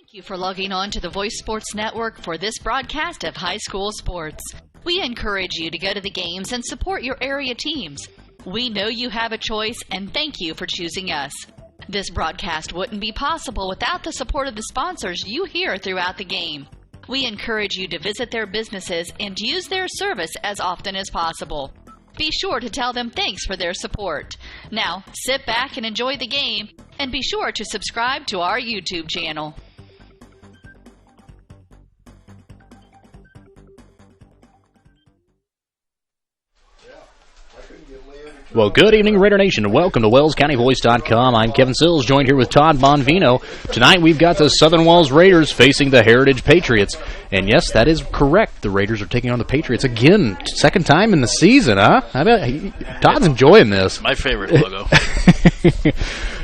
Thank you for logging on to the Voice Sports Network for this broadcast of high school sports. We encourage you to go to the games and support your area teams. We know you have a choice, and thank you for choosing us. This broadcast wouldn't be possible without the support of the sponsors you hear throughout the game. We encourage you to visit their businesses and use their service as often as possible. Be sure to tell them thanks for their support. Now, sit back and enjoy the game, and be sure to subscribe to our YouTube channel. Well, good evening, Raider Nation, and welcome to WellsCountyVoice.com. I'm Kevin Sills, joined here with Todd Bonvino. Tonight, we've got the Southern Wells Raiders facing the Heritage Patriots. And yes, that is correct. The Raiders are taking on the Patriots again. Second time in the season, huh? I bet Todd's enjoying this. My favorite logo.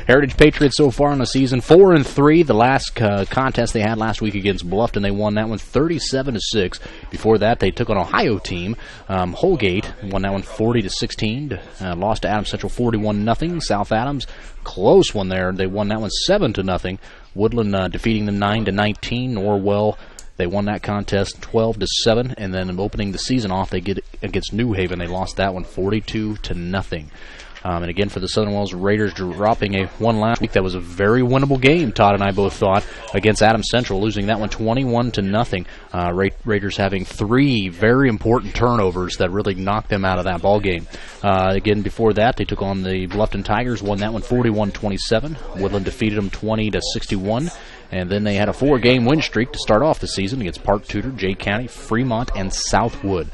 Heritage Patriots so far in the season, 4-3. The last contest they had last week against Bluffton, they won that one 37-6. Before that, they took an Ohio team, Holgate, won that one 40-16. Lost to Adams Central 41-0. South Adams, close one there. They won that one 7-0. Woodland defeating them 9-19. Norwell, they won that contest 12-7, and then opening the season off, they get against New Haven. They lost that one 42-0. And again, for the Southern Wells Raiders, dropping a one last week. That was a very winnable game, Todd and I both thought, against Adams Central, losing that one 21-0. Raiders having three very important turnovers that really knocked them out of that ball game. Again, before that, they took on the Bluffton Tigers, won that one 41-27. Woodland defeated them 20-61. And then they had a 4-game win streak to start off the season against Park Tudor, Jay County, Fremont, and Southwood.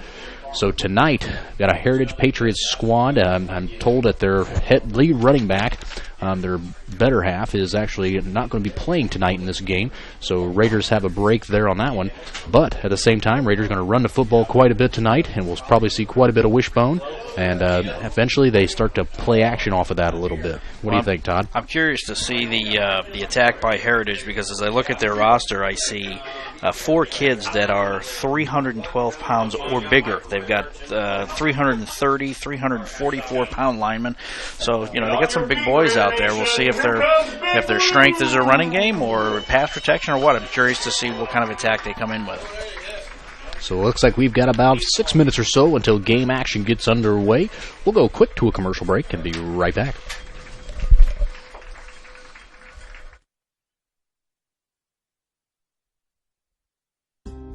So tonight, got a Heritage Patriots squad. I'm told that their lead running back, their better half, is actually not going to be playing tonight in this game. So Raiders have a break there on that one. But at the same time, Raiders are going to run the football quite a bit tonight, and we'll probably see quite a bit of wishbone. And eventually they start to play action off of that a little bit. What do you think, Todd? I'm curious to see the attack by Heritage, because as I look at their roster, I see 4 kids that are 312 pounds or bigger. They've got 330, 344-pound linemen. So, they got some big boys out there. We'll see if their strength is a running game or pass protection or what. I'm curious to see what kind of attack they come in with. So it looks like we've got about 6 minutes or so until game action gets underway. We'll go quick to a commercial break and be right back.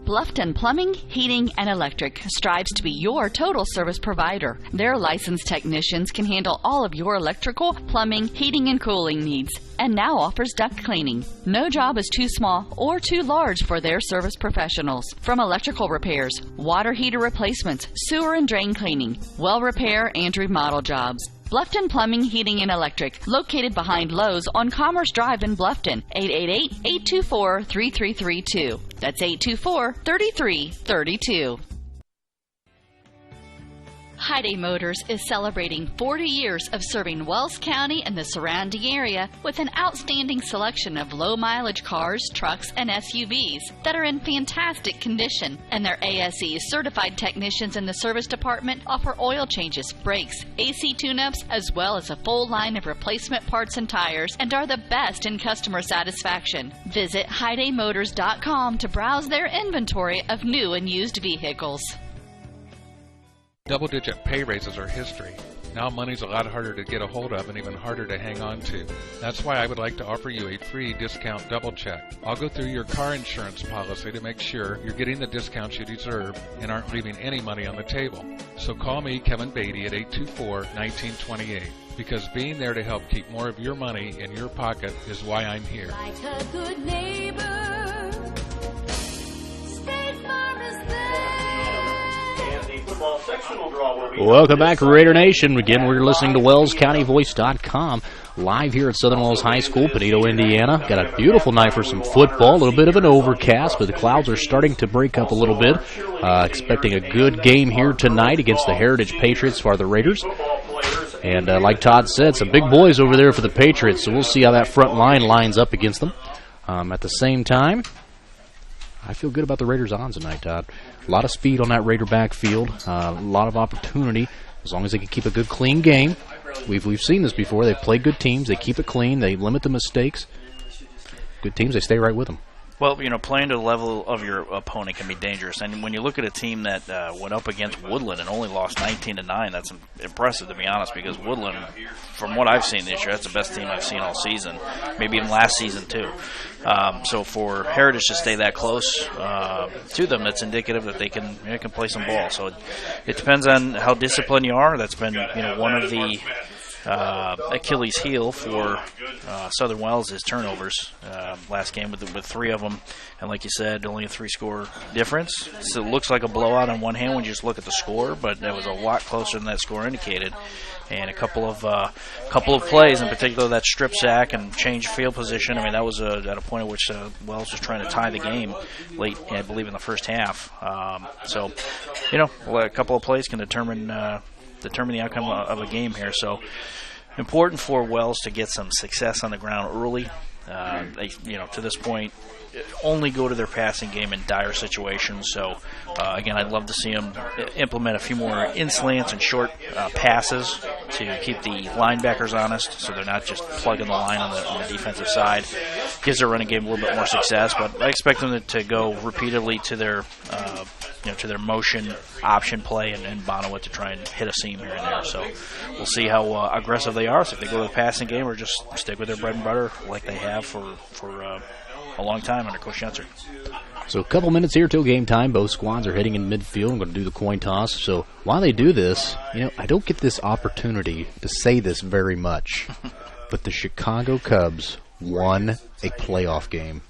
Bluffton Plumbing, Heating, and Electric strives to be your total service provider. Their licensed technicians can handle all of your electrical, plumbing, heating, and cooling needs, and now offers duct cleaning. No job is too small or too large for their service professionals. From electrical repairs, water heater replacements, sewer and drain cleaning, well repair, and remodel jobs. Bluffton Plumbing, Heating, and Electric, located behind Lowe's on Commerce Drive in Bluffton, 888-824-3332. That's 824-3332. Hyundai Motors is celebrating 40 years of serving Wells County and the surrounding area with an outstanding selection of low-mileage cars, trucks, and SUVs that are in fantastic condition. And their ASE certified technicians in the service department offer oil changes, brakes, AC tune-ups, as well as a full line of replacement parts and tires, and are the best in customer satisfaction. Visit HyundaiMotors.com to browse their inventory of new and used vehicles. Double-digit pay raises are history. Now money's a lot harder to get a hold of and even harder to hang on to. That's why I would like to offer you a free discount double check. I'll go through your car insurance policy to make sure you're getting the discounts you deserve and aren't leaving any money on the table. So call me, Kevin Beatty, at 824-1928. Because being there to help keep more of your money in your pocket is why I'm here. Like a good neighbor, State Farm is there. Welcome back, Raider Nation. Again, we're listening to WellsCountyVoice.com, live here at Southern Wells High School, Penedo, Indiana. Got a beautiful night for some football. A little bit of an overcast, but the clouds are starting to break up a little bit. Expecting a good game here tonight against the Heritage Patriots for the Raiders. And like Todd said, some big boys over there for the Patriots, so we'll see how that front line lines up against them. At the same time, I feel good about the Raiders' odds tonight, Todd. A lot of speed on that Raider backfield, a lot of opportunity, as long as they can keep a good, clean game. We've seen this before. They play good teams. They keep it clean. They limit the mistakes. Good teams, they stay right with them. Well, playing to the level of your opponent can be dangerous. And when you look at a team that went up against Woodland and only lost 19-9, that's impressive, to be honest, because Woodland, from what I've seen this year, that's the best team I've seen all season, maybe even last season too. So for Heritage to stay that close to them, it's indicative that they can play some ball. So it depends on how disciplined you are. That's been one of the Achilles heel for Southern Wells is turnovers. Last game with 3 of them, and like you said, only a 3-score difference. So it looks like a blowout on one hand when you just look at the score, but it was a lot closer than that score indicated. And a couple of plays, in particular that strip sack and change field position. I mean, that was at a point at which Wells was trying to tie the game late, I believe, in the first half. So a couple of plays can determine the outcome of a game here. So important for Wells to get some success on the ground early. They, to this point, only go to their passing game in dire situations. So, again, I'd love to see them implement a few more in-slants and short passes to keep the linebackers honest, so they're not just plugging the line on the defensive side. Gives their running game a little bit more success, but I expect them to go repeatedly to their to their motion option play and Bonawit to try and hit a seam here and there. So we'll see how aggressive they are. So if they go to the passing game or just stick with their bread and butter like they have for a long time under Coach Schenzer. So a couple minutes here till game time. Both squads are heading in midfield. I'm going to do the coin toss. So while they do this, I don't get this opportunity to say this very much, but the Chicago Cubs won a playoff game.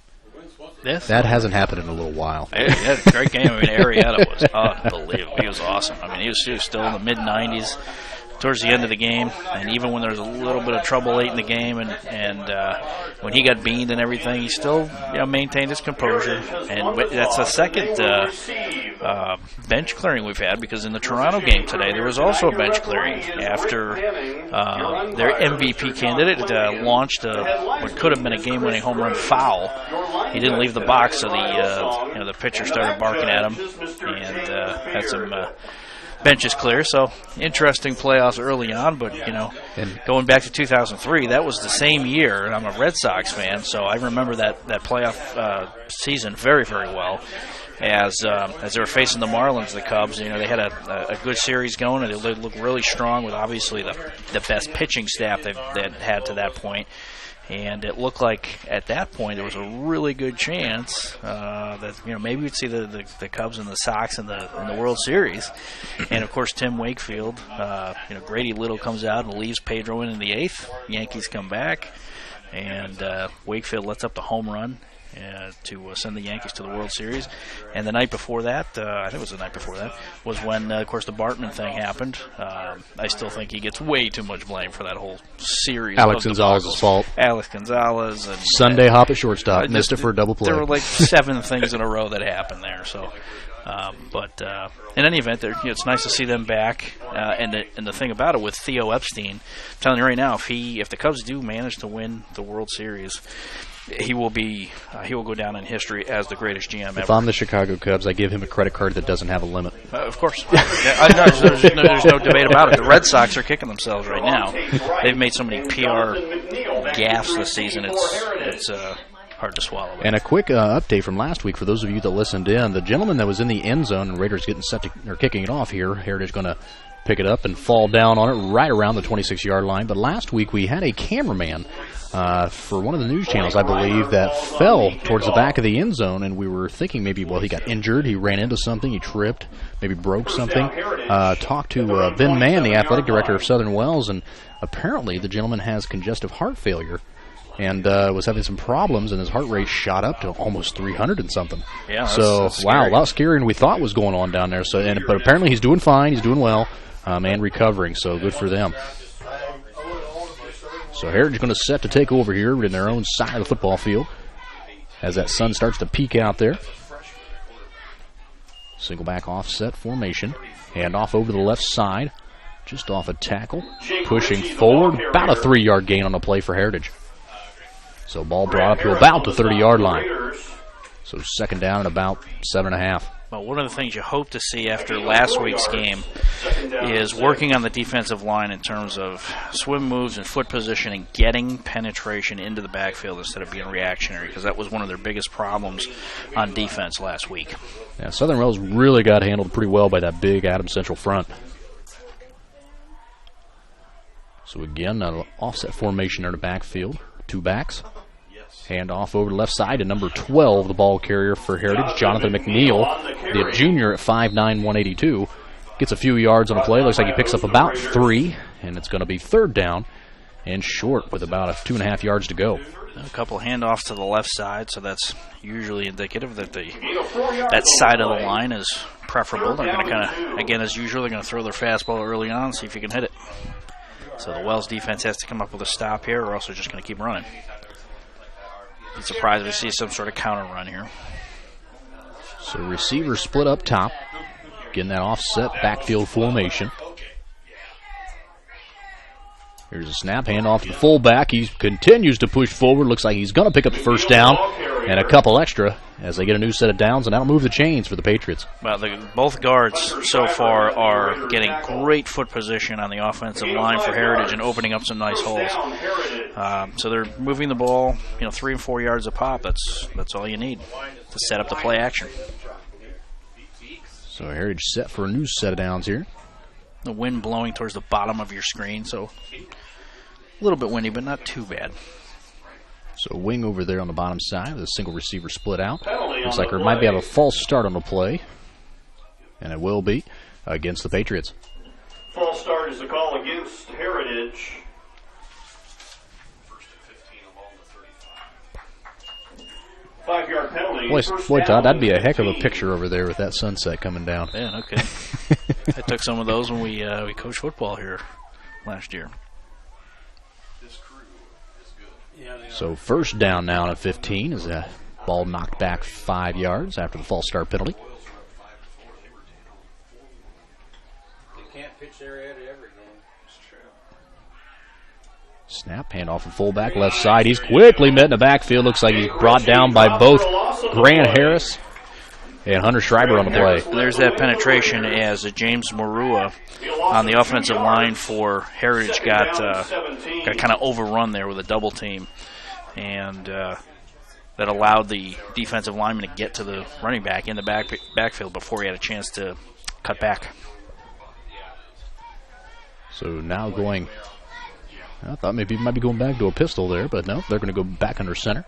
Yes. That hasn't happened in a little while. He had a great game. I mean, Arrieta was unbelievable. He was awesome. I mean, he was still in the mid-90s towards the end of the game, and even when there was a little bit of trouble late in the game, and when he got beamed and everything, he still maintained his composure. And that's the second bench clearing we've had, because in the Toronto game today, there was also a bench clearing after their MVP candidate launched what could have been a game-winning home run foul. He didn't leave the box, so the pitcher started barking at him and had some benches clear. So interesting playoffs early on, but going back to 2003, that was the same year, and I'm a Red Sox fan, so I remember that playoff season very, very well. As they were facing the Marlins, the Cubs, they had a good series going, and they looked really strong with obviously the best pitching staff they'd had to that point. And it looked like at that point there was a really good chance that maybe we'd see the Cubs and the Sox in the World Series. And of course Tim Wakefield, Grady Little comes out and leaves Pedro in the 8th. Yankees come back, and Wakefield lets up the home run to send the Yankees to the World Series. And the night before that, I think it was the night before that, was when, of course, the Bartman thing happened. I still think he gets way too much blame for that whole series. Alex Gonzalez's fault. Alex Gonzalez. And Sunday hop at shortstop. Missed it for a double play. There were like 7 things in a row that happened there. So, but in any event, it's nice to see them back. And the thing about it with Theo Epstein, I'm telling you right now, if the Cubs do manage to win the World Series, he will go down in history as the greatest GM ever. If I'm the Chicago Cubs, I give him a credit card that doesn't have a limit. Of course. There's no debate about it. The Red Sox are kicking themselves right now. They've made so many PR gaffes this season. It's hard to swallow. And a quick update from last week for those of you that listened in. The gentleman that was in the end zone, and Raiders kicking it off here. Heritage going to pick it up and fall down on it right around the 26-yard line. But last week we had a cameraman for one of the news channels, I believe, that fell towards the back of the end zone, and we were thinking maybe, he got injured, he ran into something, he tripped, maybe broke something. Talked to Ben Mann, the athletic director of Southern Wells, and apparently the gentleman has congestive heart failure and was having some problems, and his heart rate shot up to almost 300 and something. Yeah, that's wow, a lot scarier than we thought was going on down there. So, but apparently he's doing fine, he's doing well, and recovering, so good for them. So Heritage is going to set to take over here in their own side of the football field as that sun starts to peek out there. Single back offset formation. Hand off over to the left side. Just off a tackle. Pushing forward. About a 3-yard gain on the play for Heritage. So ball brought up to about the 30-yard line. So second down and about 7.5. Well, one of the things you hope to see after last week's game is working on the defensive line in terms of swim moves and foot position and getting penetration into the backfield instead of being reactionary, because that was one of their biggest problems on defense last week. Yeah, Southern Wells really got handled pretty well by that big Adams Central front. So again, an offset formation in the backfield. 2 backs. Hand off over to the left side to number 12, the ball carrier for Heritage, Jonathan McNeil, the junior at 5'9", 182. Gets a few yards on the play. Looks like he picks up about 3, and it's going to be 3rd down and short with about 2.5 yards to go. A couple handoffs to the left side, so that's usually indicative that that side of the line is preferable. They're going to kind of, again, as usual, they're going to throw their fastball early on, see if you can hit it. So the Wells defense has to come up with a stop here, or else they're just going to keep running. Be surprised if we see some sort of counter run here. So receiver split up top, getting that offset backfield formation. Here's a snap, handoff to the fullback. He continues to push forward. Looks like he's going to pick up the 1st down and a couple extra as they get a new set of downs, and that'll move the chains for the Patriots. Well, both guards so far are getting great foot position on the offensive line for Heritage and opening up some nice holes. So they're moving the ball, 3 and 4 yards a pop. That's all you need to set up the play action. So Heritage set for a new set of downs here. The wind blowing towards the bottom of your screen, so a little bit windy, but not too bad. So wing over there on the bottom side with a single receiver split out. Looks like there might be a false start on the play, and it will be against the Patriots. False start is a call against Heritage. 5-yard penalty. Boy, Todd, that'd be a heck of a picture over there with that sunset coming down. Yeah, okay. I took some of those when we coached football here last year. So 1st down now at 15 as a ball knocked back 5 yards after the false start penalty. Snap, handoff from fullback, left side. He's quickly met in the backfield. Looks like he's brought down by both Grant Harris and Hunter Schreiber on the play. There's that penetration as James Marua on the offensive line for Heritage got kind of overrun there with a double team, and that allowed the defensive lineman to get to the running back in the backfield before he had a chance to cut back. So now going, I thought maybe he might be going back to a pistol there, but no, they're going to go back under center.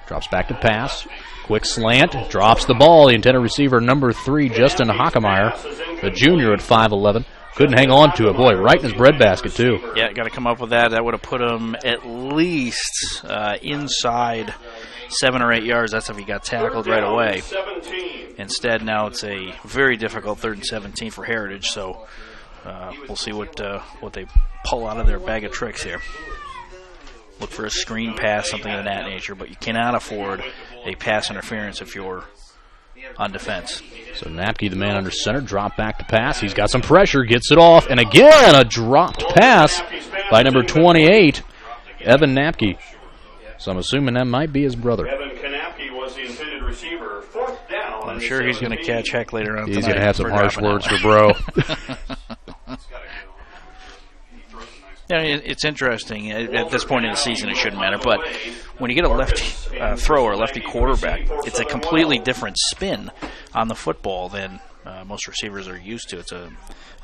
Drops back to pass. Quick slant. Drops the ball. The intended receiver, number 3, Justin Hockemeyer, the junior at 5'11". Couldn't hang on to it. Boy, right in his breadbasket, too. Yeah, got to come up with that. That would have put him at least inside 7 or 8 yards. That's if he got tackled right away. Instead, now it's a very difficult 3rd and 17 for Heritage, so we'll see what they pull out of their bag of tricks here. Look for a screen pass, something of that nature, but you cannot afford a pass interference if you're on defense. So Napke, the man under center, drop back to pass. He's got some pressure, gets it off, and again a dropped pass by number 28, Evan Napke. So I'm assuming that might be his brother. Evan Kanapke was the intended receiver. 4th down. I'm sure he's going to catch heck later on. He's going to have some harsh words for bro. Yeah, it's interesting. At this point in the season, it shouldn't matter. But when you get a lefty thrower, a lefty quarterback, it's a completely different spin on the football than most receivers are used to. It's a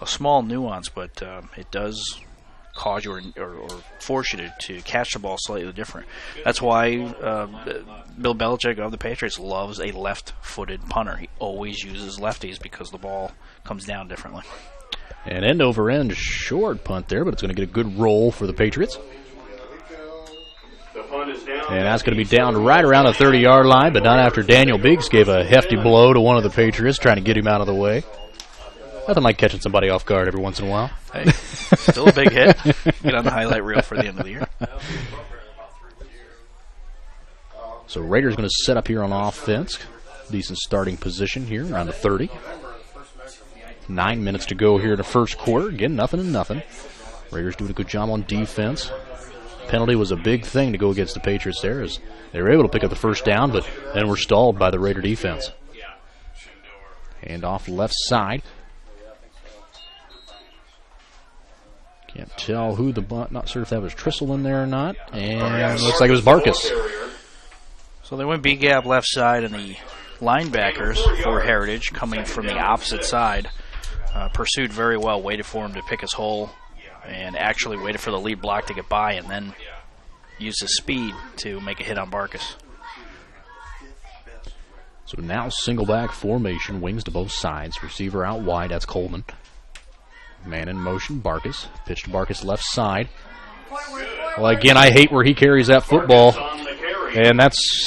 small nuance, but it does cause you or force you to catch the ball slightly different. That's why Bill Belichick of the Patriots loves a left-footed punter. He always uses lefties because the ball comes down differently. An end-over-end short punt there, but it's going to get a good roll for the Patriots. And that's going to be down right around the 30-yard line, but not after Daniel Biggs gave a hefty blow to one of the Patriots, trying to get him out of the way. Nothing like catching somebody off guard every once in a while. Hey, still a big hit. Get on the highlight reel for the end of the year. So Raiders going to set up here on offense. Decent starting position here, around the 30. 9 minutes to go here in the first quarter. Again, 0-0. Raiders doing a good job on defense. Penalty was a big thing to go against the Patriots there, as they were able to pick up the first down, but then were stalled by the Raider defense. Hand off left side. Can't tell who not sure if that was Trissel in there or not. And looks like it was Barkus. So they went B-gap left side, and the linebackers for Heritage coming from the opposite side pursued very well, waited for him to pick his hole, and actually waited for the lead block to get by, and then used his speed to make a hit on Barkus. So now single back formation, wings to both sides. Receiver out wide, that's Coleman. Man in motion, Barkus. Pitch to Barkus left side. Well, again, I hate where he carries that football. And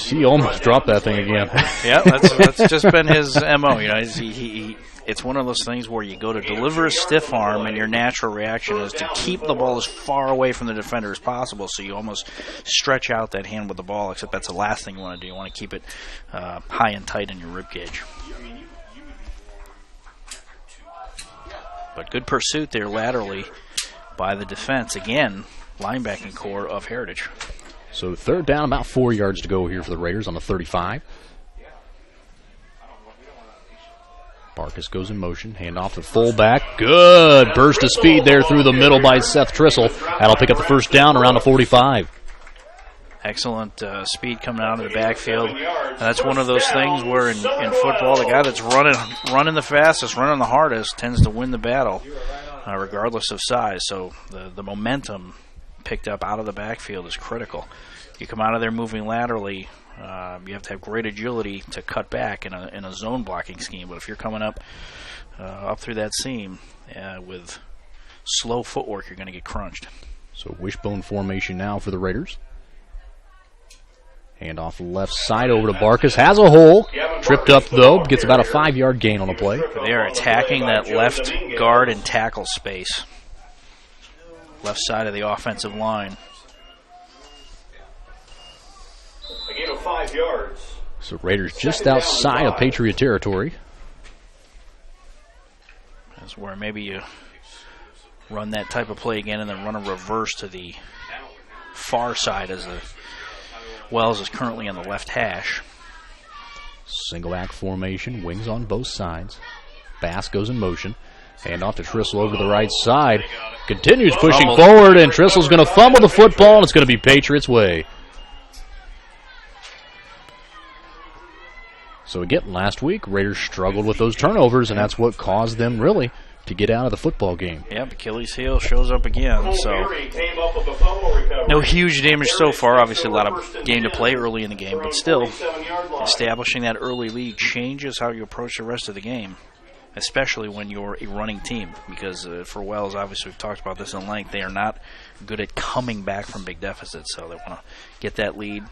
he almost dropped that thing again. Yeah, that's just been his MO. You know, it's one of those things where you go to deliver a stiff arm, and your natural reaction is to keep the ball as far away from the defender as possible. So you almost stretch out that hand with the ball. Except that's the last thing you want to do. You want to keep it high and tight in your rib cage. But good pursuit there laterally by the defense. Again, linebacking core of Heritage. So third down, about 4 yards to go here for the Raiders on the 35. Barkus goes in motion, hand off to fullback. Good burst of speed there through the middle by Seth Trissel. That'll pick up the first down around the 45. Excellent speed coming out of the backfield. That's one of those things where in football, the guy that's running the fastest, running the hardest, tends to win the battle, regardless of size. So the momentum picked up out of the backfield is critical. You come out of there moving laterally, you have to have great agility to cut back in a zone blocking scheme. But if you're coming up through that seam with slow footwork, you're going to get crunched. So wishbone formation now for the Raiders. Hand off left side over to Barkus. Has a hole. Tripped up, though. Gets about a 5-yard gain on the play. They are attacking that left guard and tackle space. Left side of the offensive line. A gain of 5 yards. So Raiders just outside of Patriot territory. That's where maybe you run that type of play again and then run a reverse to the far side as the Wells is currently on the left hash. Single back formation, wings on both sides. Bass goes in motion. Hand off to Trissel over to the right side. Continues pushing forward, and Trissel's going to fumble the football, and it's going to be Patriots' way. So again, last week, Raiders struggled with those turnovers, and that's what caused them really to get out of the football game. Yep, Achilles heel shows up again. So no huge damage so far. Obviously, a lot of game to play early in the game, but still, establishing that early lead changes how you approach the rest of the game, especially when you're a running team. Because for Wells, obviously, we've talked about this in length, they are not good at coming back from big deficits, so they want to get that lead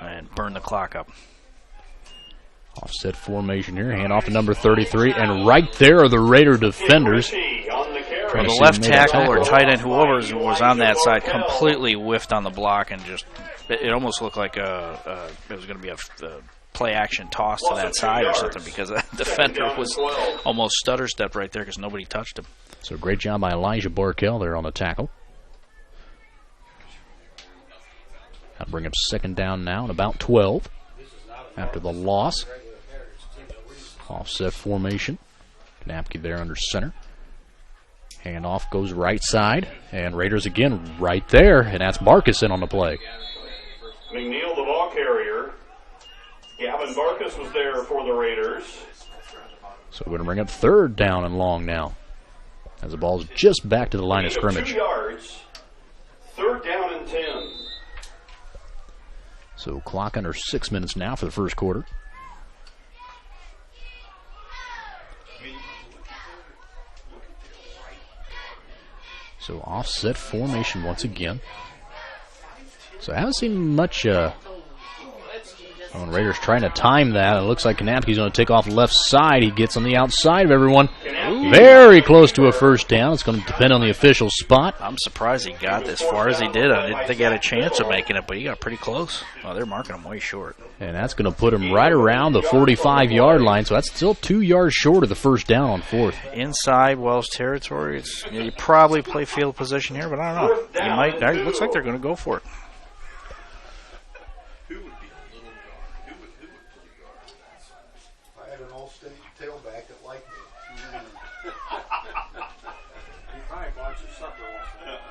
and burn the clock up. Offset formation here, hand off to number 33, and right there are the Raider defenders. Well, the left tackle or tight end, whoever was on that side, completely whiffed on the block, and just it almost looked like it was going to be a play action toss to that side or something, because that defender was almost stutter stepped right there because nobody touched him. So great job by Elijah Barkell there on the tackle. That'll bring up second down now and about 12 after the loss. Offset formation. Knapke there under center. Handoff goes right side, and Raiders again right there, and that's Barkus in on the play. McNeil, the ball carrier. Gavin Barkus was there for the Raiders. So we're going to bring up third down and long now, as the ball's just back to the line of scrimmage. 2 yards. Third down and 10. So clock under 6 minutes now for the first quarter. So offset formation once again. So I haven't seen much when Raiders trying to time that. It looks like Knapke's going to take off left side. He gets on the outside of everyone. Very close to a first down. It's going to depend on the official spot. I'm surprised he got as far as he did. I didn't think he had a chance of making it, but he got pretty close. Oh, they're marking him way short. And that's going to put him right around the 45-yard line, so that's still 2 yards short of the first down on fourth. Inside Wells territory, you probably play field position here, but I don't know. You might. It looks like they're going to go for it. I had an all-state tailback that liked me. He probably bought you supper once in a while.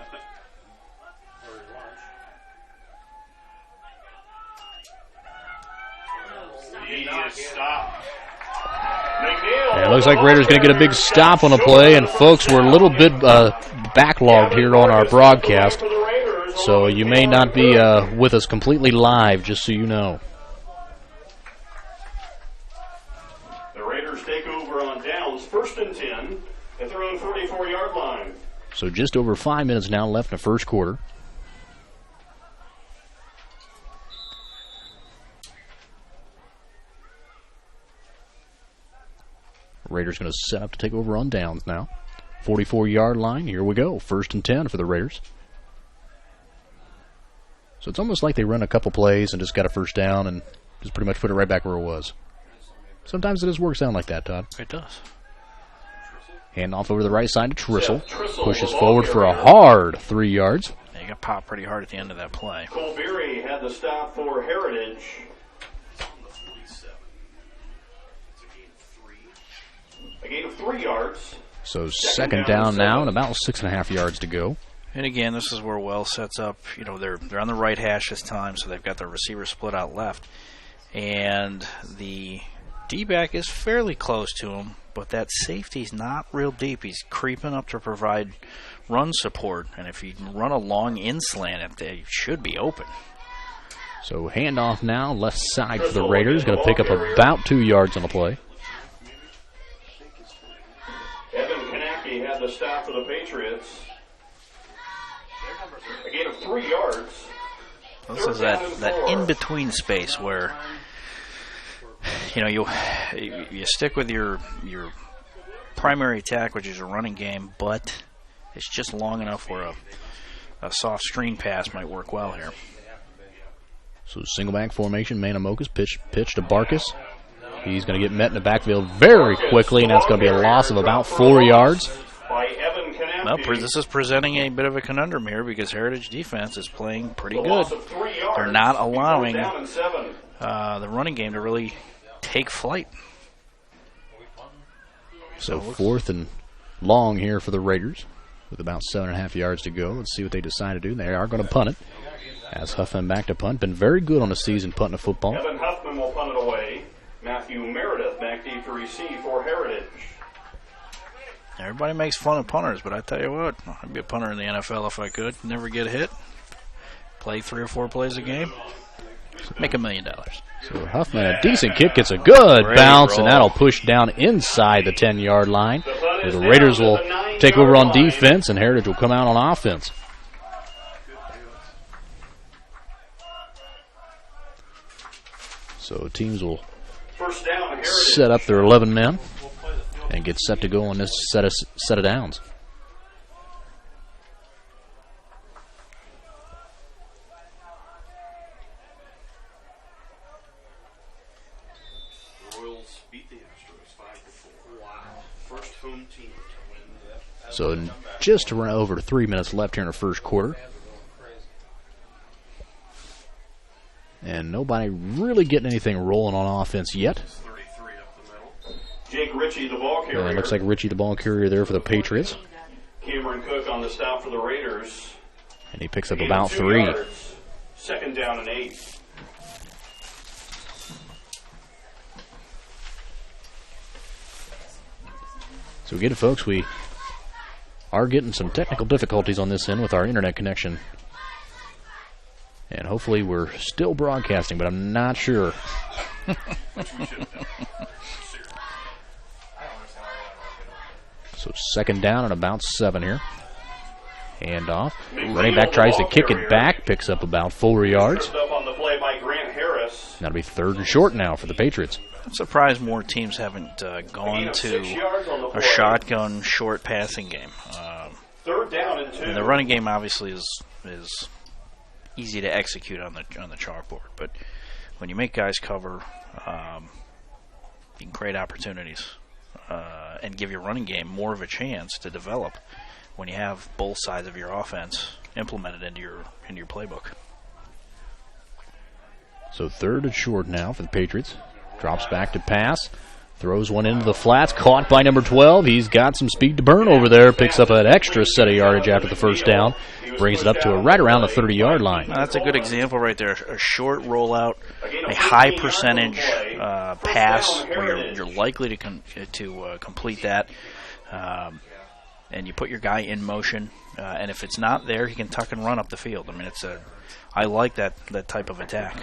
He is stopped. McNeil. Yeah, it looks like Raiders going to get a big stop on the play, and folks, we're a little bit backlogged here on our broadcast, so you may not be with us completely live, just so you know. The Raiders take over on downs, 1st and 10 at their own 44-yard line. So just over 5 minutes now left in the first quarter. Raiders going to set up to take over on downs now. 44-yard line. Here we go. 1st and 10 for the Raiders. So it's almost like they run a couple plays and just got a first down and just pretty much put it right back where it was. Sometimes it just works out like that, Todd. It does. Hand off over the right side to Trissel. Pushes forward for a hard 3 yards. Yeah, you got popped pretty hard at the end of that play. Colberry had the stop for Heritage. A gain of 3 yards. So second down now and about 6.5 yards to go. And again, this is where Wells sets up. You know, they're on the right hash this time, so they've got their receiver split out left. And the D-back is fairly close to him, but that safety's not real deep. He's creeping up to provide run support. And if you run a long in slant, they should be open. So handoff now, left side for the Raiders. Going to pick up about 2 yards on the play. Evan Kanacki had the stop for the Patriots. A gain of 3 yards. This is that in-between space where, you know, you stick with your primary attack, which is a running game, but it's just long enough where a soft screen pass might work well here. So single back formation, Manamokas pitch to Barkus. He's going to get met in the backfield very quickly, and that's going to be a loss of about 4 yards. By Evan Kanacki. Well, this is presenting a bit of a conundrum here because Heritage defense is playing pretty The good. loss of 3 yards. They're not allowing Down and 7. the running game to really take flight. So 4th and long here for the Raiders with about 7.5 yards to go. Let's see what they decide to do. They are going to punt it. As Huffman back to punt. Been very good on the season punting the football. Evan Huffman will punt it away. Matthew Meredith back deep to receive for Heritage. Everybody makes fun of punters, but I tell you what, I'd be a punter in the NFL if I could. Never get hit. Play 3 or 4 plays a game. Make $1 million. So Huffman, a decent kick, gets a good Great bounce, roll. and that'll push down inside the 10-yard line. Where the Raiders will take over on defense, and Heritage will come out on offense. So teams will First down, Heritage. set up their 11 men and get set to go on this set of downs. Royals beat the Astros 5-4. Wow. First home team to win that. So just around over 3 minutes left here in the first quarter. And nobody really getting anything rolling on offense yet. 33 up the middle. Jake Ritchie, the ball carrier. And it looks like Ritchie, the ball carrier there for the Patriots. Cameron Cook on the stop for the Raiders. And he picks up Gain of about 2 3. yards. Second down and 8. So again, folks, we are getting some technical difficulties on this end with our internet connection. And hopefully we're still broadcasting, but I'm not sure. So second down and about 7 here. Handoff. Running back tries to kick it back, picks up about 4 yards. Tripped up on the play by Grant Harris. That'll be 3rd and short now for the Patriots. I'm surprised more teams haven't gone to a shotgun short passing game. Third down and 2. And the running game obviously is easy to execute on the chalkboard, but when you make guys cover, you can create opportunities and give your running game more of a chance to develop when you have both sides of your offense implemented into your playbook. So 3rd and short now for the Patriots. Drops back to pass. Throws one into the flats. Caught by number 12. He's got some speed to burn over there. Picks up an extra set of yardage after the first down. Brings it up to right around the 30-yard line. That's a good example right there. A short rollout, a high percentage pass where you're likely to complete that, and you put your guy in motion. And if it's not there, he can tuck and run up the field. I mean, I like that type of attack.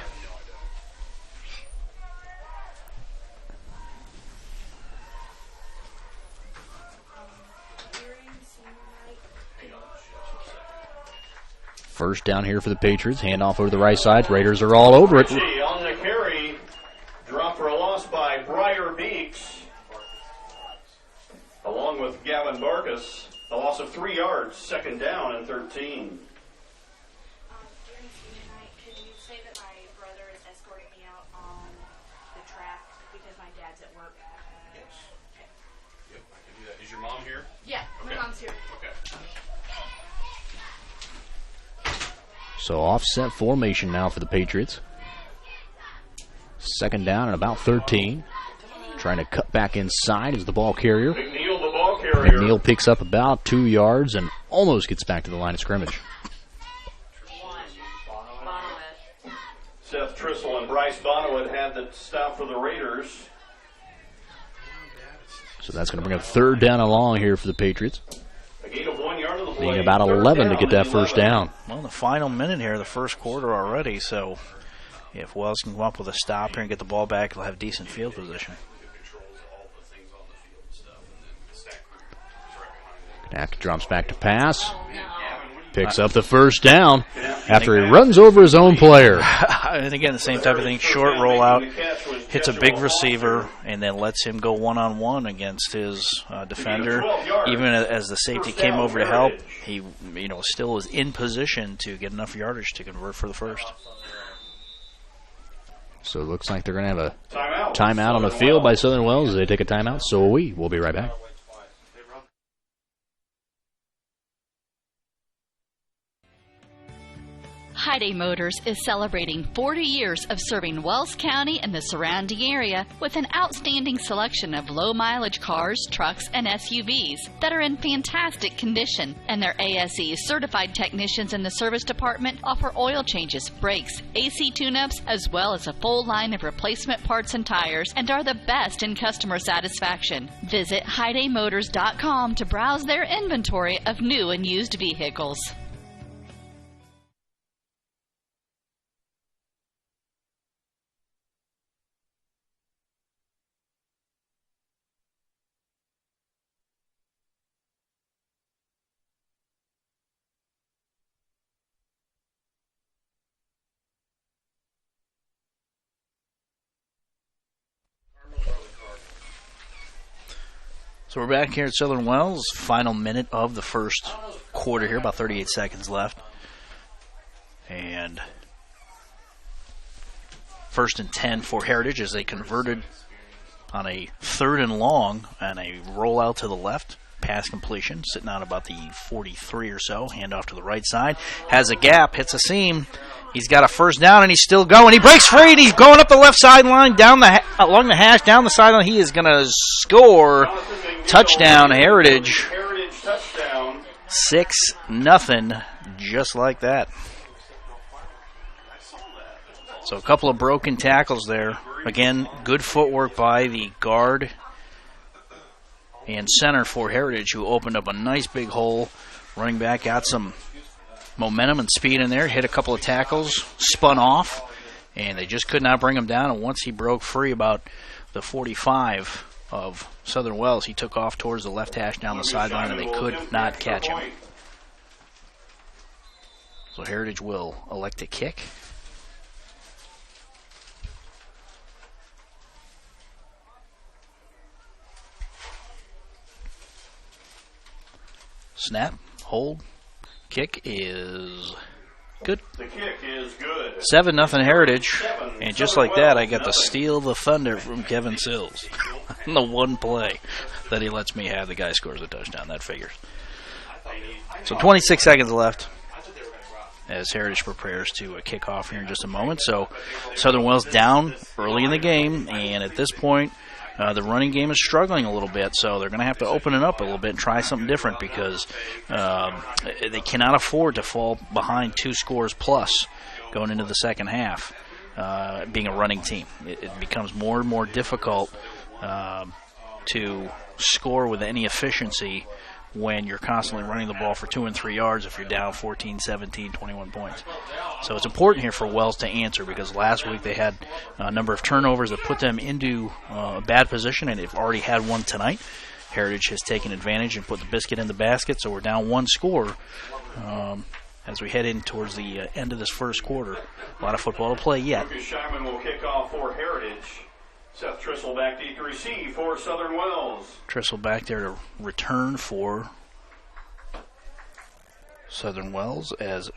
First down here for the Patriots. Handoff over the right side. Raiders are all over it. On the carry, drop for a loss by Briar Beeks, along with Gavin Barkus. A loss of 3 yards, second down and 13. During senior night, can you say that my brother is escorting me out on the track because my dad's at work? Yes. Yep, I can do that. Is your mom here? Yeah, my mom's here. Okay. So offset formation now for the Patriots. Second down and about 13. Trying to cut back inside is the ball carrier. McNeil, the ball carrier. McNeil picks up about 2 yards and almost gets back to the line of scrimmage. Seth Trissel and Bryce Bonowit had the stop for the Raiders. So that's going to bring up third down and long here for the Patriots. A gain of 1 yard on the play. Being about 11 to get that first down. Well, the final minute here, the first quarter already, so if Wells can come up with a stop here and get the ball back, they'll have decent field position. Knack drops back to pass. Picks up the first down after he runs over his own player. And again, the same type of thing. Short rollout, hits a big receiver, and then lets him go one-on-one against his defender. Even as the safety came over to help, he still was in position to get enough yardage to convert for the first. So it looks like they're going to have a timeout on the field by Southern Wells as they take a timeout. So will we. We'll be right back. Hyundai Motors is celebrating 40 years of serving Wells County and the surrounding area with an outstanding selection of low-mileage cars, trucks, and SUVs that are in fantastic condition. And their ASE certified technicians in the service department offer oil changes, brakes, AC tune-ups, as well as a full line of replacement parts and tires, and are the best in customer satisfaction. Visit HyundaiMotors.com to browse their inventory of new and used vehicles. So we're back here at Southern Wells. Final minute of the first quarter here, about 38 seconds left. And first and 10 for Heritage as they converted on a third and long and a rollout to the left. Pass completion, sitting on about the 43 or so. Handoff to the right side. Has a gap, hits a seam. He's got a first down, and he's still going. He breaks free, and he's going up the left sideline, along the hash, down the sideline. He is going to score. Touchdown, Heritage. Heritage touchdown. 6-0, just like that. So a couple of broken tackles there. Again, good footwork by the guard and center for Heritage, who opened up a nice big hole. Running back got some momentum and speed in there, hit a couple of tackles, spun off, and they just could not bring him down. And once he broke free about the 45 of Southern Wells, he took off towards the left hash down the sideline, and they could not catch him. So Heritage will elect to kick. Snap, hold, kick is good. The kick is good. 7-0 Heritage. And just like that, I got to steal the thunder from Kevin Sills. The one play that he lets me have, the guy scores a touchdown. That figures. So 26 seconds left as Heritage prepares to kick off here in just a moment. So Southern Wells down early in the game, and at this point, the running game is struggling a little bit, so they're going to have to open it up a little bit and try something different because they cannot afford to fall behind 2 scores plus going into the second half. being a running team. It becomes more and more difficult to score with any efficiency when you're constantly running the ball for 2 and 3 yards if you're down 14, 17, 21 points. So it's important here for Wells to answer, because last week they had a number of turnovers that put them into a bad position, and they've already had one tonight. Heritage has taken advantage and put the biscuit in the basket, so we're down 1 score as we head in towards the end of this first quarter. A lot of football to play yet. Lucas Scheinman will kick off for Heritage. Seth Trissel back deep to receive for Southern Wells. Trissel back there to return for Southern Wells as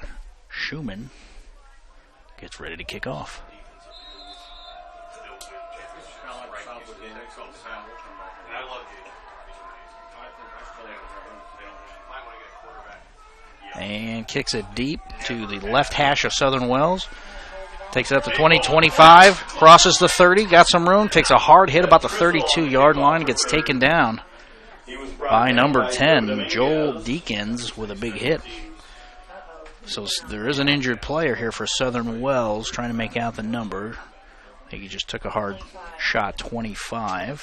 Schumann gets ready to kick off. And kicks it deep to the left hash of Southern Wells. Takes it up to 20, 25, crosses the 30, got some room, takes a hard hit about the 32-yard line, gets taken down by number 10, Joel Deakins, with a big hit. So there is an injured player here for Southern Wells trying to make out the number. I think he just took a hard shot, 25,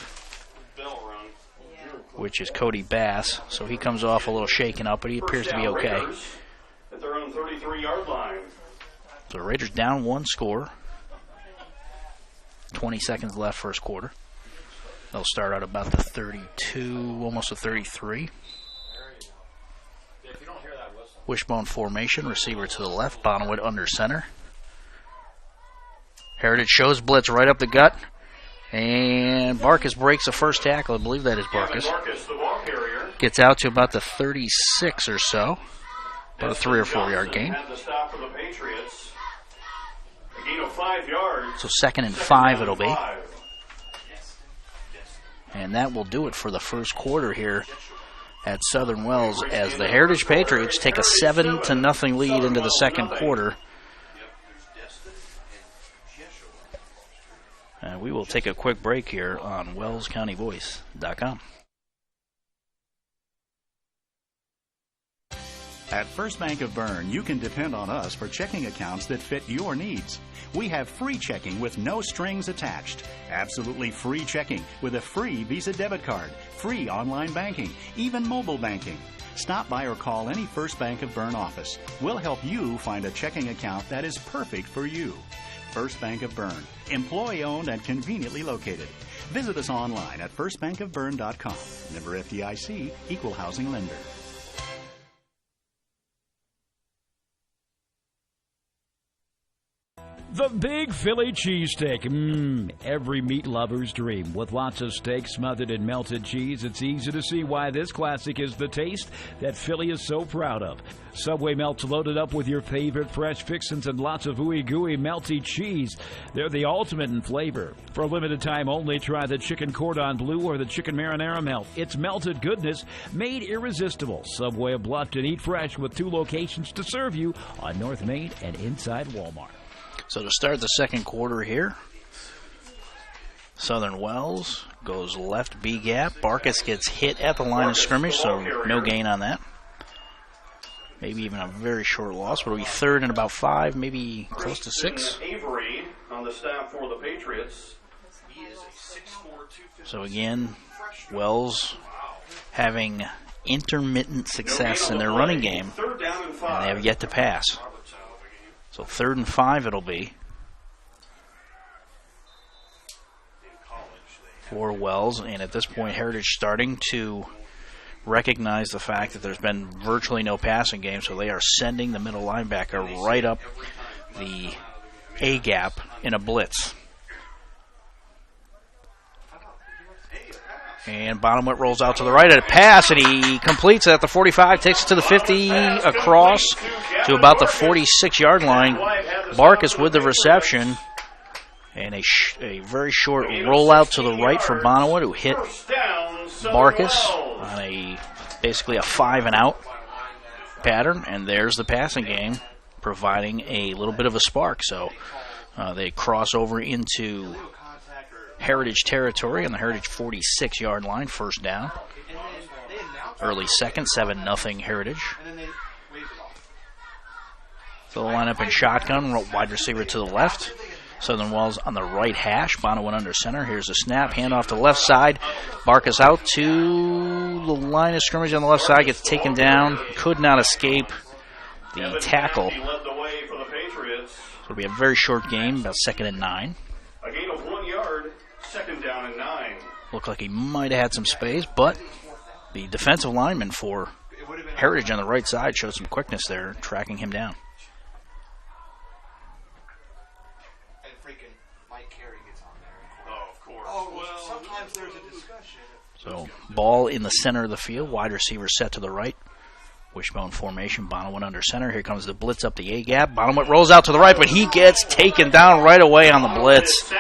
which is Cody Bass. So he comes off a little shaken up, but he appears to be okay. At their own 33-yard line. So the Raiders down 1 score. 20 seconds left first quarter. They'll start out about the 32, almost the 33. Wishbone formation, receiver to the left, Bonnewood under center. Heritage shows blitz right up the gut. And Barkus breaks the first tackle. I believe that is Barkus. Gets out to about the 36 or so. About a 3 or 4 yard gain. So 2nd and 5 it'll be. And that will do it for the first quarter here at Southern Wells, as the Heritage Patriots take a 7-0 lead into the second quarter. And we will take a quick break here on WellsCountyVoice.com. At First Bank of Bern, you can depend on us for checking accounts that fit your needs. We have free checking with no strings attached. Absolutely free checking with a free Visa debit card, free online banking, even mobile banking. Stop by or call any First Bank of Bern office. We'll help you find a checking account that is perfect for you. First Bank of Bern, employee-owned and conveniently located. Visit us online at firstbankofbern.com. Member FDIC, equal housing lender. The Big Philly Cheesesteak. Every meat lover's dream. With lots of steak smothered in melted cheese, it's easy to see why this classic is the taste that Philly is so proud of. Subway melts loaded up with your favorite fresh fixins and lots of ooey gooey melty cheese. They're the ultimate in flavor. For a limited time only, try the chicken cordon bleu or the chicken marinara melt. It's melted goodness made irresistible. Subway of Bluffton. Eat fresh with 2 locations to serve you on North Main and inside Walmart. So to start the second quarter here, Southern Wells goes left B gap. Barkus gets hit at the line of scrimmage, so no gain on that. Maybe even a very short loss, but it'll be 3rd and about 5, maybe close to 6. Avery on the staff for the Patriots. So again, Wells having intermittent success in their running game, and they have yet to pass. So 3rd and 5 it'll be for Wells. And at this point, Heritage starting to recognize the fact that there's been virtually no passing game, so they are sending the middle linebacker right up the A gap in a blitz. And Bonnewood rolls out to the right at a pass, and he completes it at the 45, takes it to the 50, across to about the 46-yard line. Barkus with the reception, and a very short rollout to the right for Bonnewood, who hit Barkus on basically a 5-and-out pattern. And there's the passing game, providing a little bit of a spark. So they cross over into Heritage territory on the Heritage 46-yard line, 1st down. Early second, 7-0 Heritage. So they'll line up in shotgun, wide receiver to the left. Southern Wells on the right hash. Bono went under center. Here's a snap. Handoff to the left side. Barkas out to the line of scrimmage on the left side. Gets taken down. Could not escape the tackle. It'll be a very short game, about 2nd and 9. A gain of 1 yard, 2nd down and 9. Looked like he might have had some space, but the defensive lineman for Heritage on the right side showed some quickness there, tracking him down. Sometimes there's a discussion. So, ball in the center of the field. Wide receiver set to the right. Wishbone formation. Bono went under center. Here comes the blitz up the A-gap. Bono rolls out to the right, but he gets taken down right away on the blitz.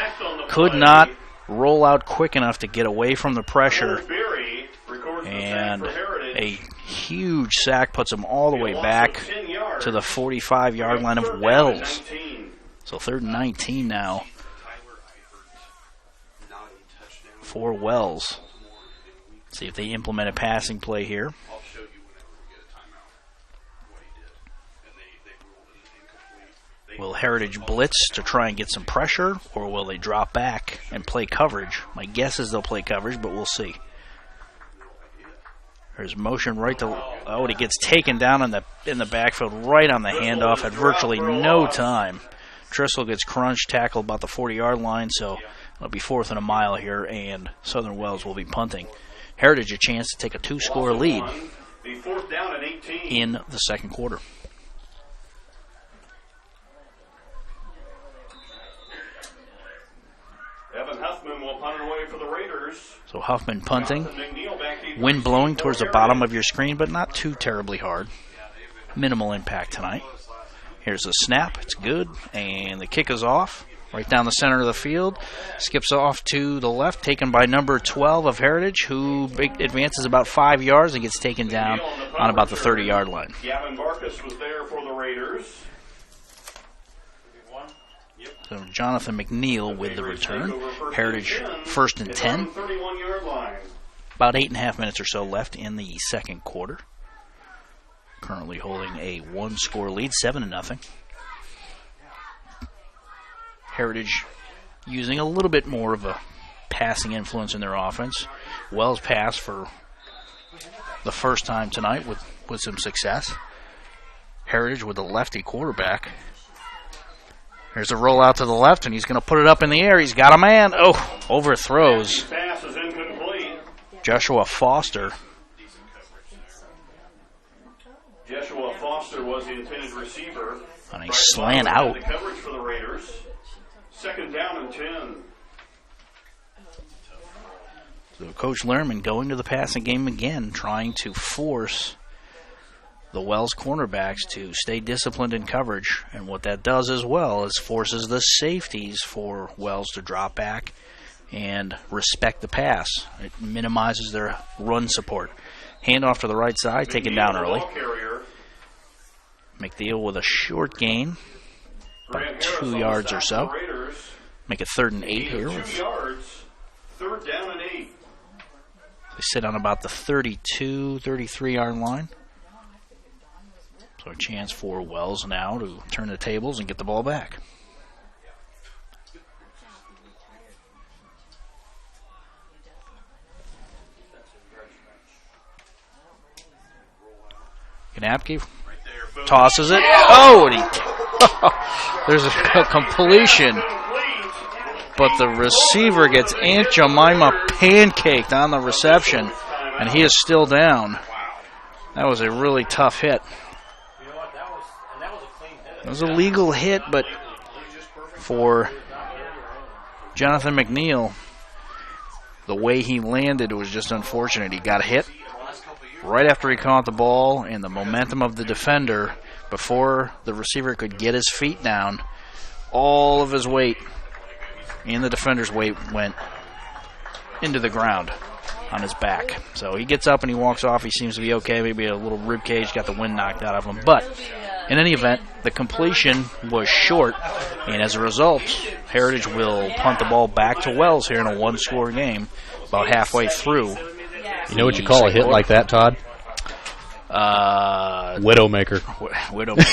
Could not roll out quick enough to get away from the pressure. And a huge sack puts him all the way back to the 45-yard line of Wells. So 3rd and 19 now for Wells. See if they implement a passing play here. Will Heritage blitz to try and get some pressure, or will they drop back and play coverage? My guess is they'll play coverage, but we'll see. There's motion right to... Oh, and he gets taken down in the backfield right on the handoff at virtually no time. Trissel gets crunched, tackled about the 40-yard line, so it'll be 4th and a mile here, and Southern Wells will be punting. Heritage a chance to take a 2-score lead in the second quarter. Evan Huffman will punt it away for the Raiders. So Huffman punting. Wind blowing towards the bottom of your screen, but not too terribly hard. Minimal impact tonight. Here's a snap. It's good. And the kick is off. Right down the center of the field. Skips off to the left. Taken by number 12 of Heritage, who advances about 5 yards and gets taken down on about the 30-yard line. Gavin Barkas was there for the Raiders. So Jonathan McNeil with the return. Heritage 1st and 10. About 8.5 minutes or so left in the second quarter. Currently holding a 1-score lead, 7-0. Heritage using a little bit more of a passing influence in their offense. Wells passed for the first time tonight with some success. Heritage with a lefty quarterback. There's a rollout to the left, and he's going to put it up in the air. He's got a man. Oh, overthrows. Pass is incomplete. Joshua Foster. Joshua Foster was the intended receiver. On a slant out. The coverage for the Raiders. 2nd down and 10. So Coach Lehrman going to the passing game again, trying to force the Wells cornerbacks to stay disciplined in coverage. And what that does as well is forces the safeties for Wells to drop back and respect the pass. It minimizes their run support. Handoff to the right side, taken down early. McNeil with a short gain, about 2 yards or so. Make it 3rd and 8 here. 2 yards, 3rd down and 8. They sit on about the 32, 33-yard line. So a chance for Wells now to turn the tables and get the ball back. Knapke tosses it. Oh, and there's a completion. But the receiver gets Aunt Jemima pancaked on the reception, and he is still down. That was a really tough hit. It was a legal hit, but for Jonathan McNeil, the way he landed was just unfortunate. He got hit right after he caught the ball, and the momentum of the defender, before the receiver could get his feet down, all of his weight and the defender's weight went into the ground on his back. So he gets up and he walks off. He seems to be okay. Maybe a little rib cage, got the wind knocked out of him. But in any event, the completion was short, and as a result, Heritage will punt the ball back to Wells here in a 1-score game about halfway through. You know what you call a hit like that, Todd? Widowmaker. Widowmaker.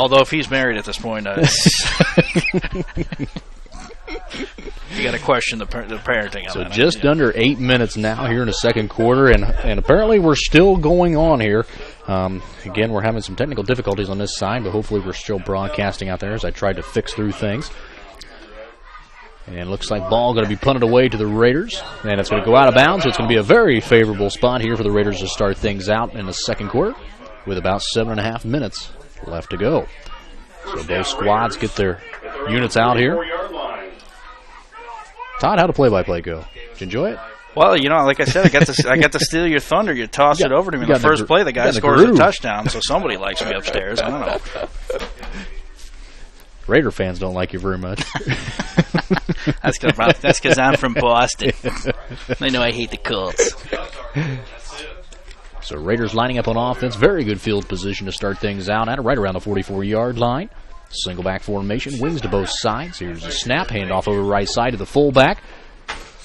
Although if he's married at this point, you got to question the parenting. So just under 8 minutes now here in the second quarter, and apparently we're still going on here. Again, we're having some technical difficulties on this side, but hopefully we're still broadcasting out there as I tried to fix through things. And it looks like ball going to be punted away to the Raiders, and it's going to go out of bounds. So it's going to be a very favorable spot here for the Raiders to start things out in the second quarter with about 7.5 minutes left to go. So both squads get their units out here. Todd, how'd the play-by-play go? Did you enjoy it? Well, you know, like I said, I got to steal your thunder. You tossed it over to me in the first play. The guy scores a touchdown, so somebody likes me upstairs. I don't know. Raider fans don't like you very much. That's because I'm from Boston. They know I hate the Colts. So Raiders lining up on offense. Very good field position to start things out at right around the 44-yard line. Single back formation, wings to both sides. Here's a snap, handoff over right side to the fullback.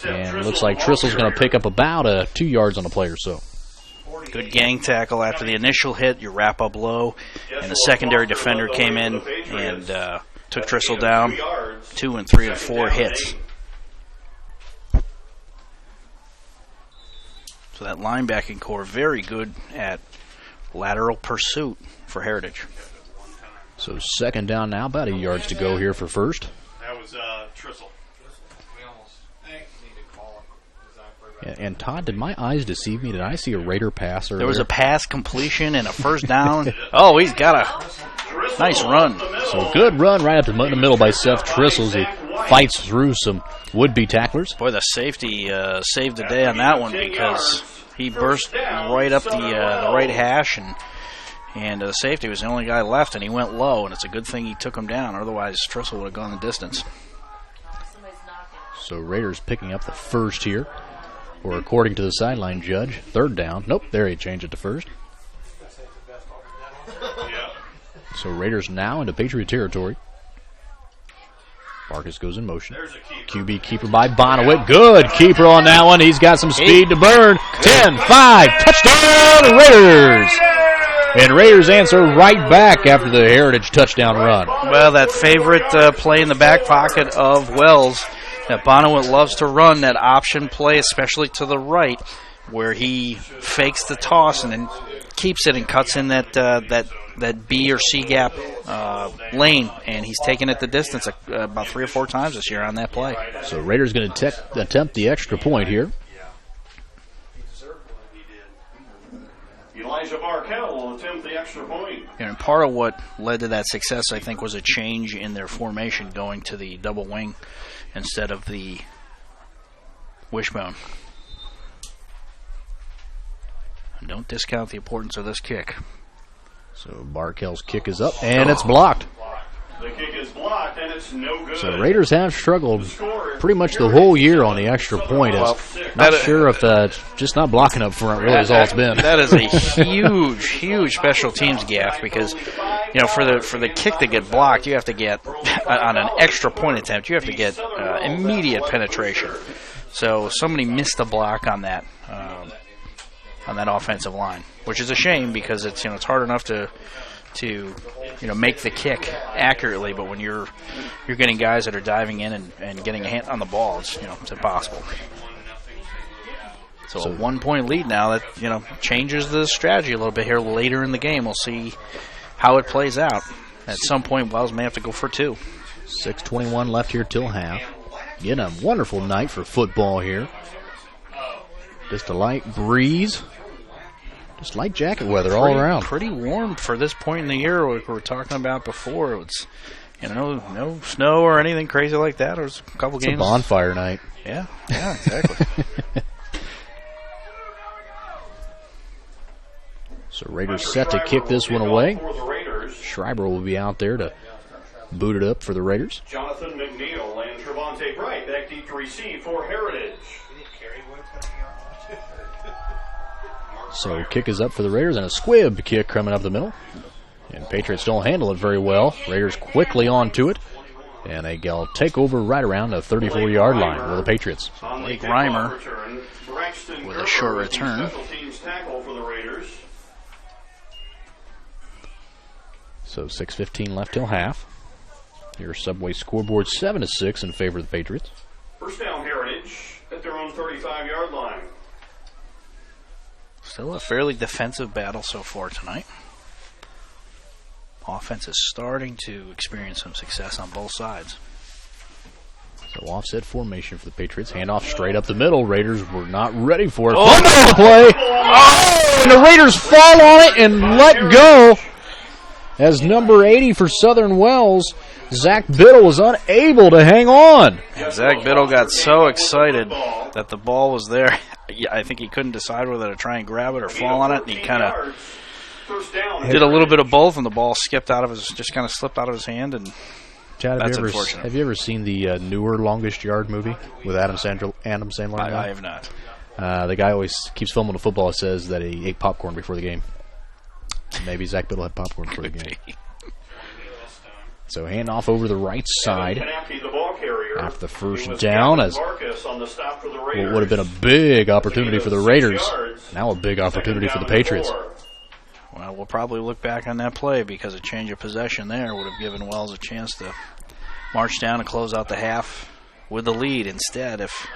And it looks like Trissell's going to pick up about 2 yards on the play or so. Good gang tackle after the initial hit. You wrap up low, and the secondary defender came in and took Trissell down. 2 and 3 and 4 hits. So that linebacking core very good at lateral pursuit for Heritage. So second down now, about 8 yards to go here for first. That was Trissell. And Todd, did my eyes deceive me? Did I see a Raider pass earlier? There was a pass completion and a first down. Oh, he's got a nice run. So good run right up the middle by Seth Trissell as he fights through some would-be tacklers. Boy, the safety saved the day on that one because he burst right up the right hash, and the safety was the only guy left, and he went low, and it's a good thing he took him down. Otherwise, Trissell would have gone the distance. So Raiders picking up the first here. Or according to the sideline judge, third down. Nope, there he changed it to first. So Raiders now into Patriot territory. Marcus goes in motion. QB keeper by Bonowit. Good keeper on that one. He's got some speed to burn. 10-5, touchdown Raiders! And Raiders answer right back after the Heritage touchdown run. Well, that favorite play in the back pocket of Wells that Bonowit loves to run, that option play, especially to the right, where he fakes the toss and then keeps it and cuts in that B or C gap lane, and he's taken it the distance about 3 or 4 times this year on that play. So Raiders going to attempt the extra point here. Elijah Barkell will attempt the extra point. And part of what led to that success, I think, was a change in their formation, going to the double wing instead of the wishbone. And don't discount the importance of this kick. So Barkell's kick is up, and it's blocked. The kick is blocked, and it's no good. So Raiders have struggled pretty much the whole year on the extra point. Not sure if just not blocking up front really is all it's been. That is a huge special teams gaffe because, you know, for the kick to get blocked, you have to get on an extra point attempt. You have to get immediate penetration. So somebody missed a block on that offensive line, which is a shame because it's hard enough to make the kick accurately, but when you're getting guys that are diving in and getting a hand on the ball, it's impossible. So a 1-point lead now that changes the strategy a little bit here later in the game. We'll see how it plays out. At some point, Wells may have to go for 2. 6:21 left here till half. Again, a wonderful night for football here. Just a light breeze. Just light jacket weather all around. Pretty warm for this point in the year. Like we were talking about before. It's no snow or anything crazy like that. It was a couple games. It's a bonfire night. Yeah, exactly. So Raiders set to kick this one away. Schreiber will be out there to boot it up for the Raiders. Jonathan McNeil and Trevontae Bright back deep to receive for Heritage. So kick is up for the Raiders, and a squib kick coming up the middle. And Patriots don't handle it very well. Raiders quickly onto it, and they'll take over right around the 34-yard line for the Patriots. Blake Reimer with a short return. So 6:15 left till half. Your Subway scoreboard 7-6 in favor of the Patriots. First down, Heritage at their own 35-yard line. Still a fairly defensive battle so far tonight. Offense is starting to experience some success on both sides. So offset formation for the Patriots. Handoff straight up the middle. Raiders were not ready for it. Fumble play. Oh! And the Raiders fall on it and let go. As number 80 for Southern Wells, Zach Biddle was unable to hang on. And Zach Biddle got so excited that the ball was there. I think he couldn't decide whether to try and grab it or fall on it, and he kind of did a little bit of both, and the ball skipped out of his, just kind of slipped out of his hand, and Chad, that's unfortunate. Have you ever seen the newer Longest Yard movie with Adam Sandler? I have not. The guy always keeps filming the football. It says that he ate popcorn before the game. Maybe Zach Biddle had popcorn before the game. So handoff over the right side after the first down, as what would have been a big opportunity for the Raiders. Now a big opportunity for the Patriots. Well, we'll probably look back on that play because a change of possession there would have given Wells a chance to march down and close out the half with the lead. Instead, if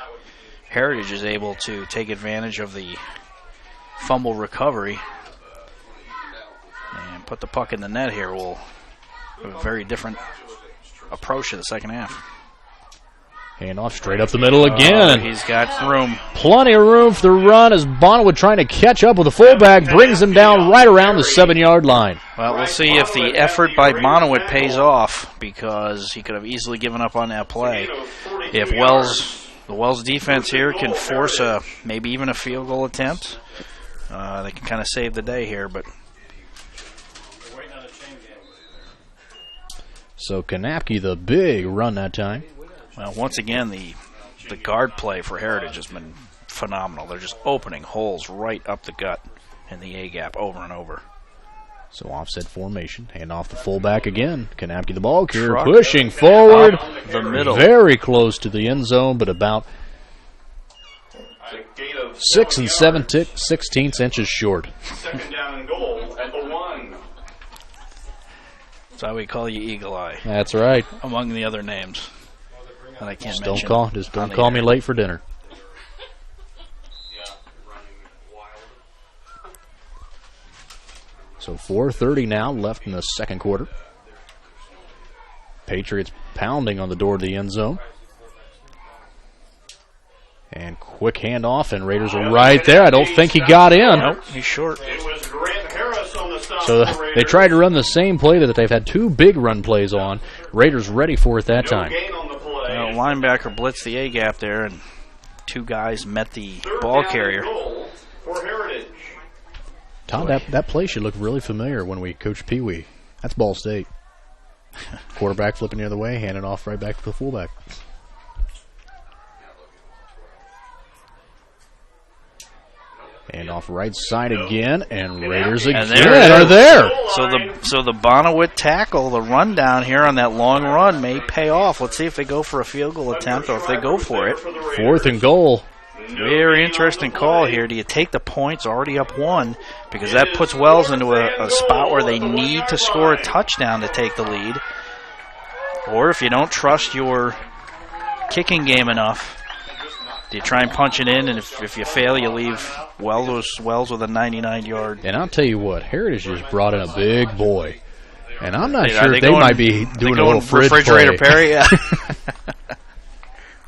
Heritage is able to take advantage of the fumble recovery and put the puck in the net here, we'll have a very different approach to the second half. Handoff straight up the middle again. He's got room. Plenty of room for the run as Bonnewood trying to catch up with the fullback, brings him down right around the 7-yard line. Well, we'll see if the effort by Bonnewood pays off, because he could have easily given up on that play. If the Wells defense here can force maybe even a field goal attempt, they can kind of save the day here, but so Kanapke, the big run that time. well, once again, the guard play for Heritage has been phenomenal. They're just opening holes right up the gut in the A-gap over and over. So offset formation, hand off the fullback again. Kanapke the ball carrier pushing forward. The middle. Very close to the end zone, but about 6 7/16 inches short. Second down and goal at the 1. That's why we call you Eagle Eye, That's right. among the other names that I can't Just mention. don't call me late for dinner. So 4:30 now left in the second quarter. Patriots pounding on the door to the end zone. And quick handoff, and Raiders are right there. I don't think he got in. Nope, he's short. It was Grant Harris on the stop. So for the they Raiders. tried to run the same play that they've had two big run plays on. Raiders ready for it that time. No gain on the play. Linebacker blitzed the A-gap there, and two guys met the Third ball down carrier. and goal for Heritage. Todd, that play should look really familiar when we coached Pee Wee. That's Ball State. Quarterback flipping the other way, handing off right back to the fullback. And off right side again, and Raiders again are there. So the Bonnewood tackle, the run down here on that long run may pay off. Let's see if they go for a field goal attempt or if they go for it. 4th and goal. Very interesting call here. Do you take the points already up 1? Because that puts Wells into a spot where they need to score a touchdown to take the lead. Or if you don't trust your kicking game enough, do you try and punch it in, and if you fail, you leave Wells with a 99-yard. And I'll tell you what, Heritage just brought in a big boy. And I'm not Are sure they if they going- might be doing a little fridge refrigerator play. Perry. Yeah.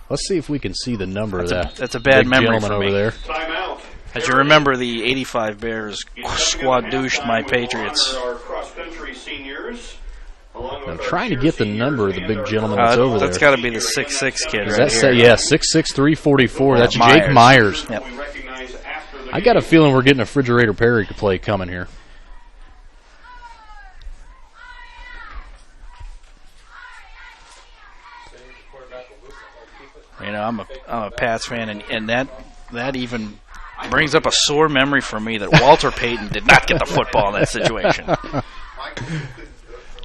Let's see if we can see the number of that. That's a bad big memory gentleman for over me. there. Timeout. As you remember, the 85 Bears squad douched my Patriots. Our cross-country seniors, along with I'm our trying to cheer get the seniors number of the and big our gentleman that's over there. That's got to be the 6'6" kid Is right that here. 6'6", 344. That's Myers. Jake Myers. Yep. we recognize after the I got a game. feeling we're getting a refrigerator Perry play coming here. You know, I'm a Pats fan, and that even brings up a sore memory for me that Walter Payton did not get the football in that situation.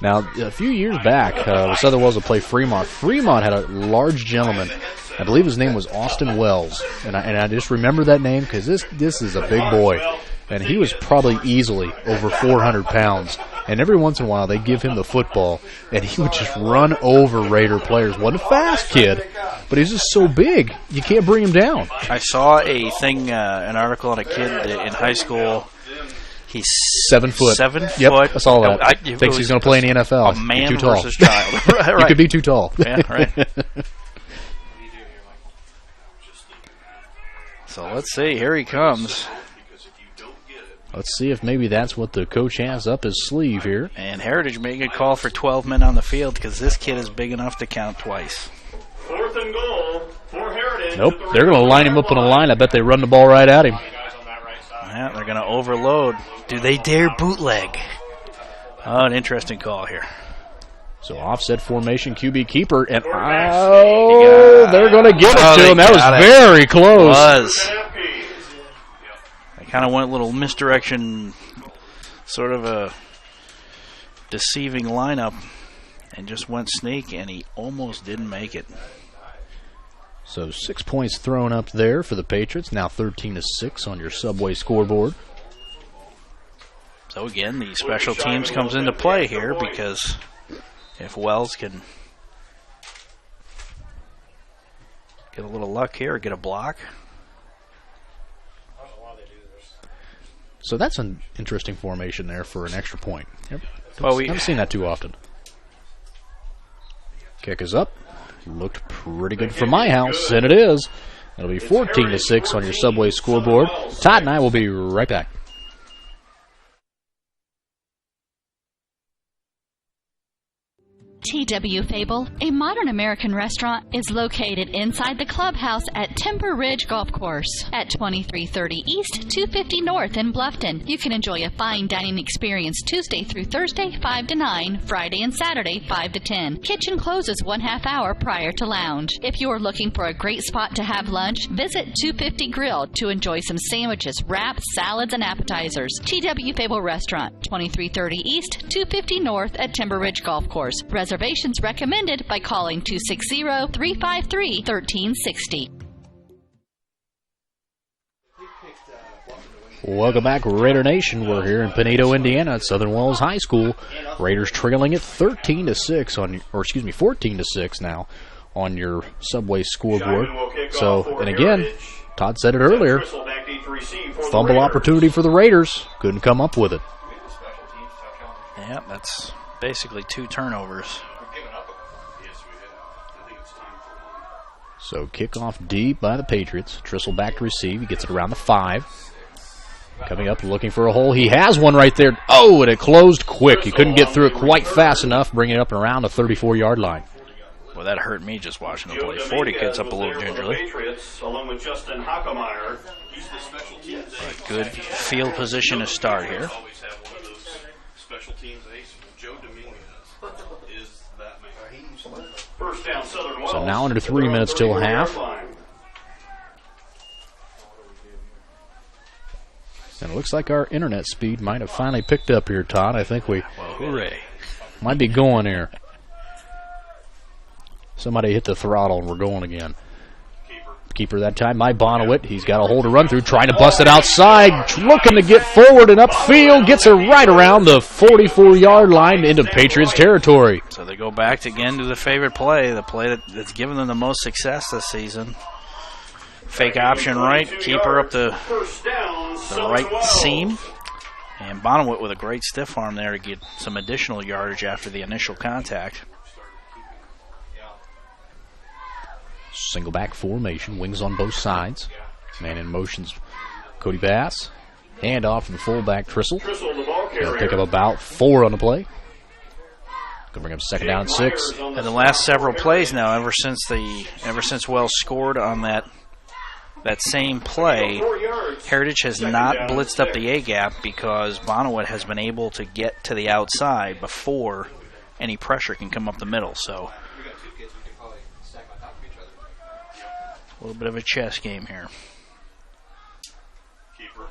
Now, a few years back, the Southern Wells would play Fremont. Fremont had a large gentleman. I believe his name was Austin Wells, and I just remember that name because this is a big boy, and he was probably easily over 400 pounds. And every once in a while, they give him the football, and he would just run over Raider players. Wasn't a fast kid, but he's just so big, you can't bring him down. I saw a thing, an article on a kid in high school. He's 7 foot. 7 Yep, foot. I saw that. Thinks he's going to play in the NFL. A man too tall. versus child. Right. He could be too tall. Yeah, right. So let's see. Here he comes. Let's see if maybe that's what the coach has up his sleeve here. And Heritage making a call for 12 men on the field because this kid is big enough to count twice. 4th and goal for Heritage. Nope, they're going to line him up on a line. I bet they run the ball right at him. Yeah, they're going to overload. Do they dare bootleg? Oh, an interesting call here. So offset formation, QB keeper, and they're going to give it to him. That was very close. It was. They kind of went a little misdirection, sort of a deceiving lineup, and just went sneak, and he almost didn't make it. So 6 points thrown up there for the Patriots. Now 13-6 on your Subway scoreboard. So again, the special teams comes into play here because if Wells can get a little luck here, or get a block. So that's an interesting formation there for an extra point. Yep. Well, we haven't seen that too often. Kick is up. Looked pretty good for my house, and it is. It'll be 14-6 on your Subway scoreboard. Todd and I will be right back. T.W. Fable, a modern American restaurant, is located inside the clubhouse at Timber Ridge Golf Course at 2330 East, 250 North in Bluffton. You can enjoy a fine dining experience Tuesday through Thursday, 5 to 9, Friday and Saturday, 5 to 10. Kitchen closes 1/2 hour prior to lounge. If you are looking for a great spot to have lunch, visit 250 Grill to enjoy some sandwiches, wraps, salads, and appetizers. T.W. Fable Restaurant, 2330 East, 250 North at Timber Ridge Golf Course. Reservations recommended by calling 260-353-1360. Welcome back, Raider Nation. We're here in Pinedo, Indiana at Southern Wells High School. Raiders trailing at 13-6 on, or excuse me, 14-6 now on your Subway scoreboard. So, and again, Todd said it earlier, fumble opportunity for the Raiders. Couldn't come up with it. Yeah, that's basically 2 turnovers. So kickoff deep by the Patriots. Trissel back to receive. He gets it around the 5. Coming up looking for a hole. He has one right there. Oh, and it closed quick. He couldn't get through it quite fast enough, bringing it up and around the 34-yard line. Well, that hurt me just watching him play. 40 gets up a little gingerly. Along with Justin Hockemeyer. A good field position to start here. So now under 3 minutes till half. And it looks like our internet speed might have finally picked up here, Todd. I think we hooray. Might be going here. Somebody hit the throttle and we're going again. Keeper that time, Mike Bonowit. He's got a hole to run through, trying to bust it outside, looking to get forward and upfield, gets it right around the 44-yard line into Patriots territory. So they go back again to the favorite play, the play that's given them the most success this season. Fake option right, keeper up the right seam, and Bonowit with a great stiff arm there to get some additional yardage after the initial contact. Single back formation, wings on both sides. Man in motion's Cody Bass. Hand off from the fullback, Trissel. He'll pick up about 4 on the play. Gonna bring up 2nd down and 6. And the last several plays now, ever since Wells scored on that same play, Heritage has not blitzed up the A-gap because Bonowit has been able to get to the outside before any pressure can come up the middle. So a little bit of a chess game here.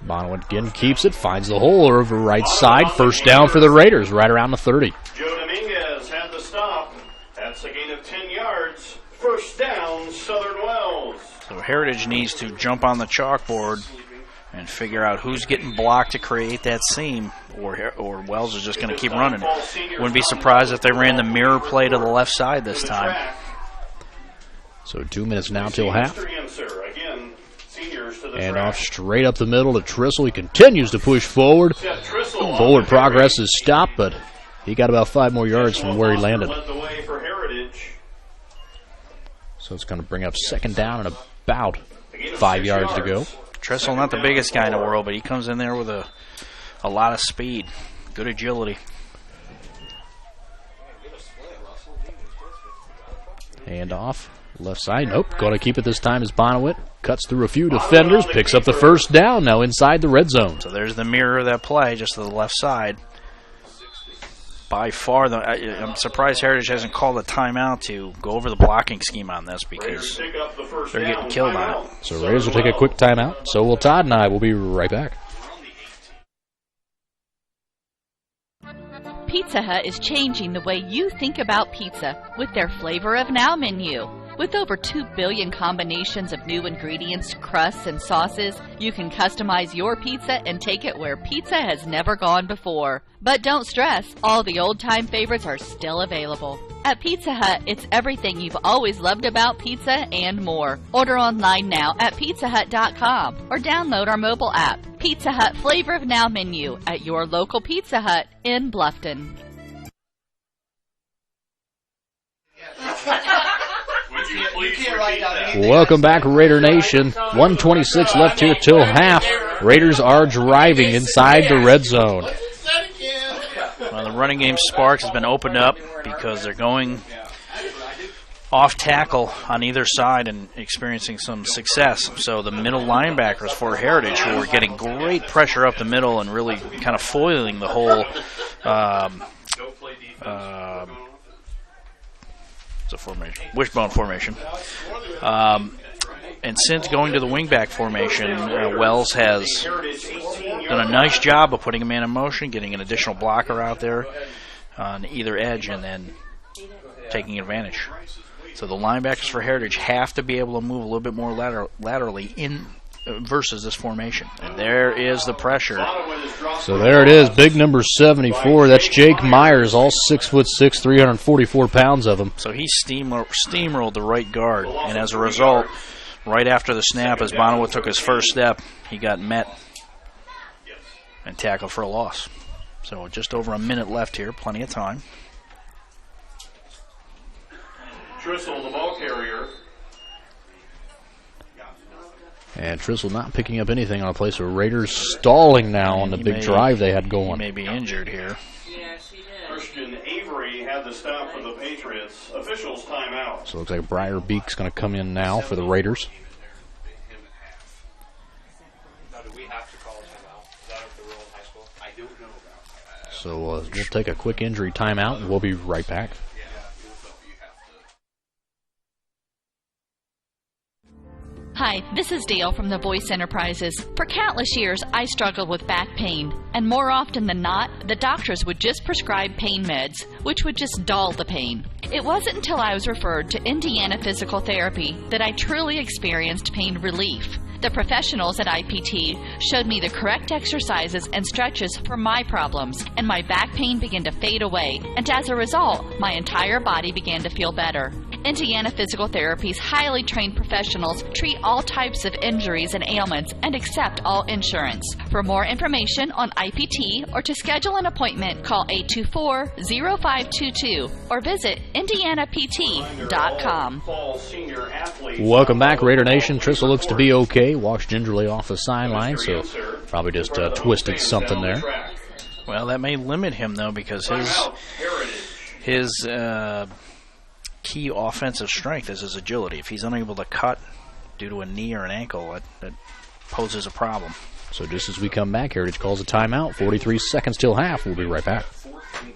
Bonowit again keeps it, finds the hole over right side. 1st down for the Raiders, right around the 30. Joe Dominguez had the stop. That's a gain of 10 yards. 1st down, Southern Wells. So Heritage needs to jump on the chalkboard and figure out who's getting blocked to create that seam. or Wells is just going to keep running. Wouldn't be surprised if they ran the mirror play to the left side this time. So 2 minutes now till half. And off straight up the middle to Trissel. He continues to push forward. Forward progress is stopped, but he got about 5 more yards from where he landed. So it's going to bring up second down and about 5 yards to go. Trissel, not the biggest guy in the world, but he comes in there with a lot of speed, good agility. Hand off, left side. Nope, going to keep it this time as Bonowit cuts through a few defenders, picks up the first down, now inside the red zone. So there's the mirror of that play, just to the left side. By far, I'm surprised Heritage hasn't called a timeout to go over the blocking scheme on this because they're getting killed on it. So Raiders will take a quick timeout. So will Todd and I. We'll be right back. Pizza Hut is changing the way you think about pizza with their Flavor of Now menu. With over 2 billion combinations of new ingredients, crusts, and sauces, you can customize your pizza and take it where pizza has never gone before. But don't stress, all the old-time favorites are still available. At Pizza Hut, it's everything you've always loved about pizza and more. Order online now at pizzahut.com or download our mobile app. Pizza Hut Flavor of Now menu at your local Pizza Hut in Bluffton. Welcome back, Raider Nation. 1:26 left here till half. Raiders are driving inside the red zone. Well, the running game sparks has been opened up because they're going off tackle on either side and experiencing some success. So the middle linebackers for Heritage, who are getting great pressure up the middle and really kind of foiling the whole formation, wishbone formation. And since going to the wingback formation, Wells has done a nice job of putting a man in motion, getting an additional blocker out there on either edge, and then taking advantage. So the linebackers for Heritage have to be able to move a little bit more laterally in versus this formation. And there is the pressure. So there it is, big number 74. That's Jake Myers, all 6'6", 344 pounds of him. So he steamrolled the right guard, and as a result, right after the snap, as Bonowit took his first step, he got met and tackled for a loss. So just over a minute left here, plenty of time. Trissel, the ball carrier. And Trissel not picking up anything on a play, so Raiders stalling now on the big drive they had going. He may be injured here. Christian Avery had the stop for the Patriots. Officials timeout. So it looks like Briar Beek's going to come in now for the Raiders. So we'll take a quick injury timeout, and we'll be right back. Hi, this is Dale from The Voice Enterprises. For countless years, I struggled with back pain, and more often than not, the doctors would just prescribe pain meds, which would just dull the pain. It wasn't until I was referred to Indiana Physical Therapy that I truly experienced pain relief. The professionals at IPT showed me the correct exercises and stretches for my problems, and my back pain began to fade away, and as a result, my entire body began to feel better. Indiana Physical Therapy's highly trained professionals treat all types of injuries and ailments and accept all insurance. For more information on IPT or to schedule an appointment, call 824-0522 or visit indianapt.com. Welcome back, Raider Nation. Trissel looks to be okay. Walks gingerly off the sideline, so probably just twisted something there. Well, that may limit him, though, because his key offensive strength is his agility. If he's unable to cut due to a knee or an ankle, that poses a problem. So just as we come back, Heritage calls a timeout. 43 seconds till half. We'll be right back.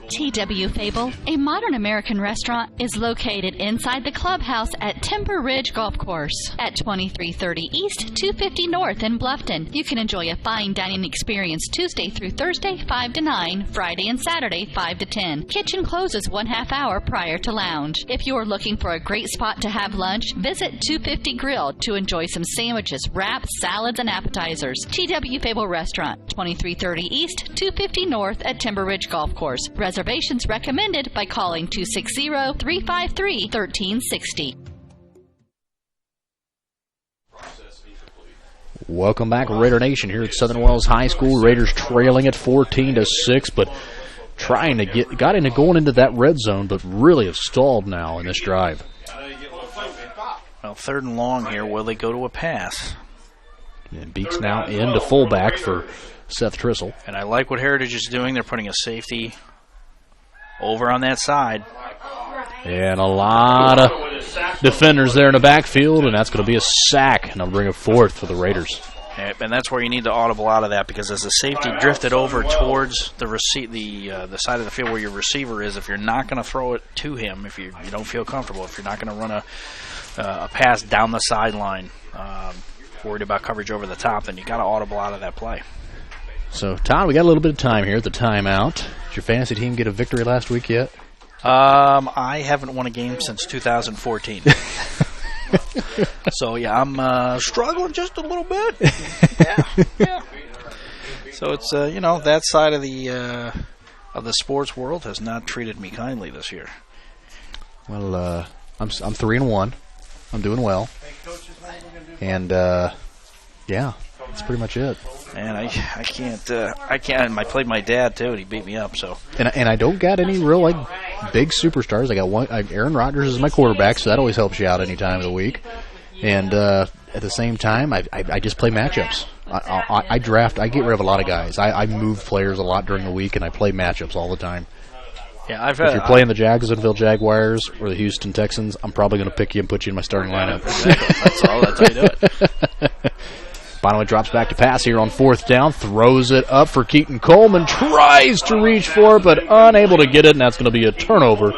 T.W. Fable, a modern American restaurant, is located inside the clubhouse at Timber Ridge Golf Course at 2330 East, 250 North in Bluffton. You can enjoy a fine dining experience Tuesday through Thursday, 5 to 9, Friday and Saturday, 5 to 10. Kitchen closes 1/2 hour prior to lounge. If you're looking for a great spot to have lunch, visit 250 Grill to enjoy some sandwiches, wraps, salads, and appetizers. T.W. Fable Restaurant, 2330 East, 250 North at Timber Ridge Golf Course. Reservations recommended by calling 260-353-1360. Welcome back, Raider Nation, here at Southern Wells High School. Raiders trailing at 14-6, but trying to going into that red zone, but really have stalled now in this drive. Well, 3rd and long here. Will they go to a pass? And Beeks now into fullback for Seth Trissel. And I like what Heritage is doing. They're putting a safety over on that side. And a lot of defenders there in the backfield, and that's going to be a sack, and they'll bring a 4th for the Raiders. And that's where you need to audible out of that, because as the safety drifted over towards the side of the field where your receiver is, if you're not going to throw it to him, if you don't feel comfortable, if you're not going to run a pass down the sideline, worried about coverage over the top, then you got to audible out of that play. So, Todd, we got a little bit of time here at the timeout. Did your fantasy team get a victory last week yet? I haven't won a game since 2014. So, yeah, I'm struggling just a little bit. Yeah. So it's that side of the sports world has not treated me kindly this year. Well, I'm 3-1. I'm doing well. And yeah, that's pretty much it. Man, I can't. I played my dad too, and he beat me up. So. And I don't got any real big superstars. I got one. Aaron Rodgers is my quarterback, so that always helps you out any time of the week. And at the same time, I just play matchups. I draft. I get rid of a lot of guys. I move players a lot during the week, and I play matchups all the time. Yeah, if you're playing the Jacksonville Jaguars or the Houston Texans, I'm probably going to pick you and put you in my starting lineup. Exactly. That's how you do it. Bonaway drops back to pass here on 4th down, throws it up for Keaton Coleman, tries to reach for it, but unable to get it, and that's going to be a turnover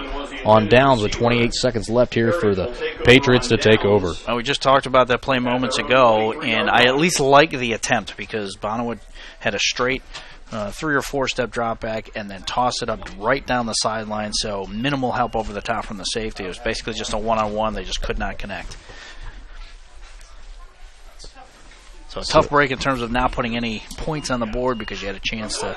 on downs with 28 seconds left here for the Patriots to take over. Well, we just talked about that play moments ago, and I at least like the attempt because Bonaway had a straight 3 or 4 step drop back and then toss it up right down the sideline, so minimal help over the top from the safety. It was basically just a one-on-one. They just could not connect. So a tough break in terms of not putting any points on the board because you had a chance to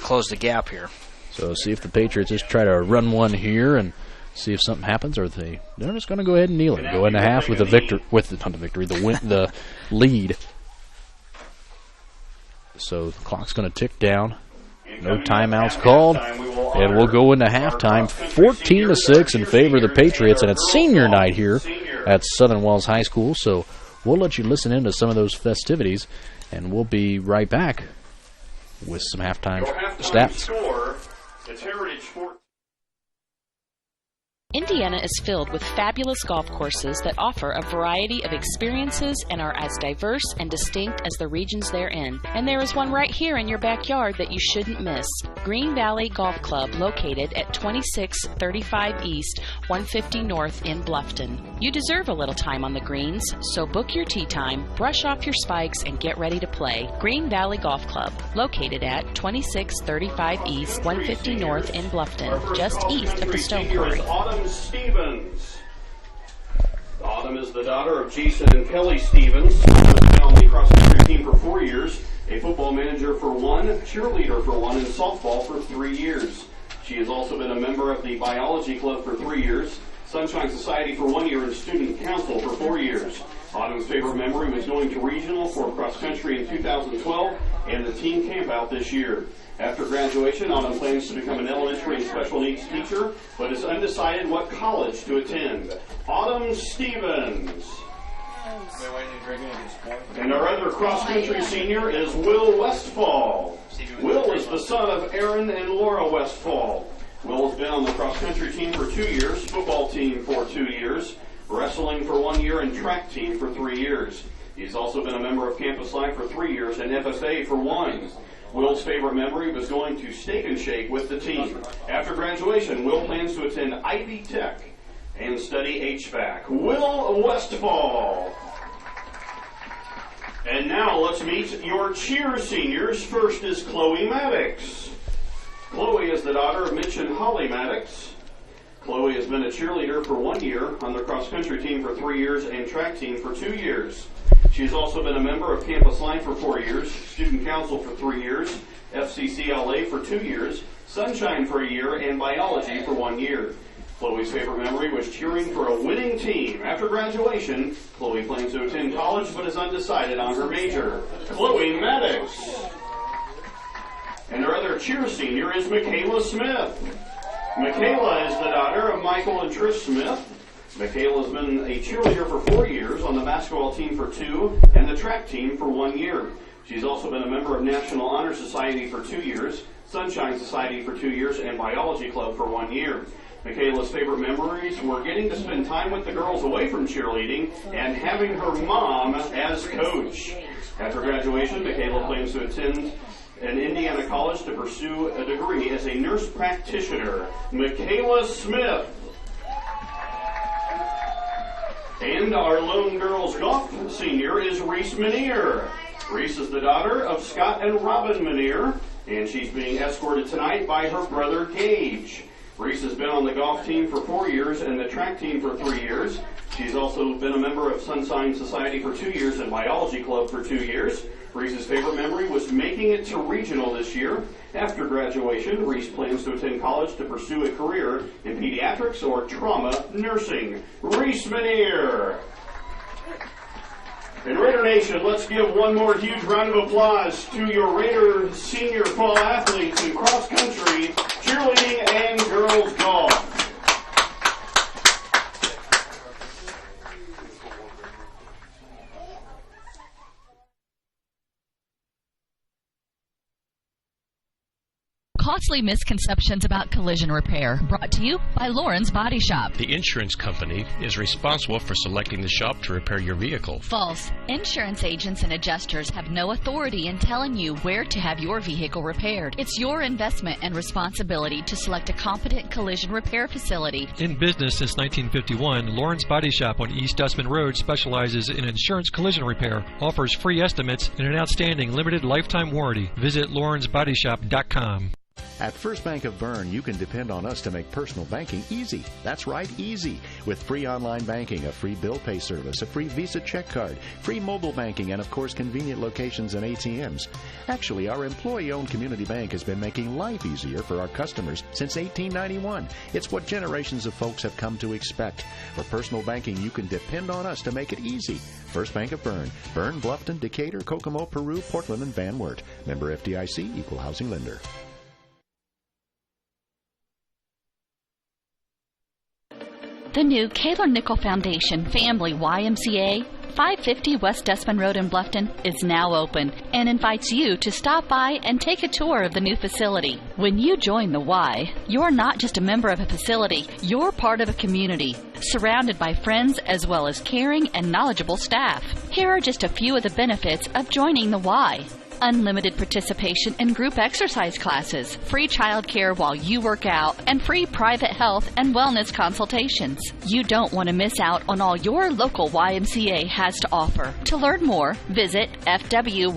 close the gap here. So see if the Patriots just try to run one here and see if something happens, or they're just going to go ahead and kneel it. Go into half with the lead. So the clock's going to tick down. No timeouts called, and we'll go into halftime. 14-6 in favor of the Patriots, and it's senior night here at Southern Wells High School. So we'll let you listen into some of those festivities, and we'll be right back with some halftime stats. It's Heritage Sports. Indiana is filled with fabulous golf courses that offer a variety of experiences and are as diverse and distinct as the regions they're in. And there is one right here in your backyard that you shouldn't miss. Green Valley Golf Club, located at 2635 East, 150 North in Bluffton. You deserve a little time on the greens, so book your tee time, brush off your spikes, and get ready to play. Green Valley Golf Club, located at 2635 East, 150 North in Bluffton, just east of the Stone Quarry. Autumn Stevens. Autumn is the daughter of Jason and Kelly Stevens. She has been on the cross-country team for 4 years, a football manager for 1, cheerleader for 1, and softball for 3 years. She has also been a member of the biology club for 3 years, Sunshine Society for 1 year, and student council for 4 years. Autumn's favorite memory was going to regional for cross-country in 2012 and the team campout this year. After graduation, Autumn plans to become an elementary and special needs teacher, but is undecided what college to attend. Autumn Stevens. And our other cross-country senior is Will Westfall. Will is the son of Aaron and Laura Westfall. Will has been on the cross-country team for 2 years, football team for 2 years, wrestling for 1 year, and track team for 3 years. He's also been a member of Campus Life for 3 years and FFA for 1. Will's favorite memory was going to Steak and Shake with the team. After graduation, Will plans to attend Ivy Tech and study HVAC. Will Westfall. And now let's meet your cheer seniors. First is Chloe Maddox. Chloe is the daughter of Mitch and Holly Maddox. Chloe has been a cheerleader for 1 year, on the cross-country team for 3 years, and track team for 2 years. She's also been a member of Campus Line for 4 years, student council for 3 years, FCCLA for 2 years, Sunshine for 1 year, and biology for 1 year. Chloe's favorite memory was cheering for a winning team. After graduation, Chloe plans to attend college but is undecided on her major. Chloe Maddox. And our other cheer senior is Michaela Smith. Michaela is the daughter of Michael and Trish Smith. Michaela has been a cheerleader for 4 years, on the basketball team for 2, and the track team for 1 year. She's also been a member of National Honor Society for 2 years, Sunshine Society for 2 years, and Biology Club for 1 year. Michaela's favorite memories were getting to spend time with the girls away from cheerleading and having her mom as coach. After graduation, Michaela plans to attend an Indiana college to pursue a degree as a nurse practitioner. Michaela Smith. And our Lone Girls Golf senior is Reese Menier. Reese is the daughter of Scott and Robin Menier, and she's being escorted tonight by her brother Gage. Reese has been on the golf team for 4 years and the track team for 3 years. She's also been a member of Sunshine Society for 2 years and Biology Club for 2 years. Reese's favorite memory was making it to regional this year. After graduation, Reese plans to attend college to pursue a career in pediatrics or trauma nursing. Reese Menier. In Raider Nation, let's give one more huge round of applause to your Raider senior fall athletes in cross country, cheerleading, and girls golf. Costly misconceptions about collision repair. Brought to you by Lauren's Body Shop. The insurance company is responsible for selecting the shop to repair your vehicle. False. Insurance agents and adjusters have no authority in telling you where to have your vehicle repaired. It's your investment and responsibility to select a competent collision repair facility. In business since 1951, Lauren's Body Shop on East Dustman Road specializes in insurance collision repair, offers free estimates, and an outstanding limited lifetime warranty. Visit laurensbodyshop.com. At First Bank of Bern, you can depend on us to make personal banking easy. That's right, easy. With free online banking, a free bill pay service, a free Visa check card, free mobile banking, and of course convenient locations and ATMs. Actually, our employee-owned community bank has been making life easier for our customers since 1891. It's what generations of folks have come to expect. For personal banking, you can depend on us to make it easy. First Bank of Bern. Bern, Bluffton, Decatur, Kokomo, Peru, Portland, and Van Wert. Member FDIC, Equal Housing Lender. The new Kaler Nickel Foundation Family YMCA, 550 West Dustman Road in Bluffton, is now open and invites you to stop by and take a tour of the new facility. When you join the Y, you're not just a member of a facility, you're part of a community, surrounded by friends as well as caring and knowledgeable staff. Here are just a few of the benefits of joining the Y. Unlimited participation in group exercise classes, free childcare while you work out, and free private health and wellness consultations. You don't want to miss out on all your local YMCA has to offer. To learn more, visit fwymca.org.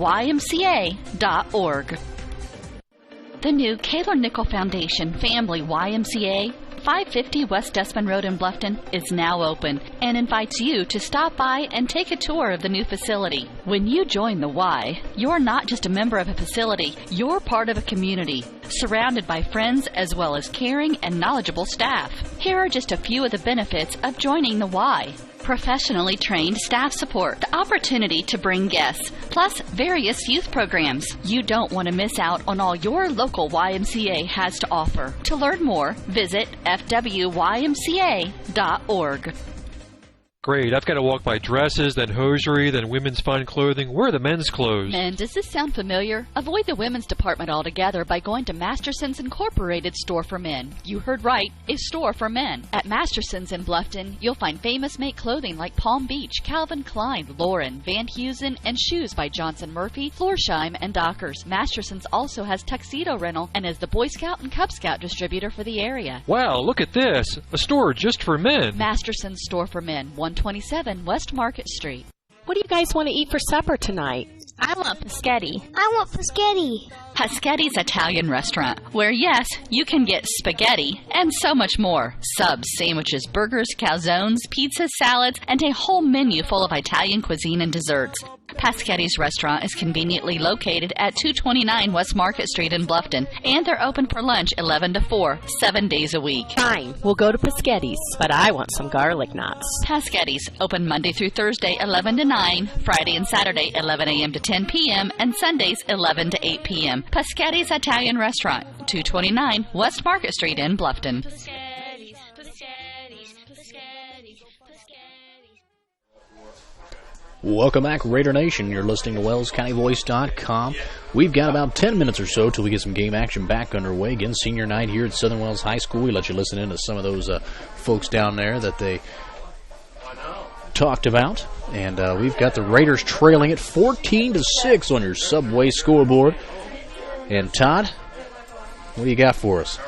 The new Kaler Nickel Foundation Family YMCA, 550 West Dustman Road in Bluffton, is now open and invites you to stop by and take a tour of the new facility. When you join the Y, you're not just a member of a facility, you're part of a community, surrounded by friends as well as caring and knowledgeable staff. Here are just a few of the benefits of joining the Y. Professionally trained staff support, the opportunity to bring guests, plus various youth programs. You don't want to miss out on all your local YMCA has to offer. To learn more, visit fwymca.org. Great. I've got to walk by dresses, then hosiery, then women's fine clothing. Where are the men's clothes? Men, does this sound familiar? Avoid the women's department altogether by going to Masterson's Incorporated Store for Men. You heard right, a store for men. At Masterson's in Bluffton, you'll find famous make clothing like Palm Beach, Calvin Klein, Lauren, Van Heusen, and shoes by Johnson Murphy, Florsheim, and Dockers. Masterson's also has tuxedo rental and is the Boy Scout and Cub Scout distributor for the area. Wow, look at this. A store just for men. Masterson's Store for Men, 127 West Market Street. What do you guys want to eat for supper tonight? I want Paschetti. I want Paschetti. Paschetti's Italian restaurant, where yes, you can get spaghetti and so much more. Subs, sandwiches, burgers, calzones, pizzas, salads, and a whole menu full of Italian cuisine and desserts. Paschetti's restaurant is conveniently located at 229 West Market Street in Bluffton, and they're open for lunch 11 to 4, 7 days a week. Fine, we'll go to Paschetti's, but I want some garlic knots. Paschetti's, open Monday through Thursday 11 to 9, Friday and Saturday 11 a.m. to 10 p.m., and Sundays 11 to 8 p.m. Paschetti's Italian Restaurant, 229 West Market Street in Bluffton. Welcome back, Raider Nation. You're listening to WellsCountyVoice.com. We've got about 10 minutes or so till we get some game action back underway. Again, senior night here at Southern Wells High School. We let you listen in to some of those folks down there that they talked about. And we've got the Raiders trailing at 14-6 on your Subway scoreboard. And Todd, what do you got for us?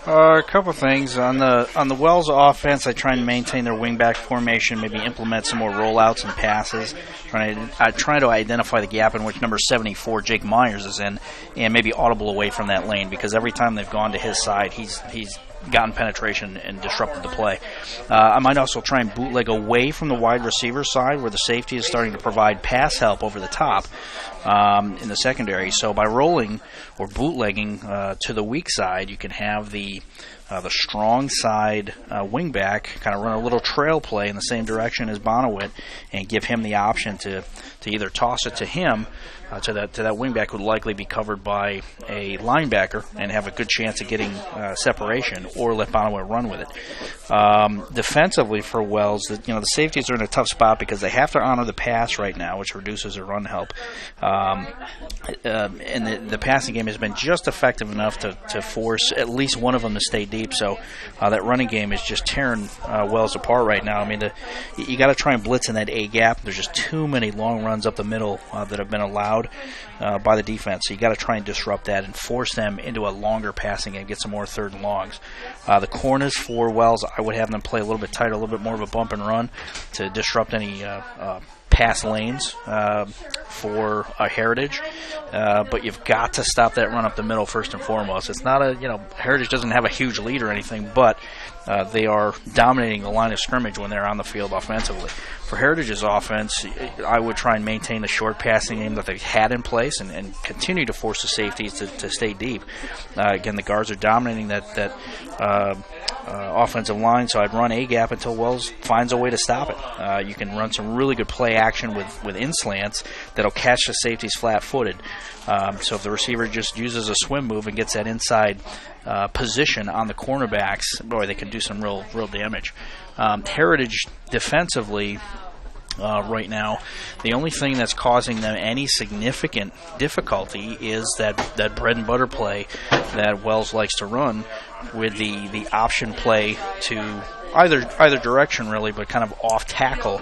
A couple things on the Wells offense. I try and maintain their wingback formation, maybe implement some more rollouts and passes. I try to identify the gap in which number 74 Jake Myers is in, and maybe audible away from that lane, because every time they've gone to his side, he's gotten penetration and disrupted the play. I might also try and bootleg away from the wide receiver side, where the safety is starting to provide pass help over the top in the secondary. So by rolling or bootlegging to the weak side, you can have the strong side wingback kind of run a little trail play in the same direction as Bonawit and give him the option to either toss it to him, to that wingback, would likely be covered by a linebacker and have a good chance of getting separation, or let Bonawit run with it. Defensively for Wells, the safeties are in a tough spot because they have to honor the pass right now, which reduces their run help. And the passing game has been just effective enough to force at least one of them to stay deep. So that running game is just tearing Wells apart right now. I mean, you got to try and blitz in that A gap. There's just too many long runs up the middle that have been allowed by the defense. So you got to try and disrupt that and force them into a longer passing game, get some more third and longs. The corners for Wells, I would have them play a little bit tighter, a little bit more of a bump and run to disrupt any pass lanes for a Heritage, but you've got to stop that run up the middle first and foremost. It's not Heritage doesn't have a huge lead or anything, but they are dominating the line of scrimmage when they're on the field offensively. For Heritage's offense, I would try and maintain the short passing game that they've had in place and continue to force the safeties to stay deep. Again, the guards are dominating that offensive line, so I'd run A-gap until Wells finds a way to stop it. You can run some really good play action with in-slants that'll catch the safeties flat-footed. So if the receiver just uses a swim move and gets that inside position on the cornerbacks, boy, they can do some real damage. Heritage defensively right now, the only thing that's causing them any significant difficulty is that bread and butter play that Wells likes to run with the option play to either direction really, but kind of off tackle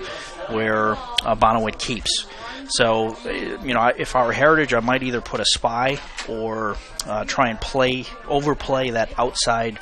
where Bonawit keeps. So, if I were Heritage, I might either put a spy or try and overplay that outside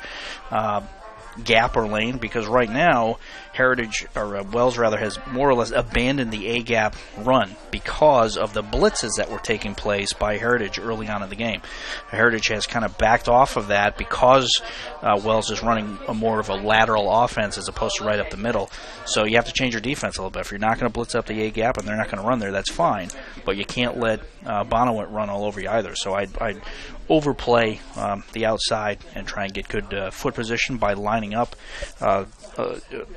gap or lane, because right now Wells has more or less abandoned the A-gap run because of the blitzes that were taking place by Heritage early on in the game. Heritage has kind of backed off of that because Wells is running more of a lateral offense as opposed to right up the middle. So you have to change your defense a little bit. If you're not going to blitz up the A-gap and they're not going to run there, that's fine. But you can't let Bonawit run all over you either. So I'd overplay the outside and try and get good foot position by lining up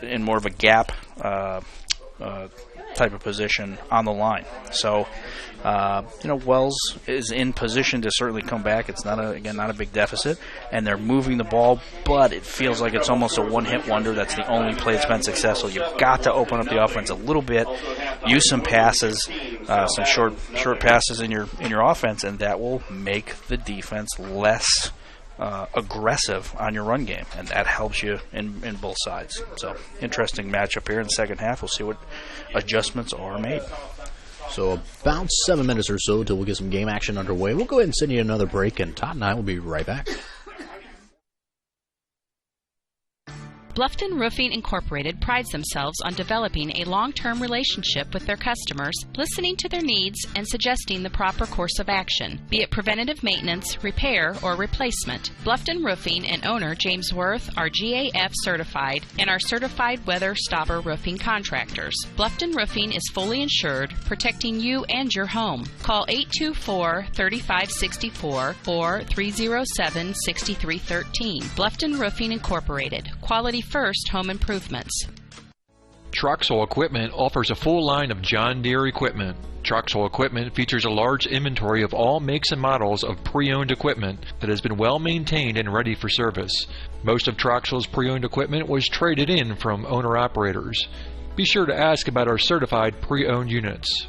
in more of a gap type of position on the line. So, Wells is in position to certainly come back. It's not a big deficit, and they're moving the ball, but it feels like it's almost a one-hit wonder. That's the only play that's been successful. You've got to open up the offense a little bit, use some passes, some short passes in your offense, and that will make the defense less aggressive on your run game, and that helps you in both sides. So, interesting matchup here in the second half. We'll see what adjustments are made. So about 7 minutes or so till we'll get some game action underway. We'll go ahead and send you another break, and Todd and I will be right back. Bluffton Roofing Incorporated prides themselves on developing a long-term relationship with their customers, listening to their needs and suggesting the proper course of action, be it preventative maintenance, repair, or replacement. Bluffton Roofing and owner James Worth are GAF certified and are certified weather stopper roofing contractors. Bluffton Roofing is fully insured, protecting you and your home. Call 824-3564 or 307-6313. Bluffton Roofing Incorporated. Quality first home improvements. Troxel Equipment offers a full line of John Deere equipment. Troxel Equipment features a large inventory of all makes and models of pre-owned equipment that has been well maintained and ready for service. Most of Troxel's pre-owned equipment was traded in from owner-operators. Be sure to ask about our certified pre-owned units.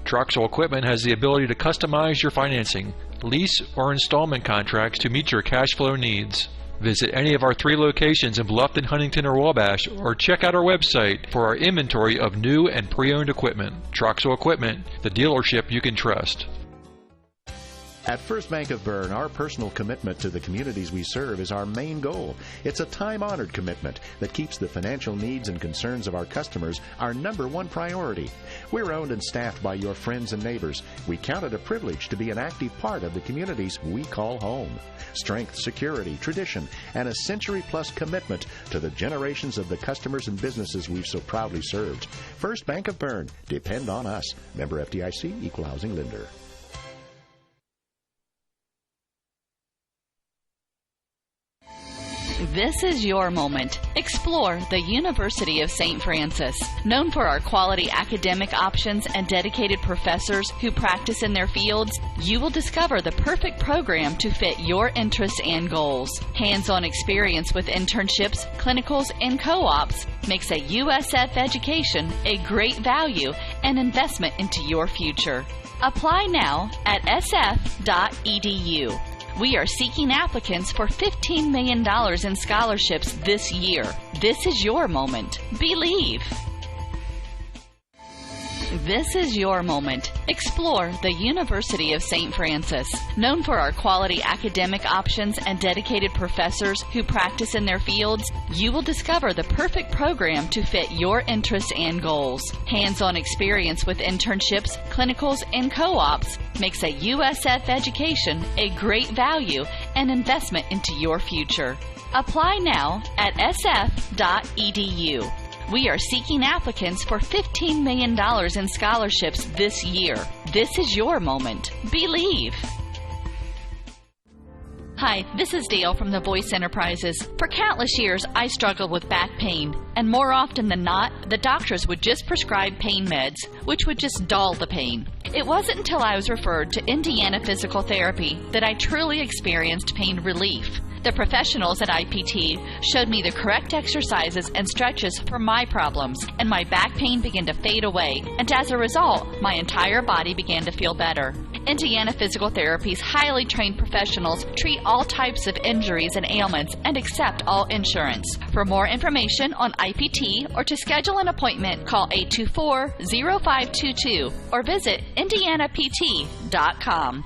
Troxel Equipment has the ability to customize your financing, lease, or installment contracts to meet your cash flow needs. Visit any of our 3 locations in Bluffton, Huntington, or Wabash, or check out our website for our inventory of new and pre-owned equipment. Troxel Equipment, the dealership you can trust. At First Bank of Bern, our personal commitment to the communities we serve is our main goal. It's a time-honored commitment that keeps the financial needs and concerns of our customers our #1 priority. We're owned and staffed by your friends and neighbors. We count it a privilege to be an active part of the communities we call home. Strength, security, tradition, and a century-plus commitment to the generations of the customers and businesses we've so proudly served. First Bank of Bern. Depend on us. Member FDIC, Equal Housing Lender. This is your moment. Explore the University of St. Francis. Known for our quality academic options and dedicated professors who practice in their fields, you will discover the perfect program to fit your interests and goals. Hands-on experience with internships, clinicals, and co-ops makes a USF education a great value and investment into your future. Apply now at sf.edu. We are seeking applicants for $15 million in scholarships this year. This is your moment. Believe. This is your moment. Explore the University of St. Francis. Known for our quality academic options and dedicated professors who practice in their fields, you will discover the perfect program to fit your interests and goals. Hands-on experience with internships, clinicals, and co-ops makes a USF education a great value and investment into your future. Apply now at sf.edu. We are seeking applicants for $15 million in scholarships this year. This is your moment. Believe. Hi, this is Dale from the Voice Enterprises. For countless years, I struggled with back pain, and more often than not, the doctors would just prescribe pain meds, which would just dull the pain. It wasn't until I was referred to Indiana Physical Therapy that I truly experienced pain relief. The professionals at IPT showed me the correct exercises and stretches for my problems, and my back pain began to fade away, and as a result, my entire body began to feel better. Indiana Physical Therapy's highly trained professionals treat all types of injuries and ailments and accept all insurance. For more information on IPT or to schedule an appointment, call 824-0522 or visit indianapt.com.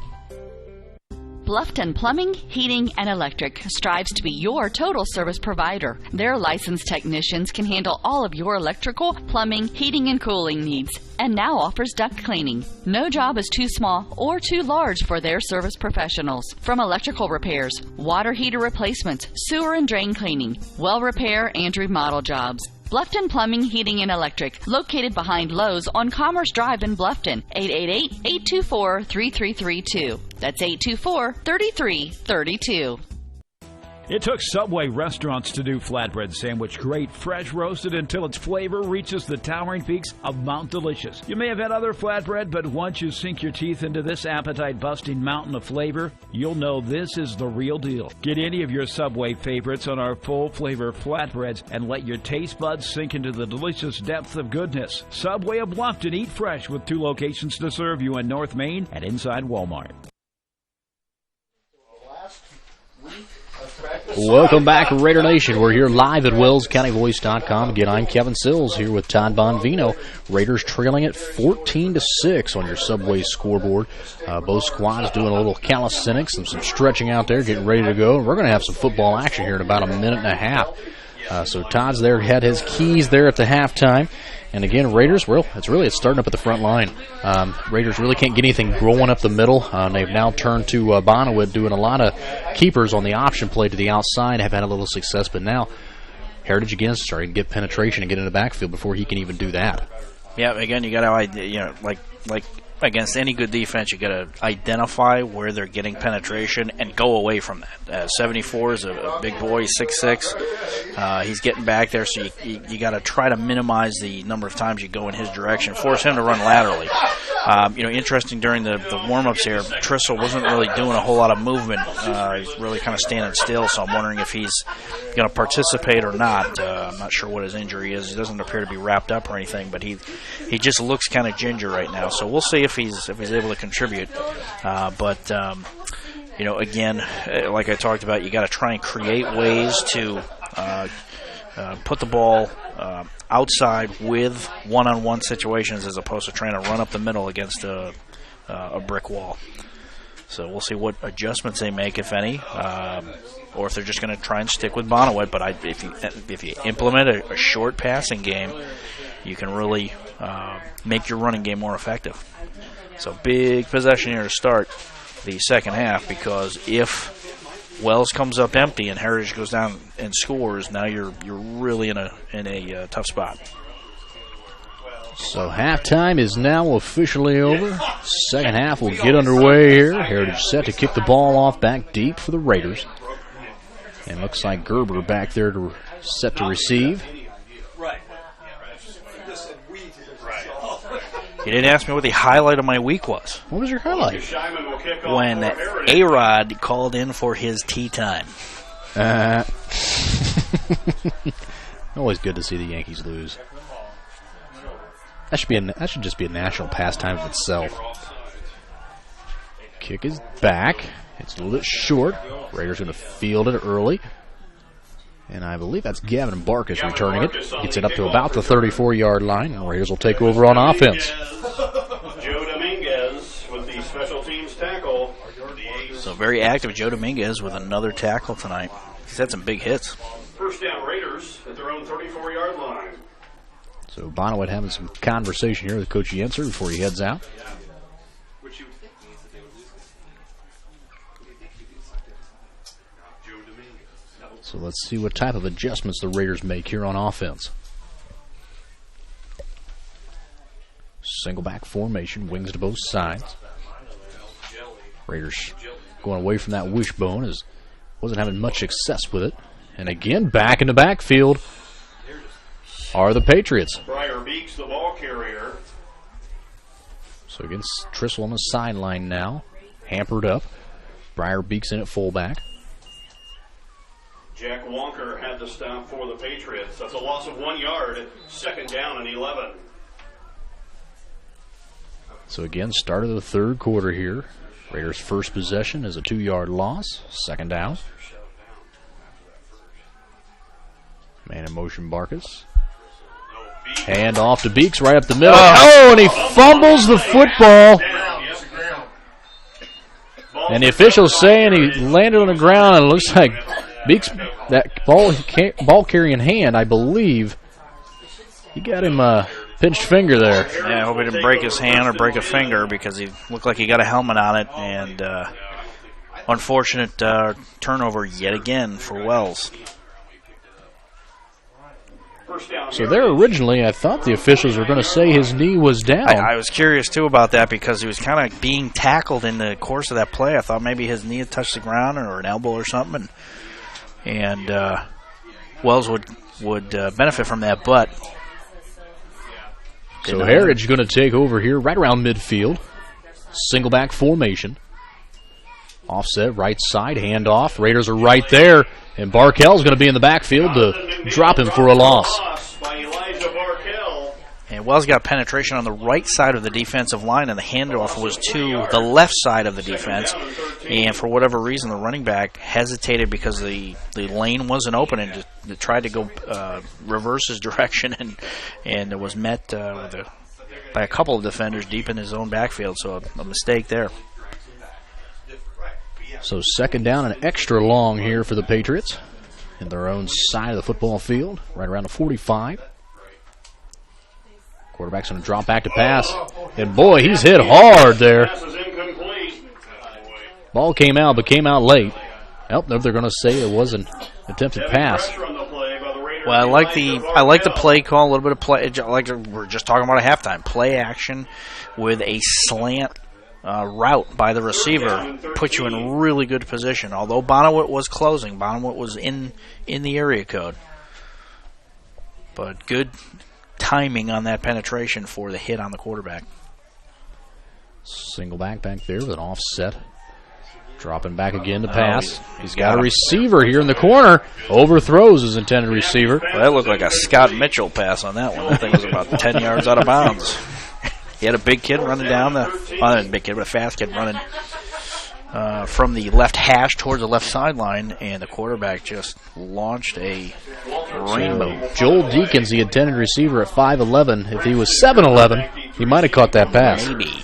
Bluffton Plumbing, Heating, and Electric strives to be your total service provider. Their licensed technicians can handle all of your electrical, plumbing, heating, and cooling needs, and now offers duct cleaning. No job is too small or too large for their service professionals. From electrical repairs, water heater replacements, sewer and drain cleaning, well repair, and remodel jobs. Bluffton Plumbing, Heating, and Electric, located behind Lowe's on Commerce Drive in Bluffton, 888-824-3332. That's 824-3332. It took Subway restaurants to do flatbread sandwich great, fresh roasted until its flavor reaches the towering peaks of Mount Delicious. You may have had other flatbread, but once you sink your teeth into this appetite-busting mountain of flavor, you'll know this is the real deal. Get any of your Subway favorites on our full-flavor flatbreads and let your taste buds sink into the delicious depth of goodness. Subway of Bluffton, eat fresh with 2 locations to serve you in North Main and inside Walmart. Welcome back, Raider Nation. We're here live at WellsCountyVoice.com. Again, I'm Kevin Sills here with Todd Bonvino. Raiders trailing it 14-6 on your Subway scoreboard. Both squads doing a little calisthenics and some stretching out there, getting ready to go. We're going to have some football action here in about a minute and a half. So Todd's there, had his keys there at the halftime. And again, Raiders, well, it's starting up at the front line. Raiders really can't get anything growing up the middle. They've now turned to Bonowit, doing a lot of keepers on the option play to the outside, have had a little success, but now Heritage again is starting to get penetration and get in the backfield before he can even do that. Yeah, again, you got to, like against any good defense, you got to identify where they're getting penetration and go away from that. 74 is a big boy, 6'6". He's getting back there, so you got to try to minimize the number of times you go in his direction, force him to run laterally. Interesting during the warm-ups here, Trissel wasn't really doing a whole lot of movement. He's really kind of standing still, so I'm wondering if he's going to participate or not. I'm not sure what his injury is. He doesn't appear to be wrapped up or anything, but he just looks kind of ginger right now. So we'll see if he's able to contribute. Again, like I talked about, you got to try and create ways to put the ball outside with one-on-one situations as opposed to trying to run up the middle against a brick wall. So we'll see what adjustments they make, if any, or if they're just going to try and stick with Bonowit. But if you implement a short passing game, you can really make your running game more effective. So big possession here to start the second half, because if Wells comes up empty and Heritage goes down and scores, now you're really in a tough spot. So halftime is now officially over. Second half will get underway here. Heritage set to kick the ball off back deep for the Raiders. And looks like Gerber back there set to receive. You didn't ask me what the highlight of my week was. What was your highlight? When A-Rod called in for his tea time. Always good to see the Yankees lose. That should just be a national pastime of itself. Kick is back. It's a little bit short. Raiders going to field it early. And I believe that's Gavin Barkus returning it. Gets it up to about the 34-yard line, and Raiders will take over on offense. Joe Dominguez with the special teams tackle. So very active Joe Dominguez with another tackle tonight. He's had some big hits. First down, Raiders at their own 34-yard line. So Bonowit having some conversation here with Coach Yenser before he heads out. So let's see what type of adjustments the Raiders make here on offense. Single back formation, wings to both sides. Raiders going away from that wishbone, as wasn't having much success with it. And again, back in the backfield are the Patriots. Briar Beeks, the ball carrier. So against Trissel on the sideline now, hampered up. Briar Beeks in at fullback. Jack Wonker had the stop for the Patriots. That's a loss of 1 yard. Second down and 11. So again, start of the third quarter here. Raiders' first possession is a 2-yard loss. Second down. Man in motion, Barkus. Hand off to Beeks right up the middle. Oh, and he fumbles the football. And the official's saying he landed on the ground, and it looks like Beeks, that ball carrying hand, I believe, he got him a pinched finger there. Yeah, I hope he didn't break his hand or break a finger, because he looked like he got a helmet on it. And unfortunate turnover yet again for Wells. So there originally, I thought the officials were going to say his knee was down. I was curious, too, about that, because he was kind of being tackled in the course of that play. I thought maybe his knee had touched the ground or an elbow or something. And and Wells would benefit from that, but. So Heritage going to take over here right around midfield. Single back formation. Offset, right side, handoff. Raiders are right there, and Barkell's going to be in the backfield to drop him for a loss. And Wells got penetration on the right side of the defensive line, and the handoff was to the left side of the defense. And for whatever reason, the running back hesitated because the lane wasn't open and just tried to go reverse his direction, and it was met by a couple of defenders deep in his own backfield. So a mistake there. So second down and extra long here for the Patriots in their own side of the football field, right around the 45. Quarterback's going to drop back to pass. And, boy, he's hit hard there. Ball came out, but came out late. They're going to say it was an attempted pass. Well, I like the play call, a little bit of play. Like we're just talking about a halftime. Play action with a slant route by the receiver puts you in really good position. Although Bonnewitt was closing, Bonnewitt was in the area code. But good timing on that penetration for the hit on the quarterback. Single back there with an offset. Dropping back again to pass. He's got a receiver here in the corner. Overthrows his intended receiver. Well, that looked like a Scott Mitchell pass on that one. That thing was about 10 yards out of bounds. He had a big kid running down not a big kid, but a fast kid running from the left hash towards the left sideline, and the quarterback just launched a rainbow. Joel Deakins, the intended receiver at 5'11". If he was 7'11", he might have caught that pass. Maybe.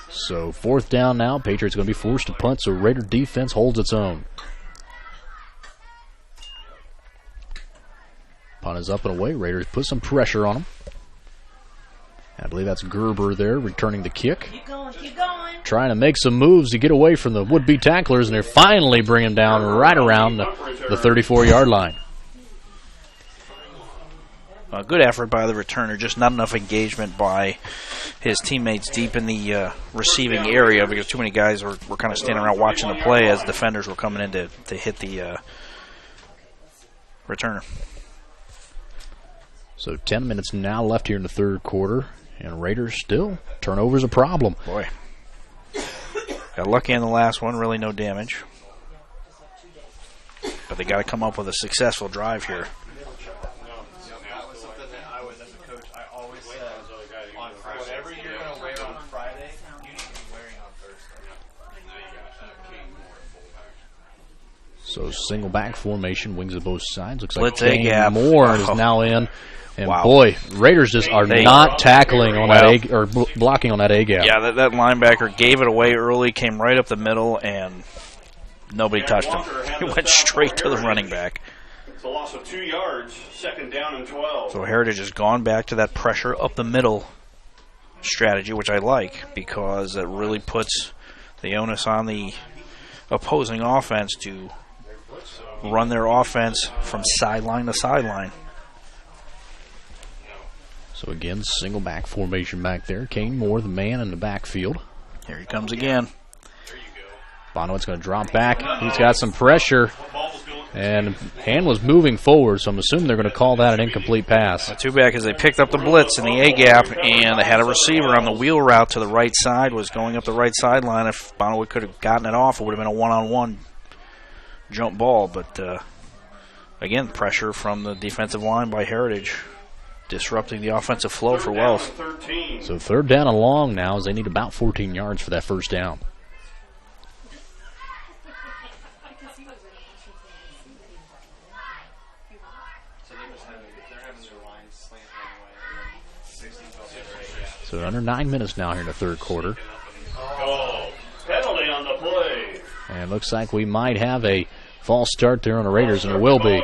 So fourth down now. Patriots going to be forced to punt, so Raider defense holds its own. Punt is up and away. Raiders put some pressure on them. I believe that's Gerber there returning the kick. Keep going. Trying to make some moves to get away from the would-be tacklers, and they're finally bringing him down right around the 34-yard line. A good effort by the returner, just not enough engagement by his teammates deep in the receiving area because too many guys were kind of standing around watching the play as defenders were coming in to hit the returner. So 10 minutes now left here in the third quarter, and Raiders still, turnovers a problem. Boy. Got lucky in the last one, really no damage. But they got to come up with a successful drive here. So single back formation, wings of both sides. Looks Blitz like A-gap. Moore is now in. And wow. Boy, Raiders just are not tackling on that or blocking on that A-gap. Yeah, that linebacker gave it away early, came right up the middle, and nobody touched him. He went straight to the running back. It's a loss of 2 yards, second down and 12. So Heritage has gone back to that pressure up the middle strategy, which I like because it really puts the onus on the opposing offense to run their offense from sideline to sideline. So again, single back formation back there. Kane Moore, the man in the backfield. Here he comes again. Bonnewitt's going to drop back. He's got some pressure. And hand was moving forward, so I'm assuming they're going to call that an incomplete pass. Too bad because they picked up the blitz in the A-gap, and they had a receiver on the wheel route to the right side, was going up the right sideline. If Bonnewitt could have gotten it off, it would have been a one-on-one jump ball. But, again, pressure from the defensive line by Heritage, disrupting the offensive flow for Wells. So third down and long now as they need about 14 yards for that first down. So under 9 minutes now here in the third quarter. Penalty on the play. And it looks like we might have a false start there on the Raiders, and it will be.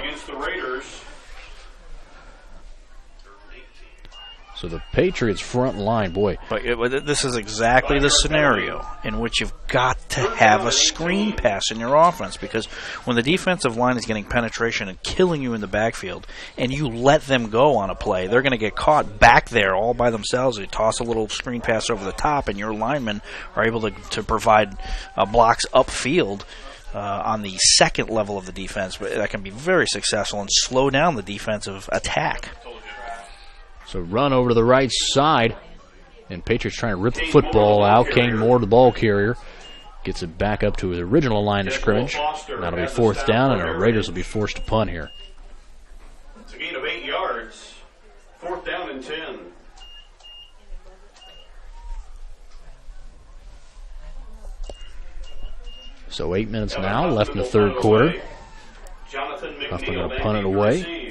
So the Patriots front line, boy. But this is exactly the scenario in which you've got to have a screen pass in your offense, because when the defensive line is getting penetration and killing you in the backfield and you let them go on a play, they're going to get caught back there all by themselves. You toss a little screen pass over the top and your linemen are able to provide blocks upfield on the second level of the defense. But that can be very successful and slow down the defensive attack. So run over to the right side, and Patriots trying to rip the football out. Kane Moore, the ball carrier, gets it back up to his original line of scrimmage. That'll be fourth down, and the Raiders will be forced to punt here. It's a gain of 8 yards. Fourth down and 10. So 8 minutes now left in the third quarter. Huffman going to punt it away.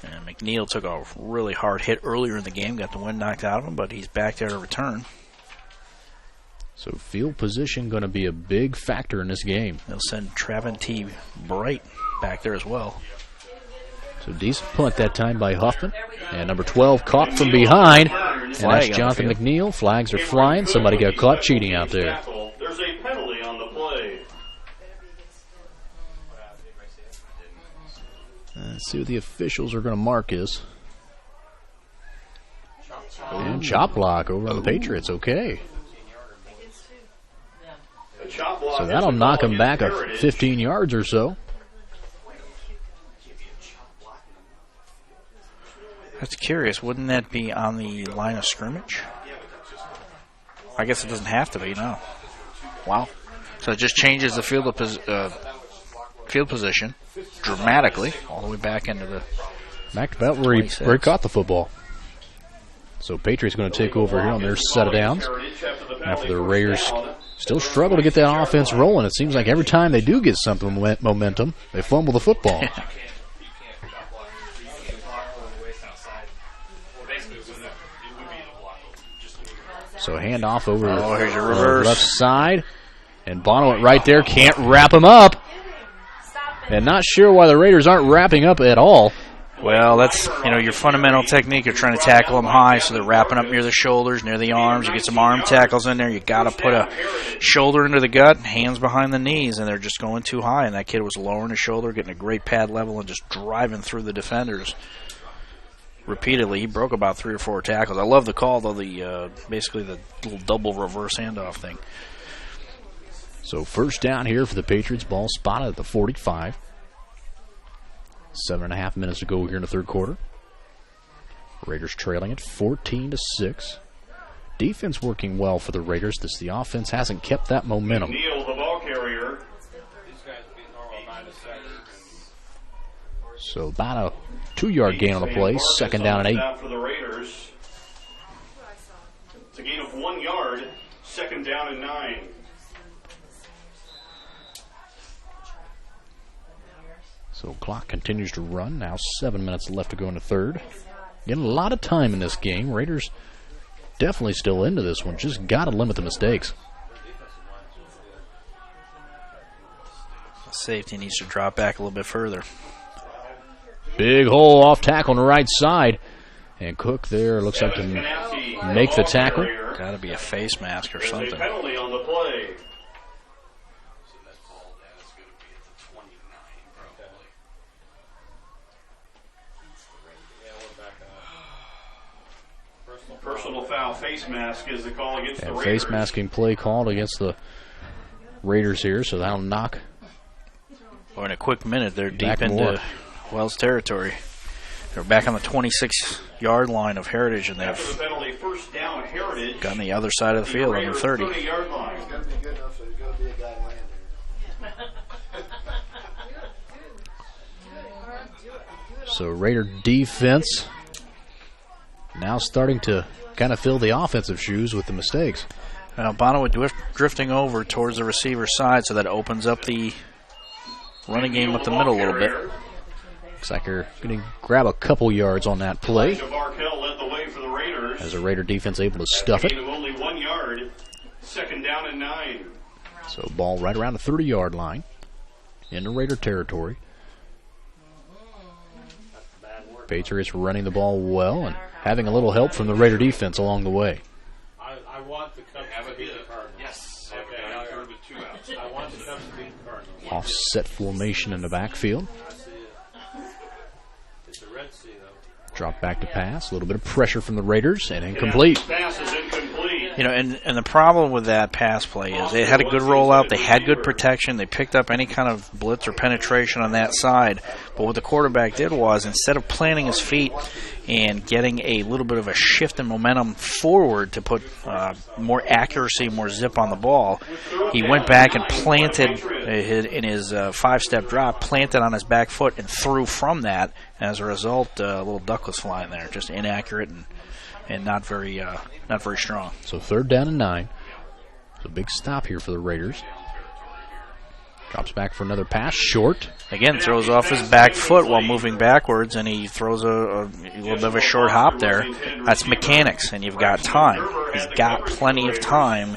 And McNeil took a really hard hit earlier in the game, got the wind knocked out of him, but he's back there to return. So field position going to be a big factor in this game. They'll send Travante Bright back there as well. So decent punt that time by Huffman. And number 12 caught from behind. And that's Jonathan McNeil. Flags are flying. Somebody got caught cheating out there. There's a penalty on the play. Let's see what the officials are going to mark is. And chop block over on the Patriots. Okay. So that'll knock them back 15 yards or so. That's curious. Wouldn't that be on the line of scrimmage? I guess it doesn't have to be, no. Wow. So it just changes the field position dramatically all the way back into the back to about where he caught the football. So Patriots going to take over here on their set of downs after the Raiders still struggle to get that offense rolling. It seems like every time they do get something momentum, they fumble the football. So handoff over here's your reverse. Left side. And Bono went right there. Can't wrap him up. And not sure why the Raiders aren't wrapping up at all. Well, that's your fundamental technique. You're trying to tackle them high, so they're wrapping up near the shoulders, near the arms. You get some arm tackles in there. You got to put a shoulder into the gut, hands behind the knees, and they're just going too high. And that kid was lowering his shoulder, getting a great pad level, and just driving through the defenders repeatedly. He broke about 3 or 4 tackles. I love the call, though, basically the little double reverse handoff thing. So first down here for the Patriots. Ball spotted at the 45. 7.5 minutes to go here in the third quarter. Raiders trailing it 14-6. Defense working well for the Raiders. The offense hasn't kept that momentum. Neal, the ball carrier. So about a 2-yard gain on the play. Second down and 8. For the Raiders. It's a gain of 1 yard. Second down and 9. So clock continues to run. Now 7 minutes left to go in the third. Getting a lot of time in this game. Raiders definitely still into this one. Just got to limit the mistakes. Safety needs to drop back a little bit further. Big hole off tackle on the right side. And Cook there looks like to make the tackle. Got to be a face mask or something. There's a penalty on the play. Personal foul, face mask is the call against the Raiders. Face masking play called against the Raiders here, so that'll knock. Well, in a quick minute, they're deep into Wells territory. They're back on the 26-yard line of Heritage, and they've gotten the other side of the field on the 30. So Raider defense now starting to kind of fill the offensive shoes with the mistakes. Now Bono drifting over towards the receiver side, so that opens up the running game up the middle a little bit. Looks like they're going to grab a couple yards on that play. As the Raider defense able to stuff it. Only 1 yard. Second down and 9. So ball right around the 30-yard line into Raider territory. Patriots running the ball well and having a little help from the Raider defense along the way. I want the Cubs to beat the Cardinals. Yes. Okay, I heard with 2 outs. I want the Cubs to beat the Cardinals. Offset formation in the backfield. I see it. It's a Red Sea, though. Drop back to pass. A little bit of pressure from the Raiders and incomplete. Pass is incomplete. You know, and the problem with that pass play is they had a good rollout, they had good protection, they picked up any kind of blitz or penetration on that side. But what the quarterback did was, instead of planting his feet and getting a little bit of a shift in momentum forward to put more accuracy, more zip on the ball, he went back and planted in his 5-step drop, planted on his back foot and threw from that. And as a result, a little duck was flying there, just inaccurate and not very strong. So 3rd down and 9. It's a big stop here for the Raiders. Drops back for another pass, short. Again, throws off his back foot while moving backwards, and he throws a little bit of a short hop there. That's mechanics, and you've got time. He's got plenty of time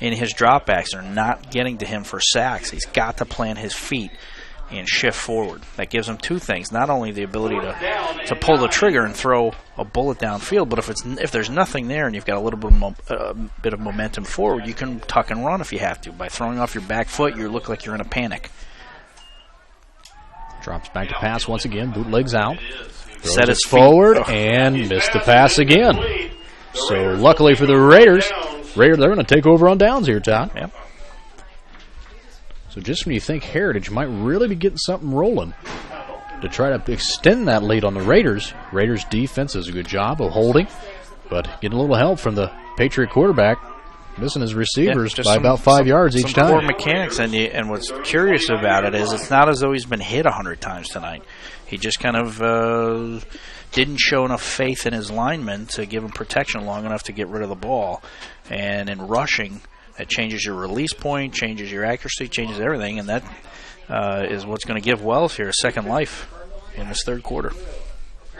in his dropbacks. They're not getting to him for sacks. He's got to plant his feet and shift forward. That gives him 2 things: not only the ability to pull the trigger and throw a bullet downfield, but if there's nothing there and you've got a little bit of momentum forward, you can tuck and run if you have to. By throwing off your back foot, you look like you're in a panic. Drops back to pass once again. Bootlegs out. Set his forward and missed the pass again. So luckily for the Raiders, they're going to take over on downs here, Todd. Yep. So just when you think Heritage might really be getting something rolling to try to extend that lead on the Raiders defense does a good job of holding, but getting a little help from the Patriot quarterback, missing his receivers by about 5 yards each time. Some poor mechanics, and what's curious about it is it's not as though he's been hit 100 times tonight. He just kind of didn't show enough faith in his linemen to give him protection long enough to get rid of the ball. And in rushing, that changes your release point, changes your accuracy, changes everything, and that is what's going to give Wells here a second life in this 3rd quarter.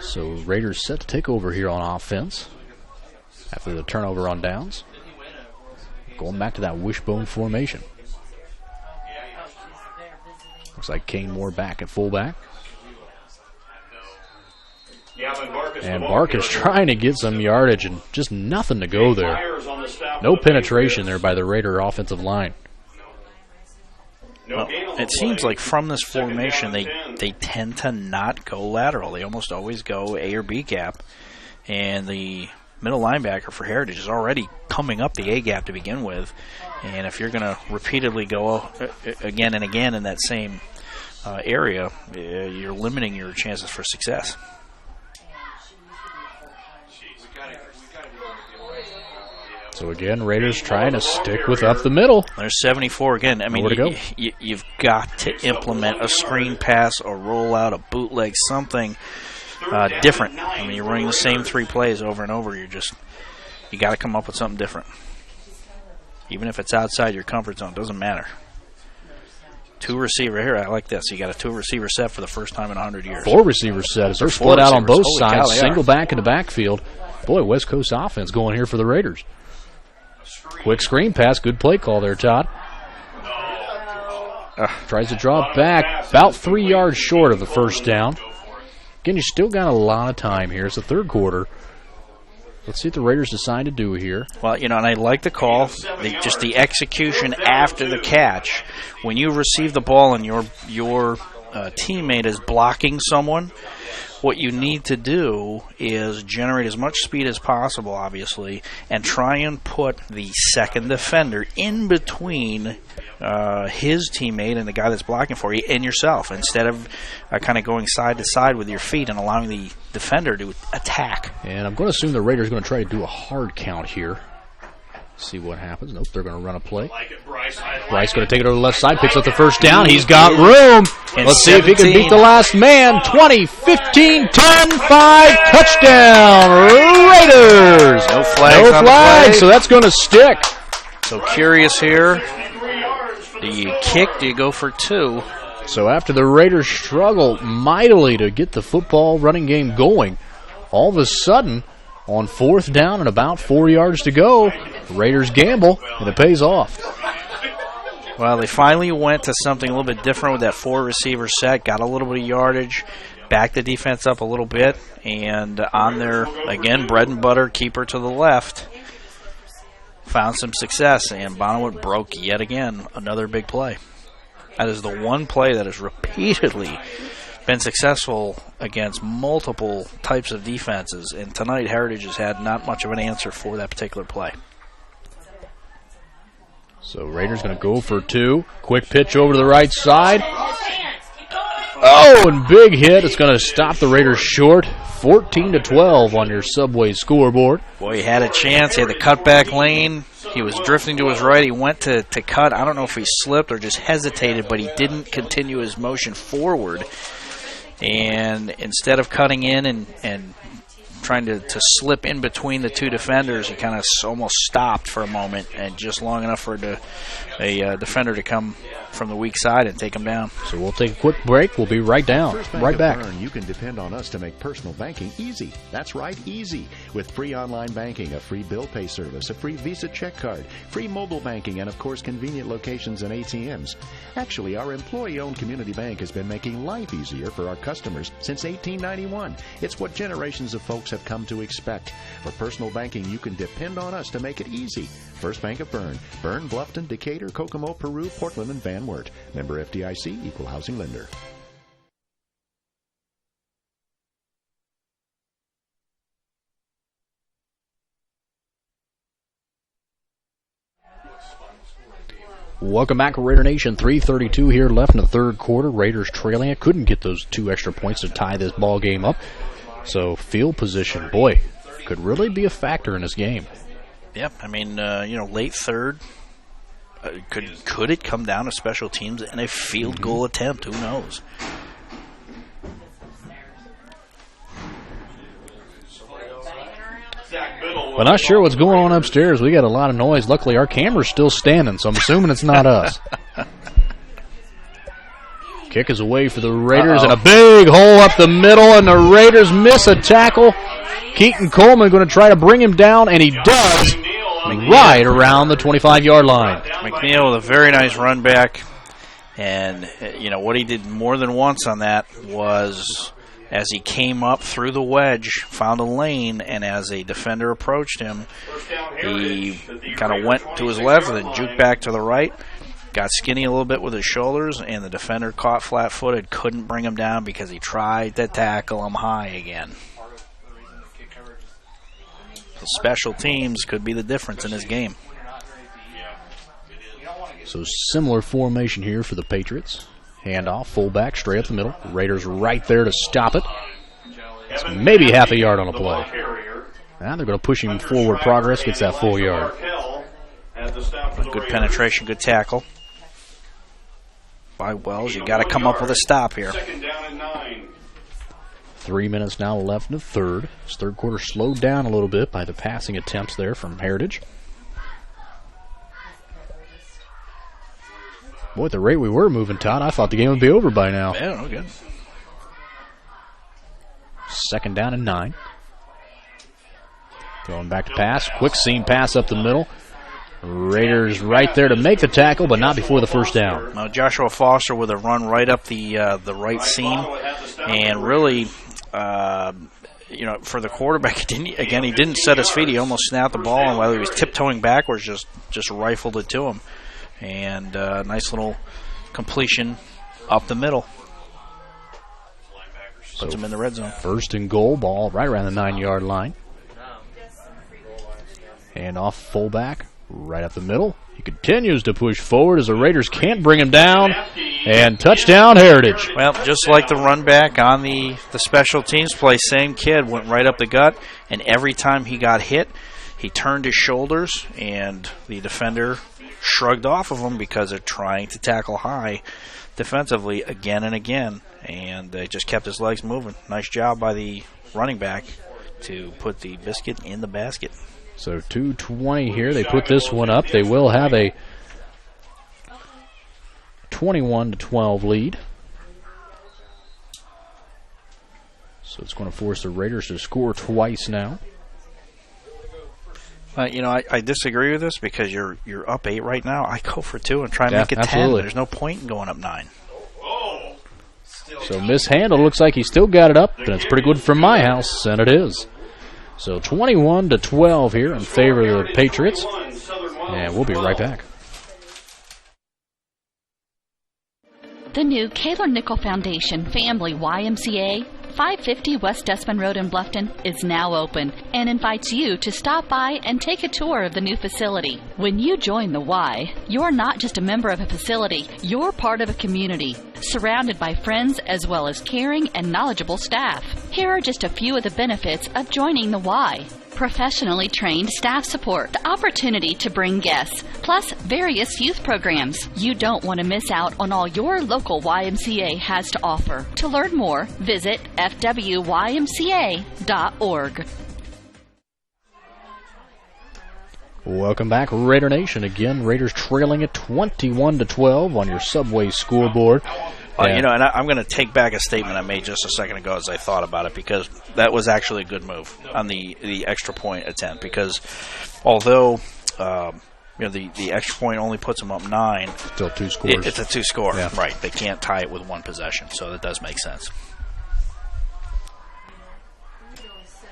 So Raiders set to take over here on offense after the turnover on downs. Going back to that wishbone formation. Looks like Kane Moore back at fullback. And Barkus trying to get some yardage and just nothing to go there. No penetration there by the Raider offensive line. Well, it seems like from this formation they tend to not go lateral. They almost always go A or B gap. And the middle linebacker for Heritage is already coming up the A gap to begin with. And if you're going to repeatedly go again and again in that same area, you're limiting your chances for success. So again, Raiders trying to stick with up the middle. There's 74 again. I mean, you've got to implement a screen pass, a rollout, a bootleg, something different. I mean, you're running the same 3 plays over and over. You got to come up with something different. Even if it's outside your comfort zone, doesn't matter. 2 receiver here. I like this. You got a 2 receiver set for the first time in 100 years. 4 receiver sets. They're split out on both sides. Single back in the backfield. Boy, West Coast offense going here for the Raiders. Quick screen pass. Good play call there, Todd. Tries to draw back. About 3 yards short of the first down. Again, you still got a lot of time here. It's the 3rd quarter. Let's see what the Raiders decide to do here. Well, and I like the call. Just the execution after the catch. When you receive the ball and your teammate is blocking someone, what you need to do is generate as much speed as possible, obviously, and try and put the second defender in between his teammate and the guy that's blocking for you and yourself, instead of kind of going side to side with your feet and allowing the defender to attack. And I'm going to assume the Raiders are going to try to do a hard count here. See what happens. Nope, they're going to run a play. Bryce going to take it over the left side, picks up the first down. He's got room. Let's see if he can beat the last man. 20, 15, 10, 5, touchdown, Raiders. No flag. No flag, so that's going to stick. So curious here. Do you kick? Do you go for 2? So after the Raiders struggle mightily to get the football running game going, all of a sudden, on 4th down and about 4 yards to go, Raiders gamble, and it pays off. Well, they finally went to something a little bit different with that 4 receiver set, got a little bit of yardage. back the defense up a little bit, and on their, again, bread and butter keeper to the left, found some success, and Bonnewood broke yet again another big play. That is the one play that has repeatedly been successful against multiple types of defenses, and tonight Heritage has had not much of an answer for that particular play. So Raiders going to go for 2. Quick pitch over to the right side. Oh, and big hit. It's going to stop the Raiders short. 14-12 on your Subway scoreboard. Boy, he had a chance. He had the cutback lane. He was drifting to his right. He went to cut. I don't know if he slipped or just hesitated, but he didn't continue his motion forward. And instead of cutting in and trying to slip in between the two defenders, he kind of almost stopped for a moment, and just long enough for a defender to come from the weak side and take him down. So we'll take a quick break. We'll be right down. Right back. Bern, you can depend on us to make personal banking easy. That's right, easy. With free online banking, a free bill pay service, a free Visa check card, free mobile banking, and of course convenient locations and ATMs. Actually, our employee-owned community bank has been making life easier for our customers since 1891. It's what generations of folks have come to expect. For personal banking, you can depend on us to make it easy. First Bank of Bern. Bern, Bluffton, Decatur, Kokomo, Peru, Portland, and Van Wert. Member FDIC, Equal Housing Lender. Welcome back, Raider Nation. 3:32 here left in the third quarter. Raiders trailing it. Couldn't get those 2 extra points to tie this ball game up. So field position, boy, could really be a factor in this game. Yep, I mean, late third. Could it come down to special teams and a field goal attempt? Who knows? Well, not sure what's going on upstairs. We got a lot of noise. Luckily, our camera's still standing, so I'm assuming it's not us. Kick is away for the Raiders, and a big hole up the middle, and the Raiders miss a tackle. Keaton Coleman going to try to bring him down, and he does, right around the 25-yard line. McNeil with a very nice run back, and what he did more than once on that was, as he came up through the wedge, found a lane, and as a defender approached him, he kind of went to his left and then juked back to the right. Got skinny a little bit with his shoulders, and the defender caught flat-footed, couldn't bring him down because he tried to tackle him high again. So special teams could be the difference in this game. So similar formation here for the Patriots. Handoff, fullback, straight up the middle. Raiders right there to stop it. It's maybe half a yard on a play. Now they're going to push him forward. Progress gets that full yard. Good penetration, good tackle by Wells. You got to come up with a stop here. 3 minutes now left in the third. This third quarter slowed down a little bit by the passing attempts there from Heritage. Boy, at the rate we were moving, Todd, I thought the game would be over by now. Yeah, okay. Second down and 9. Going back to pass. Quick seam pass up the middle. Raiders right there to make the tackle, but not before the first down. Now Joshua Foster with a run right up the right seam, and really, for the quarterback, he didn't set his feet. He almost snapped the ball, and while he was tiptoeing backwards, just rifled it to him. And nice little completion up the middle. Puts him in the red zone. First and goal, ball right around the 9-yard line. And off fullback, right up the middle. He continues to push forward as the Raiders can't bring him down. And touchdown, Heritage. Well, just like the run back on the special teams play, same kid went right up the gut, and every time he got hit, he turned his shoulders, and the defender shrugged off of him because they're trying to tackle high defensively again and again, and they just kept his legs moving. Nice job by the running back to put the biscuit in the basket. So 2:20 here. They put this one up. They will have a 21-12 lead. So it's going to force the Raiders to score twice now. I disagree with this because you're up 8 right now. I go for 2 and try and make it absolutely. 10. There's no point in going up 9. So mishandled. Looks like he still got it up, and it's pretty good from my house, and it is. So 21-12 here in favor of the Patriots, and we'll be right back. The new Kaler Nickel Foundation Family YMCA, 550 West Dustman Road in Bluffton, is now open and invites you to stop by and take a tour of the new facility. When you join the Y, you're not just a member of a facility, you're part of a community, surrounded by friends as well as caring and knowledgeable staff. Here are just a few of the benefits of joining the Y. Professionally trained staff support, the opportunity to bring guests, plus various youth programs. You don't want to miss out on all your local YMCA has to offer. To learn more, visit fwymca.org. Welcome back, Raider Nation. Again, Raiders trailing at 21-12 on your Subway scoreboard. You know, and I'm going to take back a statement I made just a second ago as I thought about it, because that was actually a good move on the extra point attempt. Because although the extra point only puts them up 9, still 2 scores. It's a 2 score, yeah. Right? They can't tie it with 1 possession, so that does make sense.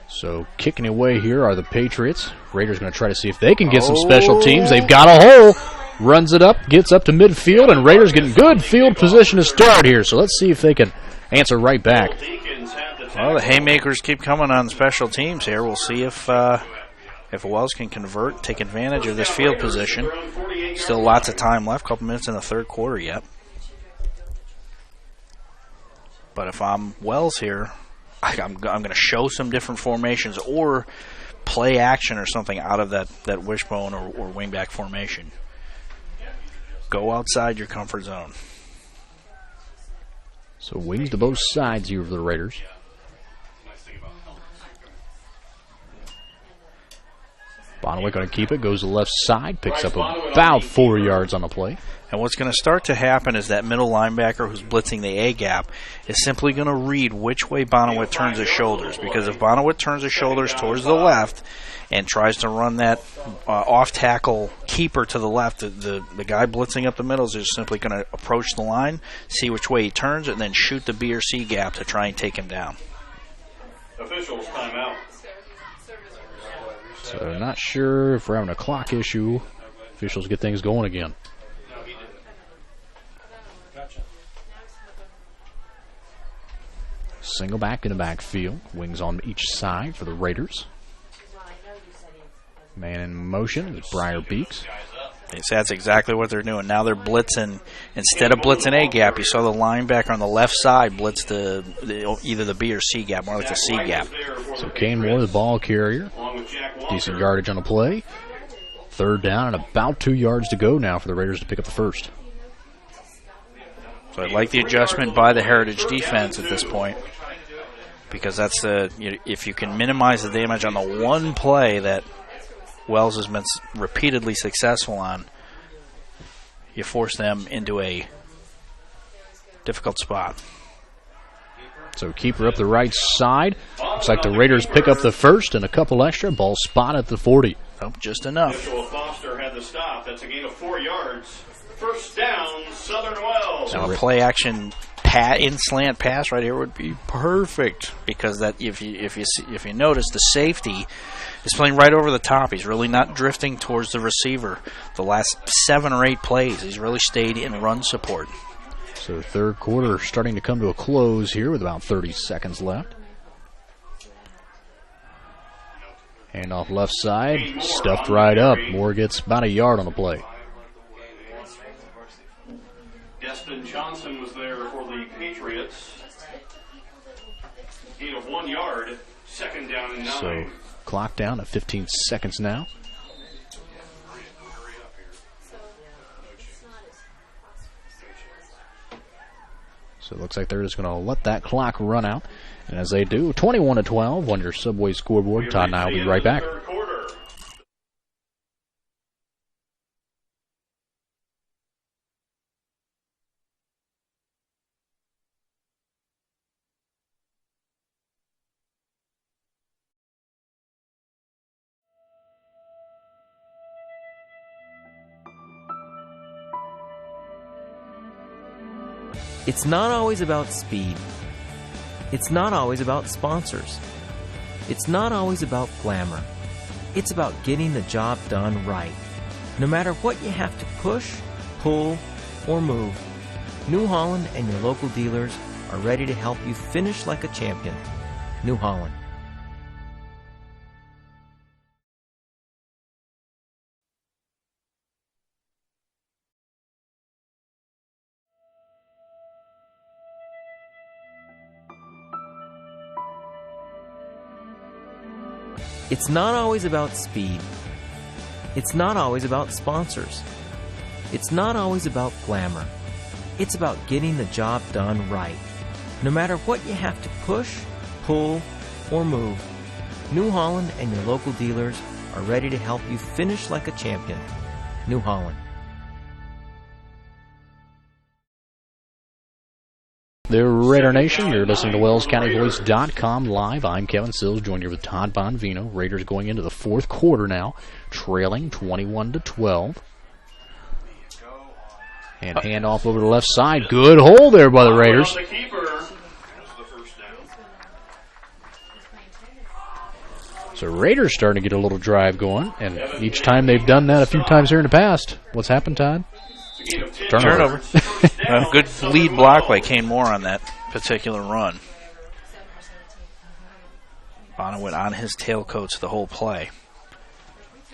So kicking away here are the Patriots. Raiders going to try to see if they can get some special teams. They've got a hole. Runs it up, gets up to midfield, and Raiders getting good field position to start here. So let's see if they can answer right back. Well, the haymakers keep coming on special teams here. We'll see if Wells can convert, take advantage of this field position. Still lots of time left, couple minutes in the third quarter yet. But if I'm Wells here, I'm going to show some different formations or play action or something out of that wishbone or wingback formation. Go outside your comfort zone. So wings to both sides here for the Raiders. Bonaway going to keep it, goes to the left side, picks up about 4 yards on the play. And what's going to start to happen is that middle linebacker who's blitzing the A-gap is simply going to read which way Bonaway turns his shoulders. Because if Bonaway turns his shoulders towards the left and tries to run that off-tackle keeper to the left, the guy blitzing up the middle is just simply going to approach the line, see which way he turns, and then shoot the B or C gap to try and take him down. Officials timeout. So not sure if we're having a clock issue. Officials get things going again. Single back in the backfield. Wings on each side for the Raiders. Man in motion is Briar Beeks. That's exactly what they're doing. Now they're blitzing. Instead of blitzing A gap, you saw the linebacker on the left side blitz either the B or C gap, more like the C gap. So Kane Moore, the ball carrier. Decent yardage on the play. Third down and about 2 yards to go now for the Raiders to pick up the first. So I like the adjustment by the Heritage defense at this point, because that's if you can minimize the damage on the one play that Wells has been repeatedly successful on, you force them into a difficult spot. So keeper up the right side. Looks like the Raiders pick up the first and a couple extra. Ball spot at the 40. Oh, just enough. Foster had the stop. That's a gain of 4 yards. First down, Southern Wells. Now a play action in slant pass right here would be perfect, because that if you notice, the safety is playing right over the top. He's really not drifting towards the receiver. The last 7 or 8 plays, he's really stayed in run support. So third quarter starting to come to a close here with about 30 seconds left. Hand off left side, stuffed right up. Moore gets about a yard on the play. Destin Johnson was there for the Patriots. Gain of 1 yard, second down and 9. So clock down at 15 seconds now. So it looks like they're just going to let that clock run out. And as they do, 21-12 on your Subway scoreboard. Todd and I will be right back. It's not always about speed. It's not always about sponsors. It's not always about glamour. It's about getting the job done right. No matter what you have to push, pull, or move, New Holland and your local dealers are ready to help you finish like a champion. New Holland. It's not always about speed. It's not always about sponsors. It's not always about glamour. It's about getting the job done right. No matter what you have to push, pull, or move, New Holland and your local dealers are ready to help you finish like a champion. New Holland. The Raider Nation, you're listening to WellsCountyVoice.com live. I'm Kevin Sills, joined here with Todd Bonvino. Raiders going into the fourth quarter now, trailing 21-12. And handoff over to the left side. Good hole there by the Raiders. So Raiders starting to get a little drive going, and each time they've done that a few times here in the past. What's happened, Todd? Turnover. Good lead block by Kane Moore on that particular run. Bono went on his tailcoats the whole play.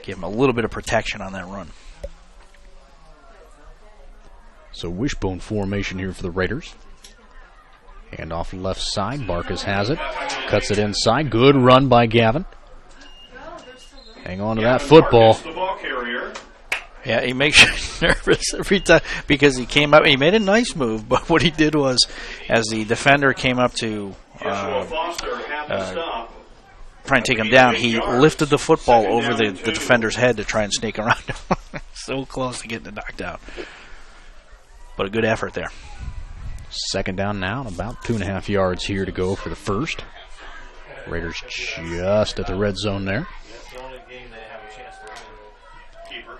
Give him a little bit of protection on that run. So wishbone formation here for the Raiders. Hand off left side. Barkas has it. Cuts it inside. Good run by Gavin. Hang on to that football. Yeah, he makes you nervous every time because he came up. He made a nice move, but what he did was, as the defender came up to try and take him down, he lifted the football over the defender's head to try and sneak around him. So close to getting it knocked out. But a good effort there. Second down now, and about 2.5 yards here to go for the first. Raiders just at the red zone there.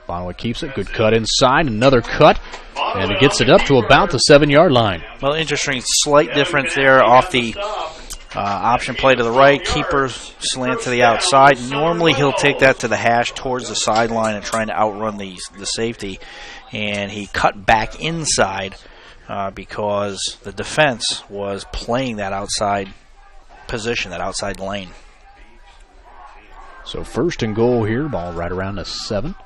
Bonaway keeps it. Good cut inside. Another cut. And it gets it up to about the 7-yard line. Well, interesting. Slight difference there off the option play to the right. Keeper slant to the outside. Normally he'll take that to the hash towards the sideline and trying to outrun the safety. And he cut back inside because the defense was playing that outside position, that outside lane. So first and goal here. Ball right around the 7.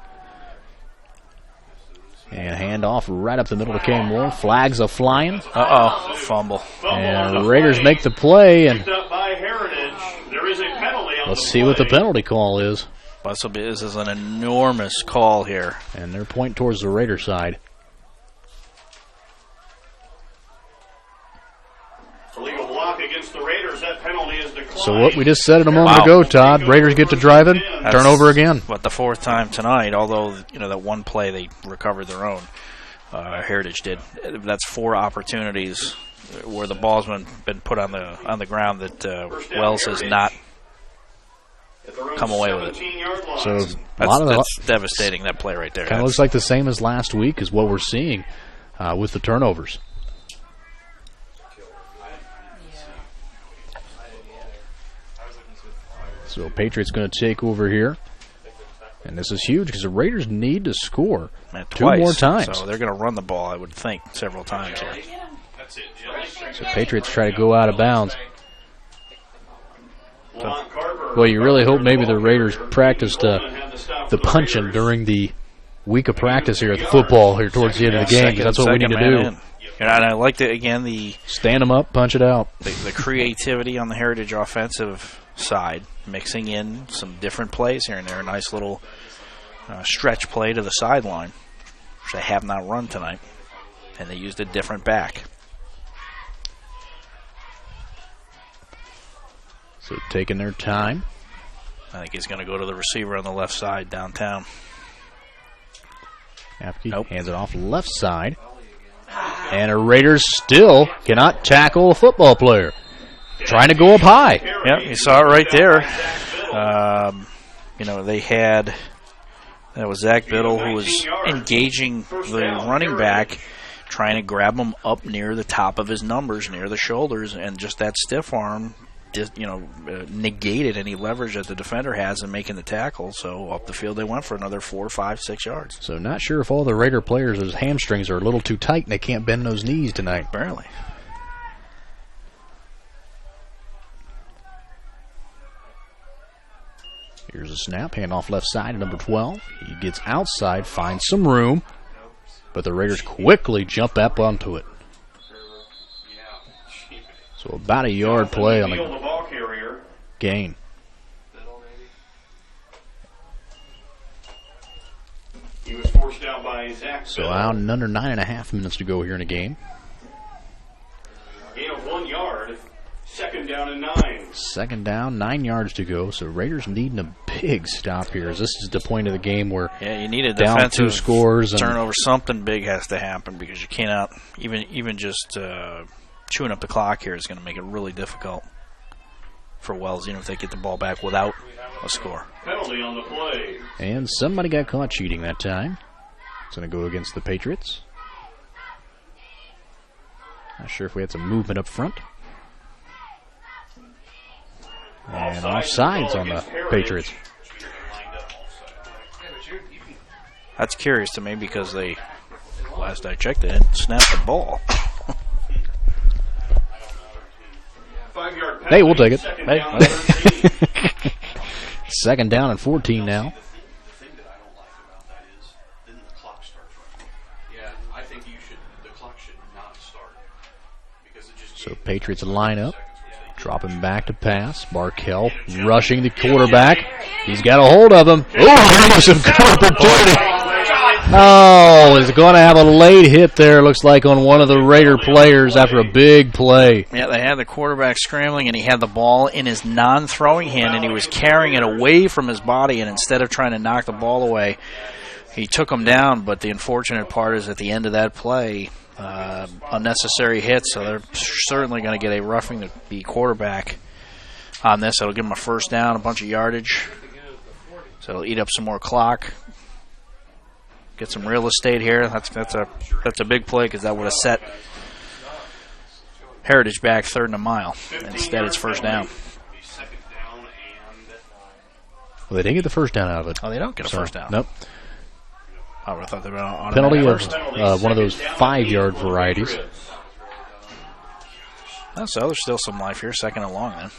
And handoff right up the middle to Kane Moore. Flags a flying. Fumble. And Raiders make the play. And let's see what the penalty call is. This is an enormous call here. And they're pointing towards the Raider side. Illegal block against the Raiders. That penalty is declined. So what we just said a moment ago, Todd, Raiders get to drive it, turnover again. But the fourth time tonight, although that one play they recovered their own, Heritage did. That's 4 opportunities where the ball's been put on the ground that Wells has not come away with it. So that's devastating, that play right there. Kind of looks like the same as last week is what we're seeing with the turnovers. So Patriots going to take over here. And this is huge because the Raiders need to score two more times. So they're going to run the ball, I would think, several times here. So Patriots try to go out of bounds. Well, you really hope maybe the Raiders practiced the punching during the week of practice here at the football here towards the end of the game. That's what we need to do. And I like stand them up, punch it out. The creativity on the Heritage offensive side, mixing in some different plays here and there. A nice little stretch play to the sideline, which they have not run tonight. And they used a different back. So taking their time. I think he's going to go to the receiver on the left side downtown. Apke hands it off left side. And the Raiders still cannot tackle a football player. Trying to go up high. Yeah, you saw it right there. They had, that was Zach Biddle who was engaging the running back, trying to grab him up near the top of his numbers, near the shoulders, and just that stiff arm, negated any leverage that the defender has in making the tackle. So up the field they went for another 4, 5, 6 yards. So not sure if all the Raider players' hamstrings are a little too tight and they can't bend those knees tonight. Apparently. Here's a snap, handoff left side to number 12. He gets outside, finds some room, but the Raiders quickly jump up onto it. So about a yard play on the gain. He was forced out by Zach. So out and under 9.5 minutes to go here in the game. Gain of 1 yard. Second down and 9. Second down, 9 yards to go. So Raiders needing a big stop here, as this is the point of the game where you need a down defensive 2 scores and turnover. Something big has to happen because you cannot even just chewing up the clock here is going to make it really difficult for Wells, if they get the ball back without a score. Penalty on the play. And somebody got caught cheating that time. It's going to go against the Patriots. Not sure if we had some movement up front. And offsides on the Patriots. That's curious to me because last I checked, they didn't snap the ball. Hey, we'll take it. Hey. Second down and 14 now. So Patriots line up. Dropping back to pass. Barkell rushing the quarterback. He's got a hold of him. Oh, some opportunity. Oh, is going to have a late hit there, looks like, on one of the Raider players after a big play. Yeah, they had the quarterback scrambling, and he had the ball in his non-throwing hand, and he was carrying it away from his body, and instead of trying to knock the ball away, he took him down. But the unfortunate part is at the end of that play, unnecessary hit, so they're certainly going to get a roughing the quarterback on this. It'll give them a first down, a bunch of yardage, so it'll eat up some more clock. Get some real estate here. That's a big play because that would have set Heritage back 3rd and a mile. Instead, it's first down. Well, they didn't get the first down out of it. Oh, they don't get a first down. Nope. I would have thought they were on penalty of one of those 5-yard varieties. Oh, so there's still some life here. 2nd and long then.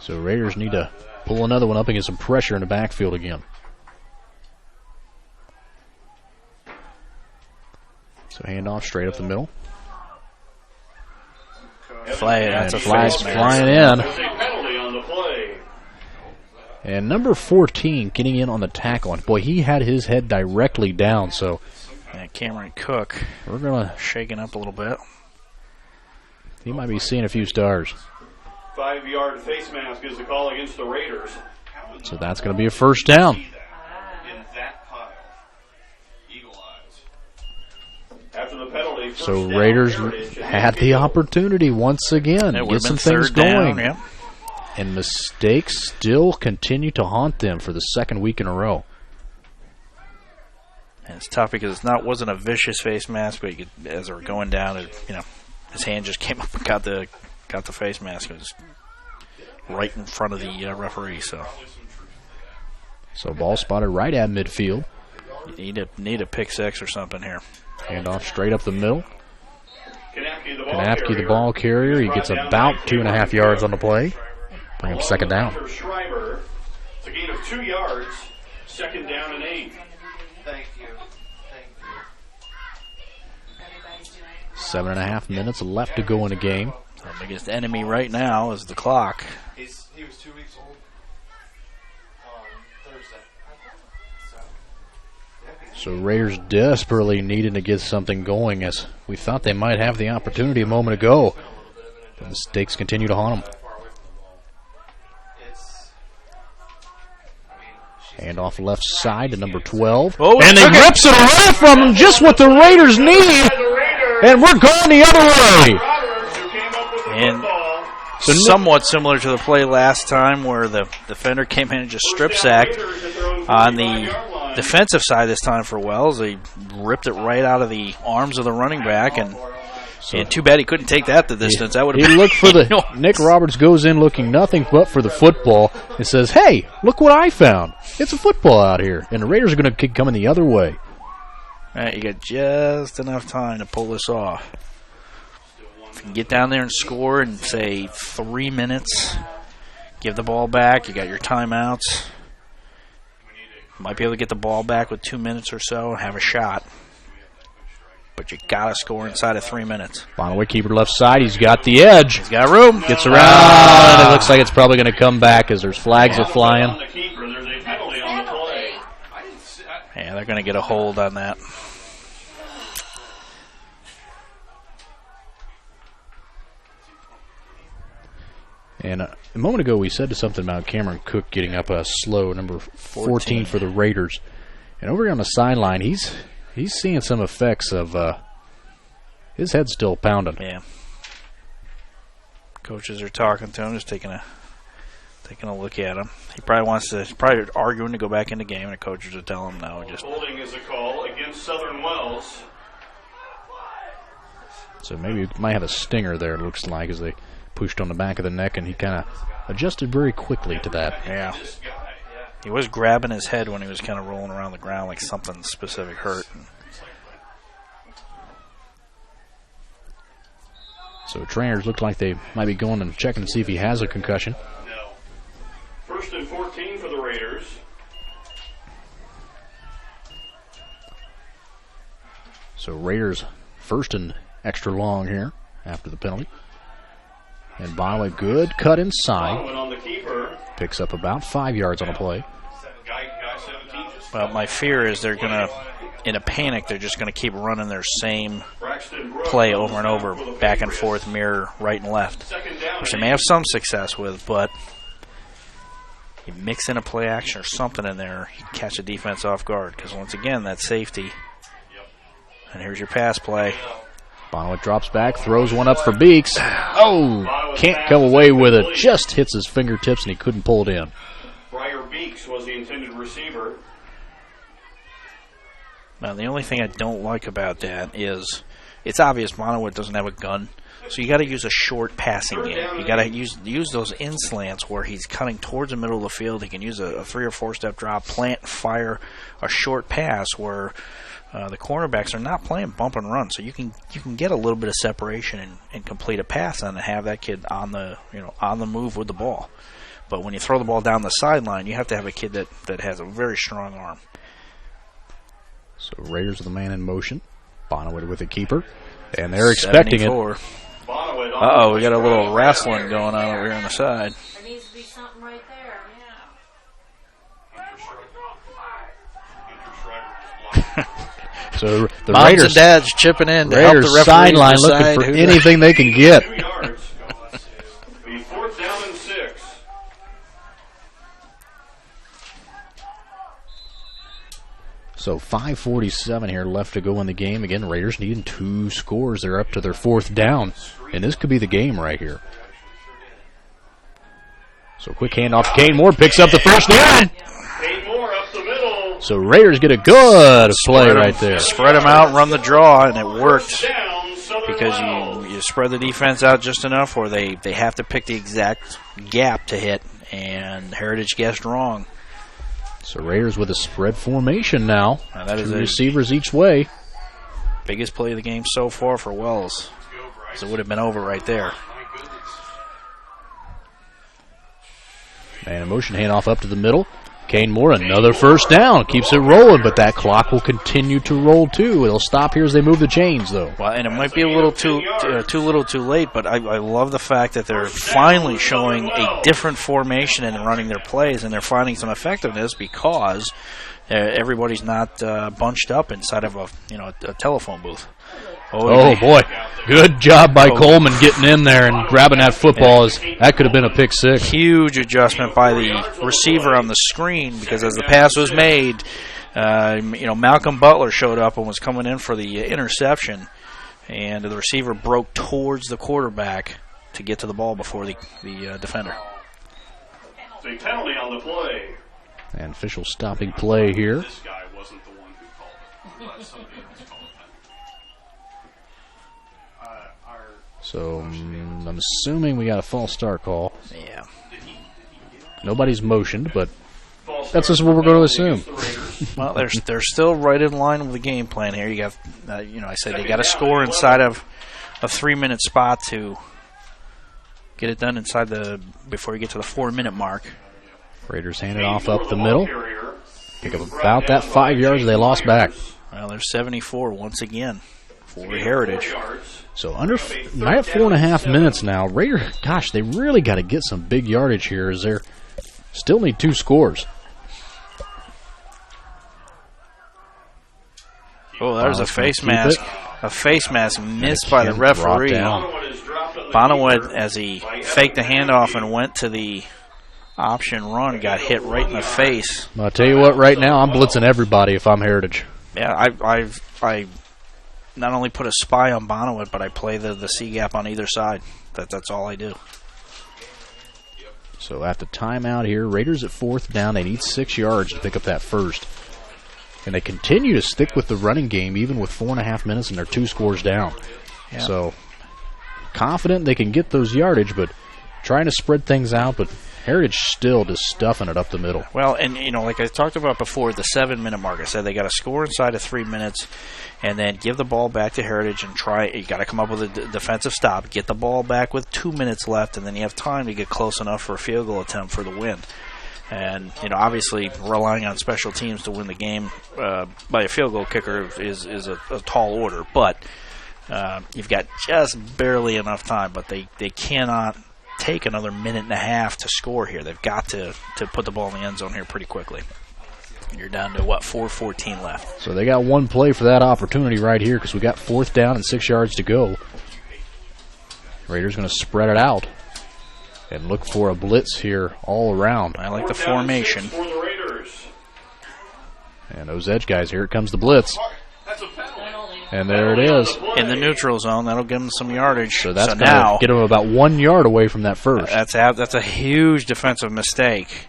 So Raiders need to pull another one up and get some pressure in the backfield again. So handoff straight up the middle. Flag, that's a flag flying in. And number 14 getting in on the tackle. And boy, he had his head directly down. So Cameron Cook, we're gonna shaking up a little bit. He might be seeing a few stars. 5-yard face mask is the call against the Raiders. So that's going to be a first down. After the penalty, so Raiders had the opportunity once again to get some things going. Down, and mistakes still continue to haunt them for the 2nd week in a row. And it's tough because wasn't a vicious face mask, but as they were going down, his hand just came up and got the face mask. It was right in front of the referee. So ball spotted right at midfield. You need a pick 6 or something here. Handoff straight up the middle. Kanapke, the ball carrier. He gets about 2.5 yards on the play. Bring him 2nd down. Schreiber. It's a gain of 2 yards. 2nd down and 8. Thank you. 7.5 minutes left to go in the game. Our biggest enemy right now is the clock. He was 2 weeks old on Thursday. So Raiders desperately needing to get something going, as we thought they might have the opportunity a moment ago. But mistakes continue to haunt them. Hand off left side to number 12. Oh, and he rips it away from him, just what the Raiders need. And we're going the other way. And somewhat similar to the play last time where the defender came in and just strip sacked on the defensive side this time for Wells. They ripped it right out of the arms of the running back, and too bad he couldn't take that the distance. That would have He been looked for the Nick Roberts goes in looking nothing but for the football and says, "Hey, look what I found! It's a football out here." And the Raiders are going to keep coming the other way. All right, you got just enough time to pull this off. If you can get down there and score in, say, 3 minutes, give the ball back. You got your timeouts. Might be able to get the ball back with 2 minutes or so and have a shot. But you got to score inside of 3 minutes. Bonaway keeper left side. He's got the edge. He's got room. Gets around, and it looks like it's probably going to come back as there's flags are flying. Yeah, they're going to get a hold on that. And a moment ago we said something about Cameron Cook getting up a slow, number 14 for the Raiders. And over here on the sideline, he's seeing some effects of his head's still pounding. Yeah. Coaches are talking to him, just taking a look at him. He probably probably arguing to go back in the game, and the coaches are telling him no. Just holding is a call against Southern Wells. So maybe he might have a stinger there, it looks like, as they pushed on the back of the neck, and he kind of adjusted very quickly to that. Yeah. He was grabbing his head when he was kind of rolling around the ground like something specific hurt. So trainers look like they might be going and checking to see if he has a concussion. No. 1st and 14 for the Raiders. So Raiders first and extra long here after the penalty. And Bonaway, good cut inside. On the keeper. Picks up about 5 yards on a play. Well, my fear is they're going to, in a panic, they're just going to keep running their same play over and over, back and forth, mirror, right and left, which they may have some success with, but you mix in a play action or something in there, you can catch a defense off guard, because once again, that's safety. And here's your pass play. Bonaway drops back, throws one up for Beeks. Oh, can't come away with it. Just hits his fingertips, and he couldn't pull it in. Briar Beeks was the intended receiver. Now, the only thing I don't like about that is it's obvious Bonaway doesn't have a gun, so you got to use a short passing game. You got to use those in slants where he's cutting towards the middle of the field. He can use a 3 or 4 step drop, plant, fire a short pass where the cornerbacks are not playing bump and run, so you can get a little bit of separation and complete a pass and have that kid on the move with the ball. But when you throw the ball down the sideline, you have to have a kid that has a very strong arm. So Raiders with the man in motion. Bonaway with the keeper. And they're expecting 74. it. Uh-oh, we got a little wrestling going on over here on the side. There needs to be something right there. Yeah. So the Moms Raiders and dads chipping in to help Raiders the referee sideline decide looking for who anything they can get. 2 yards. Be 4th down and 6. So 5:47 here left to go in the game. Again, Raiders needing 2 scores. They're up to their 4th down, and this could be the game right here. So quick handoff. Kane Moore picks up the first down. Kane Moore up the middle. So Raiders get a good play right there. Spread them out, run the draw, and it worked because you spread the defense out just enough where they have to pick the exact gap to hit, and Heritage guessed wrong. So Raiders with a spread formation now. That is 2 receivers each way. Biggest play of the game so far for Wells. So it would have been over right there. Man in motion, handoff up to the middle. Kane Moore, another first down. Keeps it rolling, but that clock will continue to roll too. It'll stop here as they move the chains, though. Well, and it might be a little too late, but I love the fact that they're finally showing a different formation and running their plays, and they're finding some effectiveness because everybody's not bunched up inside of a telephone booth. Oh, boy. Good job by Coleman getting in there and grabbing that football. That could have been a pick six. Huge adjustment by the receiver on the screen because as the pass was made, Malcolm Butler showed up and was coming in for the interception, and the receiver broke towards the quarterback to get to the ball before the defender. The penalty on the play. And official stopping play here. This guy wasn't the one who called it. I'm glad somebody else called it. So I'm assuming we got a false start call. Yeah. Nobody's motioned, but that's just what we're going to assume. Well, they're still right in line with the game plan here. You got, I said they got to score inside of a 3-minute spot to get it done before you get to the 4-minute mark. Raiders hand it off up the middle. Pick up about that 5 yards they lost back. Well, they're 74 once again for Heritage. So right at 4.5 minutes now. Raiders, gosh, they really got to get some big yardage here as they still need 2 scores. Oh, there's a face mask. A face mask missed by the referee. Bonaway, as he faked the handoff and went to the option run, got hit right in the face. I'll tell you what, right now I'm blitzing everybody if I'm Heritage. Yeah, I not only put a spy on Bonaway, but I play the C gap on either side. That's all I do. So at the timeout here, Raiders at 4th down. They need 6 yards to pick up that first. And they continue to stick with the running game even with 4.5 minutes and they're 2 scores down. Yeah. So confident they can get those yardage, but trying to spread things out, but Heritage still just stuffing it up the middle. Well, and, like I talked about before, the 7-minute mark, I said they got to score inside of 3 minutes and then give the ball back to Heritage and try. You got to come up with a defensive stop, get the ball back with 2 minutes left, and then you have time to get close enough for a field goal attempt for the win. And, obviously relying on special teams to win the game by a field goal kicker is a tall order. But you've got just barely enough time, but they cannot take another 1.5 minutes to score here. They've got to put the ball in the end zone here pretty quickly. You're down to, 4:14 left. So they got one play for that opportunity right here because we got 4th down and 6 yards to go. Raiders going to spread it out and look for a blitz here all around. I like the formation. And those edge guys, here it comes the blitz. And there it is. In the neutral zone, that'll give them some yardage. So that's going to get them about 1 yard away from that first. That's a huge defensive mistake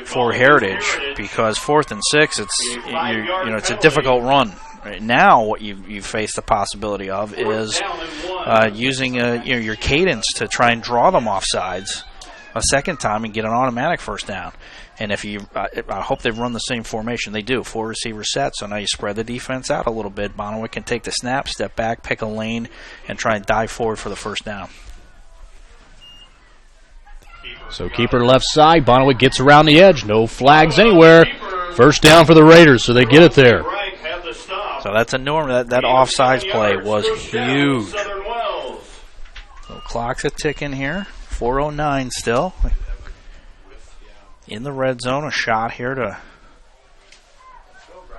for Heritage because 4th and 6, it's a difficult run. Right now, what you face the possibility of is using your cadence to try and draw them off sides a second time and get an automatic first down. And if I hope they run the same formation. They do, 4 receiver set. So now you spread the defense out a little bit. Bonaway can take the snap, step back, pick a lane, and try and dive forward for the first down. So keeper left side. Bonaway gets around the edge. No flags anywhere. First down for the Raiders, so they get it there. So that's enormous. That offsides play was huge. So clock's a ticking here. 4:09 still. In the red zone, a shot here to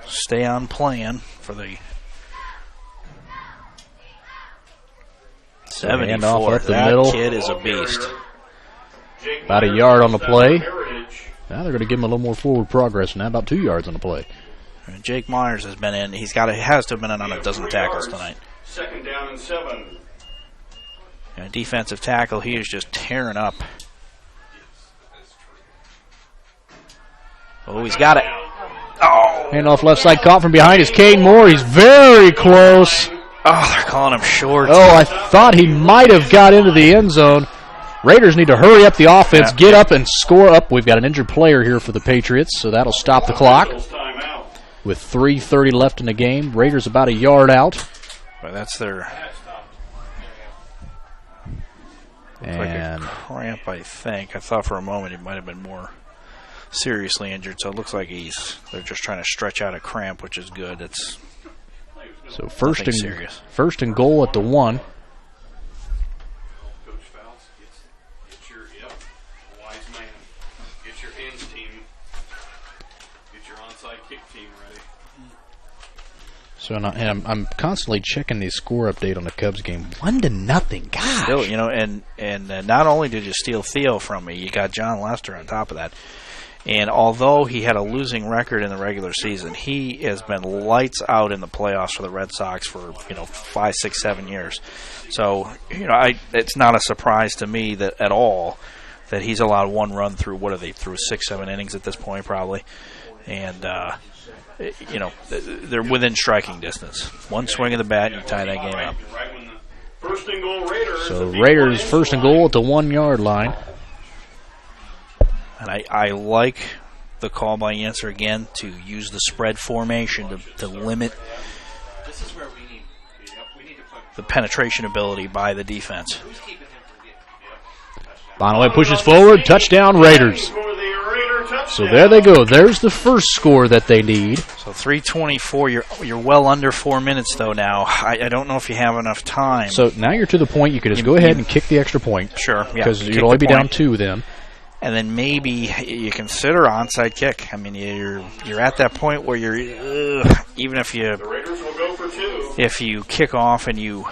stay on plan for the 74. Up the that middle. Kid is a beast. About a yard on the play. Now they're going to give him a little more forward progress now, about 2 yards on the play. And Jake Myers has been in. He has to have been in on a dozen tackles tonight. 2nd down and 7. And defensive tackle, he is just tearing up. Oh, he's got it. Oh! Handoff left side caught from behind is Kane Moore. He's very close. Oh, they're calling him short. Oh, I thought he might have got into the end zone. Raiders need to hurry up the offense, get up and score up. We've got an injured player here for the Patriots, so that'll stop the clock. With 3:30 left in the game, Raiders about a yard out. Well, that's their and like a cramp, I think. I thought for a moment he might have been more seriously injured, so it looks like they're just trying to stretch out a cramp, which is good. It's so first and goal at the 1. Coach Fouts, get your wise man, get your ends team, get your onside kick team ready. So I'm constantly checking the score update on the Cubs game. 1-0. Gosh. Still, and not only did you steal Theo from me, you got John Lester on top of that. And although he had a losing record in the regular season, he has been lights out in the playoffs for the Red Sox for 5, 6, 7 years. So it's not a surprise to me that at all that he's allowed one run through through 6, 7 innings at this point probably, and you know, they're within striking distance. One swing of the bat, and you tie that game up. First and goal Raiders. So Raiders first and goal at the 1 yard line. And I like the call by Yancer again to use the spread formation to limit the penetration ability by the defense. Bonaway pushes forward, touchdown Raiders. So there they go. There's the first score that they need. So 3:24. You're well under 4 minutes though now. I don't know if you have enough time. So now you're to the point you could just go ahead and kick the extra point. Sure, yeah. Because you'll only be down 2 then. And then maybe you consider onside kick. I mean, you're at that point where you're even if you kick off and you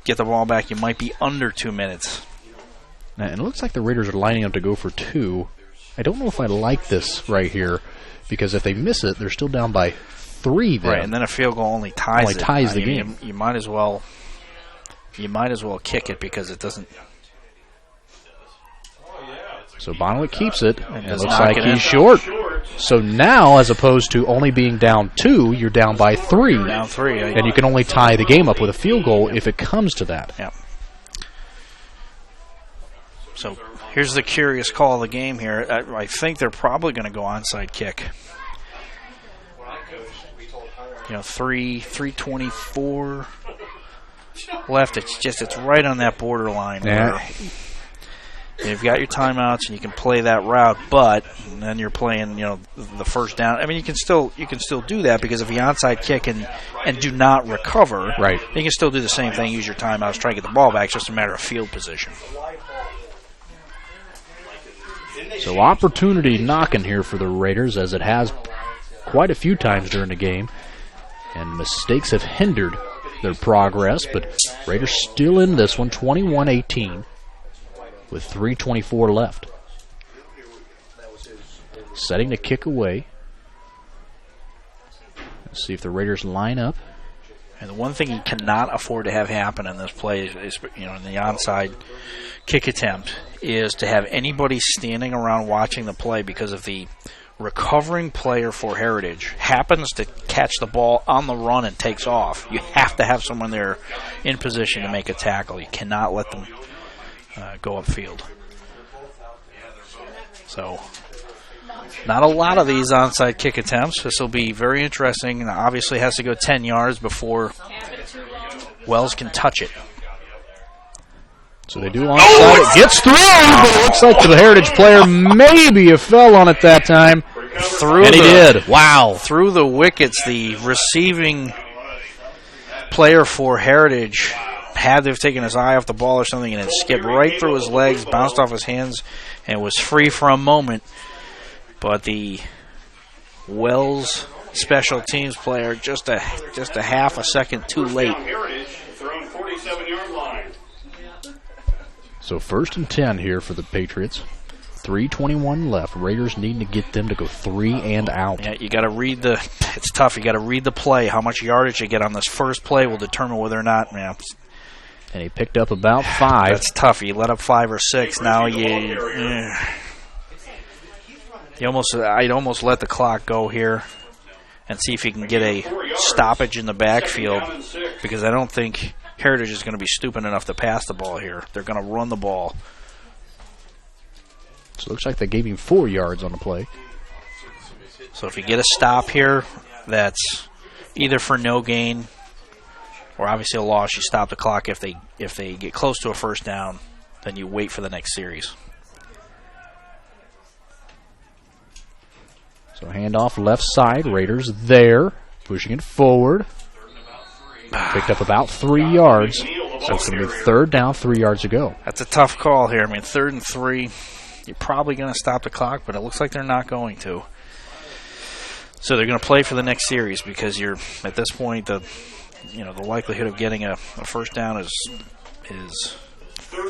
get the ball back, you might be under 2 minutes. And it looks like the Raiders are lining up to go for 2. I don't know if I like this right here, because if they miss it, they're still down by 3 then. Right, and then a field goal only ties the game. You might as well kick it because it doesn't. So Bonaway keeps it, and it looks knock like it he's in. short. So now, as opposed to only being down 2, you're down by 3. Down 3. And you can only tie the game up with a field goal if it comes to that. Yeah. So here's the curious call of the game here. I think they're probably going to go onside kick. 3:24 left. It's right on that borderline. Yeah. You've got your timeouts and you can play that route, but then you're playing, the first down. I mean, you can still do that because if you onside kick and do not recover, right, you can still do the same thing. Use your timeouts, try to get the ball back. It's just a matter of field position. So opportunity knocking here for the Raiders, as it has quite a few times during the game, and mistakes have hindered their progress, but Raiders still in this one, 21-18. With 3:24 left. Setting the kick away. Let's see if the Raiders line up. And the one thing you cannot afford to have happen in this play is in the onside kick attempt, is to have anybody standing around watching the play, because if the recovering player for Heritage happens to catch the ball on the run and takes off, you have to have someone there in position to make a tackle. You cannot let them go upfield. So, not a lot of these onside kick attempts. This will be very interesting. Obviously, it has to go 10 yards before Wells can touch it. So they do onside. It gets through, but it looks like the Heritage player maybe fell on it that time. And he did. Wow. Through the wickets, the receiving player for Heritage had to have taken his eye off the ball or something, and it skipped right through his legs, bounced off his hands, and was free for a moment. But the Wells special teams player just a half a second too late. So 1st and 10 here for the Patriots. 3:21 left. Raiders need to get them to go 3 and out. Yeah, you got to read it's tough. You got to read the play. How much yardage you get on this first play will determine whether or not. And he picked up about 5. That's tough. You let up 5 or 6. Now I'd almost let the clock go here and see if you can get a stoppage in the backfield, because I don't think Heritage is going to be stupid enough to pass the ball here. They're going to run the ball. So it looks like they gave him 4 yards on the play. So if you get a stop here, that's either for no gain or obviously a loss. You stop the clock. If they get close to a first down, then you wait for the next series. So handoff left side. Raiders there, pushing it forward. Picked up about 3 yards. So it's going to be 3rd down, 3 yards to go. That's a tough call here. 3rd and 3. You're probably going to stop the clock, but it looks like they're not going to. So they're going to play for the next series, because you're at this point the likelihood of getting a first down is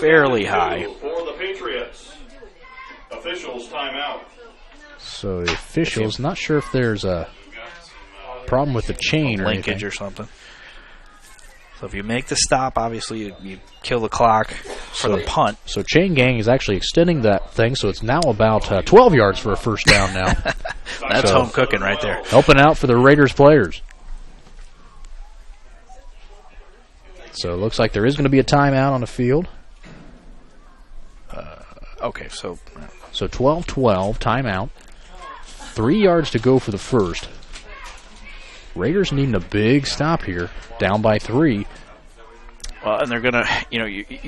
fairly high. For the Patriots. Officials timeout. So the officials, not sure if there's a problem with the chain or linkage anything. Or something. So if you make the stop, obviously you kill the clock. for the punt. So Chain Gang is actually extending that thing, so it's now about 12 yards for a first down now. That's home cooking right there. Helping out for the Raiders players. So it looks like there is going to be a timeout on the field. Okay, so 12-12, timeout. 3 yards to go for the first. Raiders needing a big stop here, down by 3. And they're going to,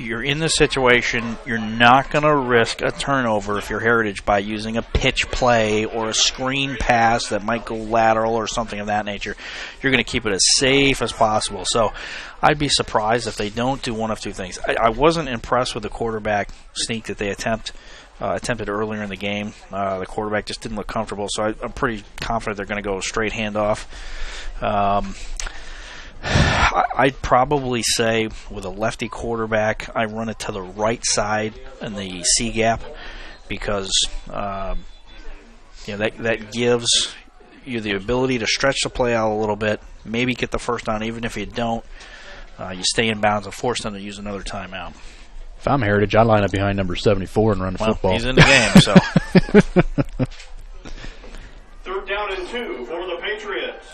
you're in this situation, you're not going to risk a turnover if you're Heritage by using a pitch play or a screen pass that might go lateral or something of that nature. You're going to keep it as safe as possible. So I'd be surprised if they don't do one of two things. I wasn't impressed with the quarterback sneak that they attempted earlier in the game. The quarterback just didn't look comfortable, so I'm pretty confident they're going to go straight handoff. I'd probably say with a lefty quarterback, I run it to the right side in the C gap because that gives you the ability to stretch the play out a little bit, maybe get the first down. Even if you don't, you stay in bounds and force them to use another timeout. If I'm Heritage, I'd line up behind number 74 and run the football. He's in the game, so. 3rd down and 2 for the Patriots.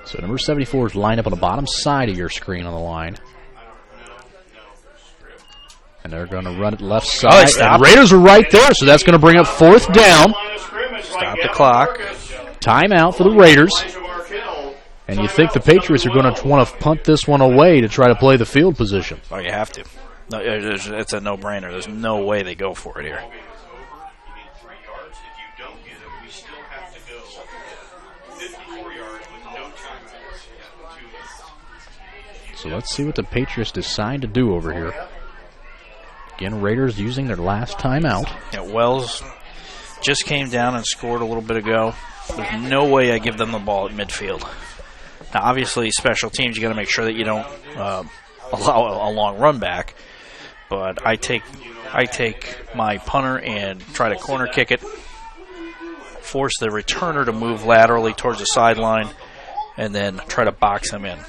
So number 74 is lined up on the bottom side of your screen on the line. And they're going to run it left side. And the Raiders are right there, so that's going to bring up 4th down. Stop the clock. Timeout for the Raiders. And you think the Patriots are going to want to punt this one away to try to play the field position. Oh, you have to. No, it's a no-brainer. There's no way they go for it here. So let's see what the Patriots decide to do over here. Again, Raiders using their last timeout. Yeah, Wells just came down and scored a little bit ago. There's no way I give them the ball at midfield. Now, obviously, special teams, you got to make sure that you don't allow a long run back. But I take my punter and try to corner kick it, force the returner to move laterally towards the sideline, and then try to box him in.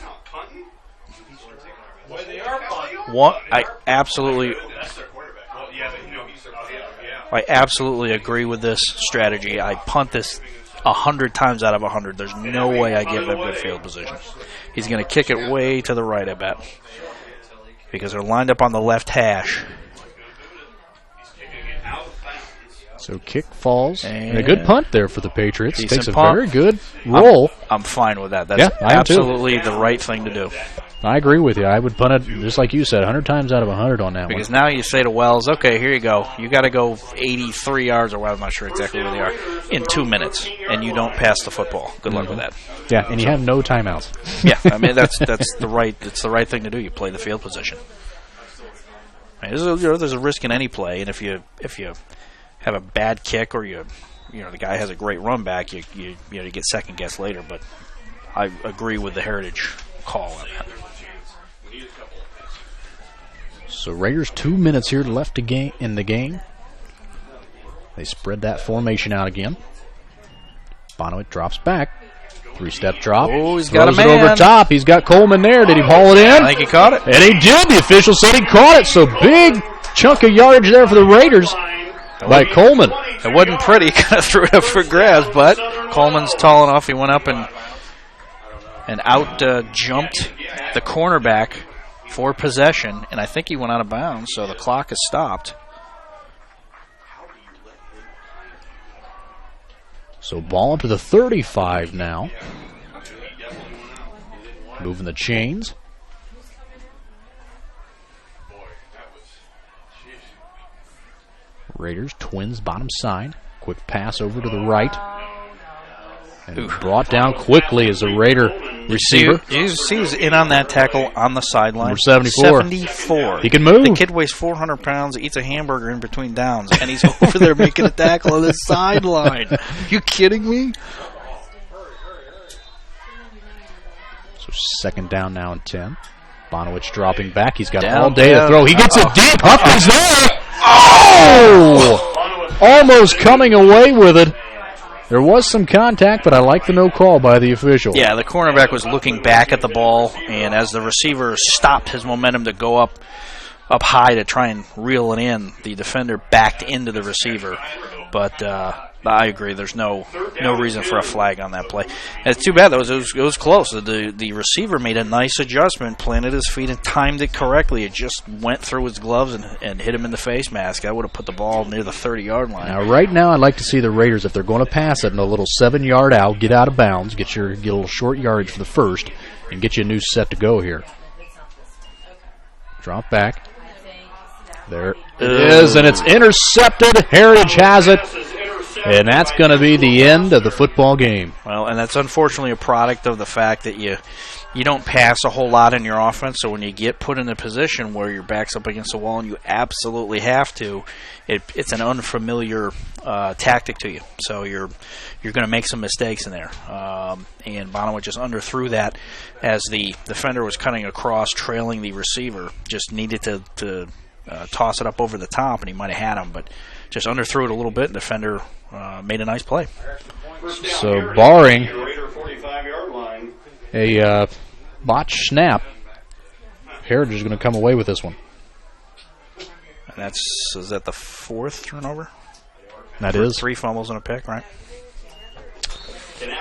I absolutely agree with this strategy. I punt this 100 times out of 100. There's no way I give him good field position. He's going to kick it way to the right, I bet, because they're lined up on the left hash. So kick falls. And a good punt there for the Patriots. Takes a punt. very good roll. I'm fine with that. That's absolutely the right thing to do. I agree with you. I would punt it, just like you said, 100 times out of 100 on that one. Because now you say to Wells, okay, here you go. You got to go 83 yards, or I'm not sure exactly where they are, in 2 minutes, and you don't pass the football. Good luck with that. Yeah, and you have no timeouts. Yeah, I mean that's the right thing to do. You play the field position. I mean, there's a risk in any play, and if you have a bad kick or the guy has a great run back, you get second guess later. But I agree with the Heritage call on that. So Raiders 2 minutes here left in the game. They spread that formation out again. Bonowit drops back. 3-step drop. Oh, he's got a man. Throws it over top. He's got Coleman there. Did he haul it in? I think he caught it. And he did. The official said he caught it. So big chunk of yardage there for the Raiders by Coleman. It wasn't pretty. Kind of threw it up for grabs, but Coleman's tall enough. He went up and out jumped the cornerback for possession, and I think he went out of bounds, so the clock is stopped. So ball up to the 35 now. Moving the chains. Raiders, Twins, bottom side. Quick pass over to the right. And brought down quickly as a Raider receiver. You see who's in on that tackle on the sideline? Number 74. 74. He can move. The kid weighs 400 pounds, eats a hamburger in between downs, and he's over there making a tackle on the sideline. You kidding me? So second down now and 10. Bonowitz dropping back. He's got Down, all day down. to throw. He gets it deep. Huffman's there. Oh! Almost coming away with it. There was some contact, but I like the no call by the official. Yeah, the cornerback was looking back at the ball, and as the receiver stopped his momentum to go up high to try and reel it in, the defender backed into the receiver. But I agree, there's no reason for a flag on that play. And it's too bad, though. It was close. The receiver made a nice adjustment, planted his feet, and timed it correctly. It just went through his gloves and hit him in the face mask. I would have put the ball near the 30-yard line. Now, right now, I'd like to see the Raiders, if they're going to pass it in a little 7-yard out, get out of bounds, get a little short yardage for the first, and get you a new set to go here. Drop back. There it is, and it's intercepted. Heritage has it, and that's going to be the end of the football game. Well, and that's unfortunately a product of the fact that you don't pass a whole lot in your offense, so when you get put in a position where your back's up against the wall and you absolutely have to, it's an unfamiliar tactic to you. So you're going to make some mistakes in there. And Bonawit just underthrew that as the defender was cutting across, trailing the receiver. Just needed to toss it up over the top, and he might have had him, but just underthrew it a little bit, and the defender made a nice play. So barring a botch snap, Heritage is going to come away with this one. And is that the fourth turnover? That is. 3 fumbles and a pick, right?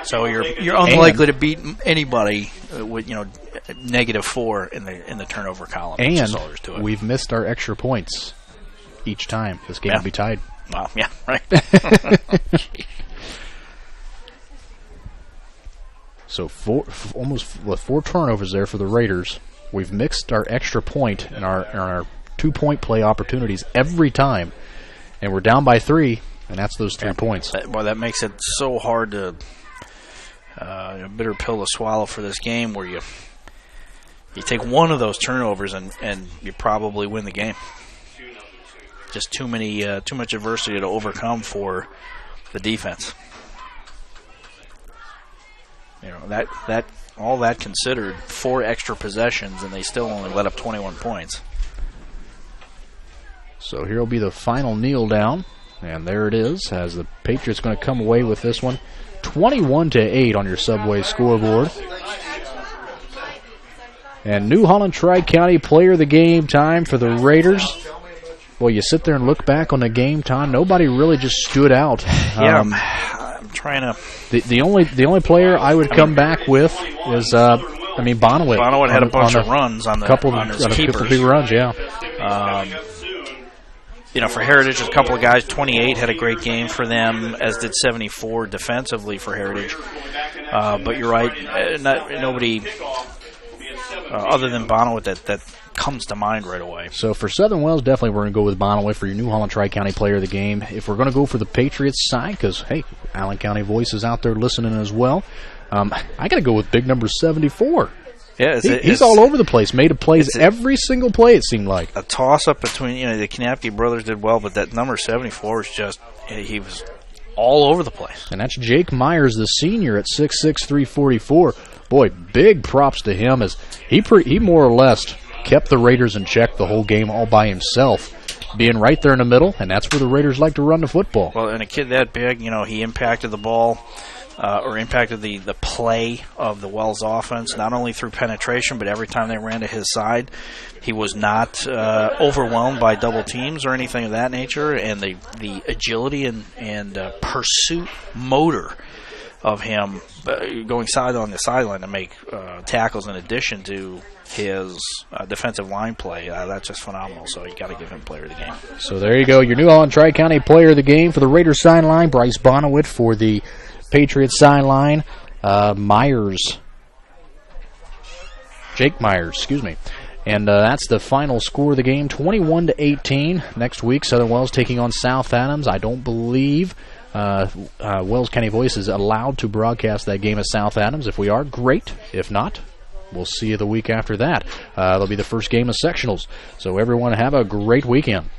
So you're unlikely to beat anybody with -4 in the turnover column. And we've missed our extra points each time. This game will be tied. Wow, yeah, right. So almost 4 turnovers there for the Raiders. We've mixed our extra point and our 2-point play opportunities every time, and we're down by 3, and that's those 3 points. Boy, that makes it so hard to a bitter pill to swallow for this game, where you take one of those turnovers and you probably win the game. Just too much adversity to overcome for the defense. That all that considered, 4 extra possessions, and they still only let up 21 points. So here will be the final kneel down, and there it is, as the Patriots going to come away with this one, 21-8 on your Subway scoreboard. And New Holland Tri-County Player of the Game time for the Raiders. Well, you sit there and look back on the game, Tom. Nobody really just stood out. Yeah, I'm trying to. The only player I would come back with is Bonawit. Bonawit had a bunch of runs on his keepers. A couple big runs, yeah. For Heritage, a couple of guys. 28 had a great game for them, as did 74 defensively for Heritage. But you're right, nobody other than Bonawit that comes to mind right away. So for Southern Wells, definitely we're going to go with Bonawit for your New Holland Tri-County Player of the Game. If we're going to go for the Patriots side, because, hey, Allen County Voice is out there listening as well, I got to go with big number 74. Yeah, he's all over the place. Made a plays every single play, it seemed like. A toss-up between, the Knapke brothers did well, but that number 74 is just, he was all over the place. And that's Jake Myers, the senior, at 6'6", 344. Boy, big props to him, as he more or less kept the Raiders in check the whole game all by himself, being right there in the middle, and that's where the Raiders like to run the football. Well, and a kid that big, he impacted the ball, or impacted the play of the Wells offense, not only through penetration, but every time they ran to his side. He was not overwhelmed by double teams or anything of that nature, and the agility and pursuit motor of him going on the sideline to make tackles in addition to his defensive line play, that's just phenomenal. So you got to give him Player of the Game. So there you go, your New Holland Tri-County Player of the Game for the Raiders sideline. Bryce Bonawit for the Patriots sideline. Jake Myers, excuse me. And that's the final score of the game, 21-18. Next week, Southern Wells taking on South Adams. I don't believe Wells County Voice is allowed to broadcast that game at South Adams. If we are, great. If not, we'll see you the week after that. That'll be the first game of sectionals. So everyone have a great weekend.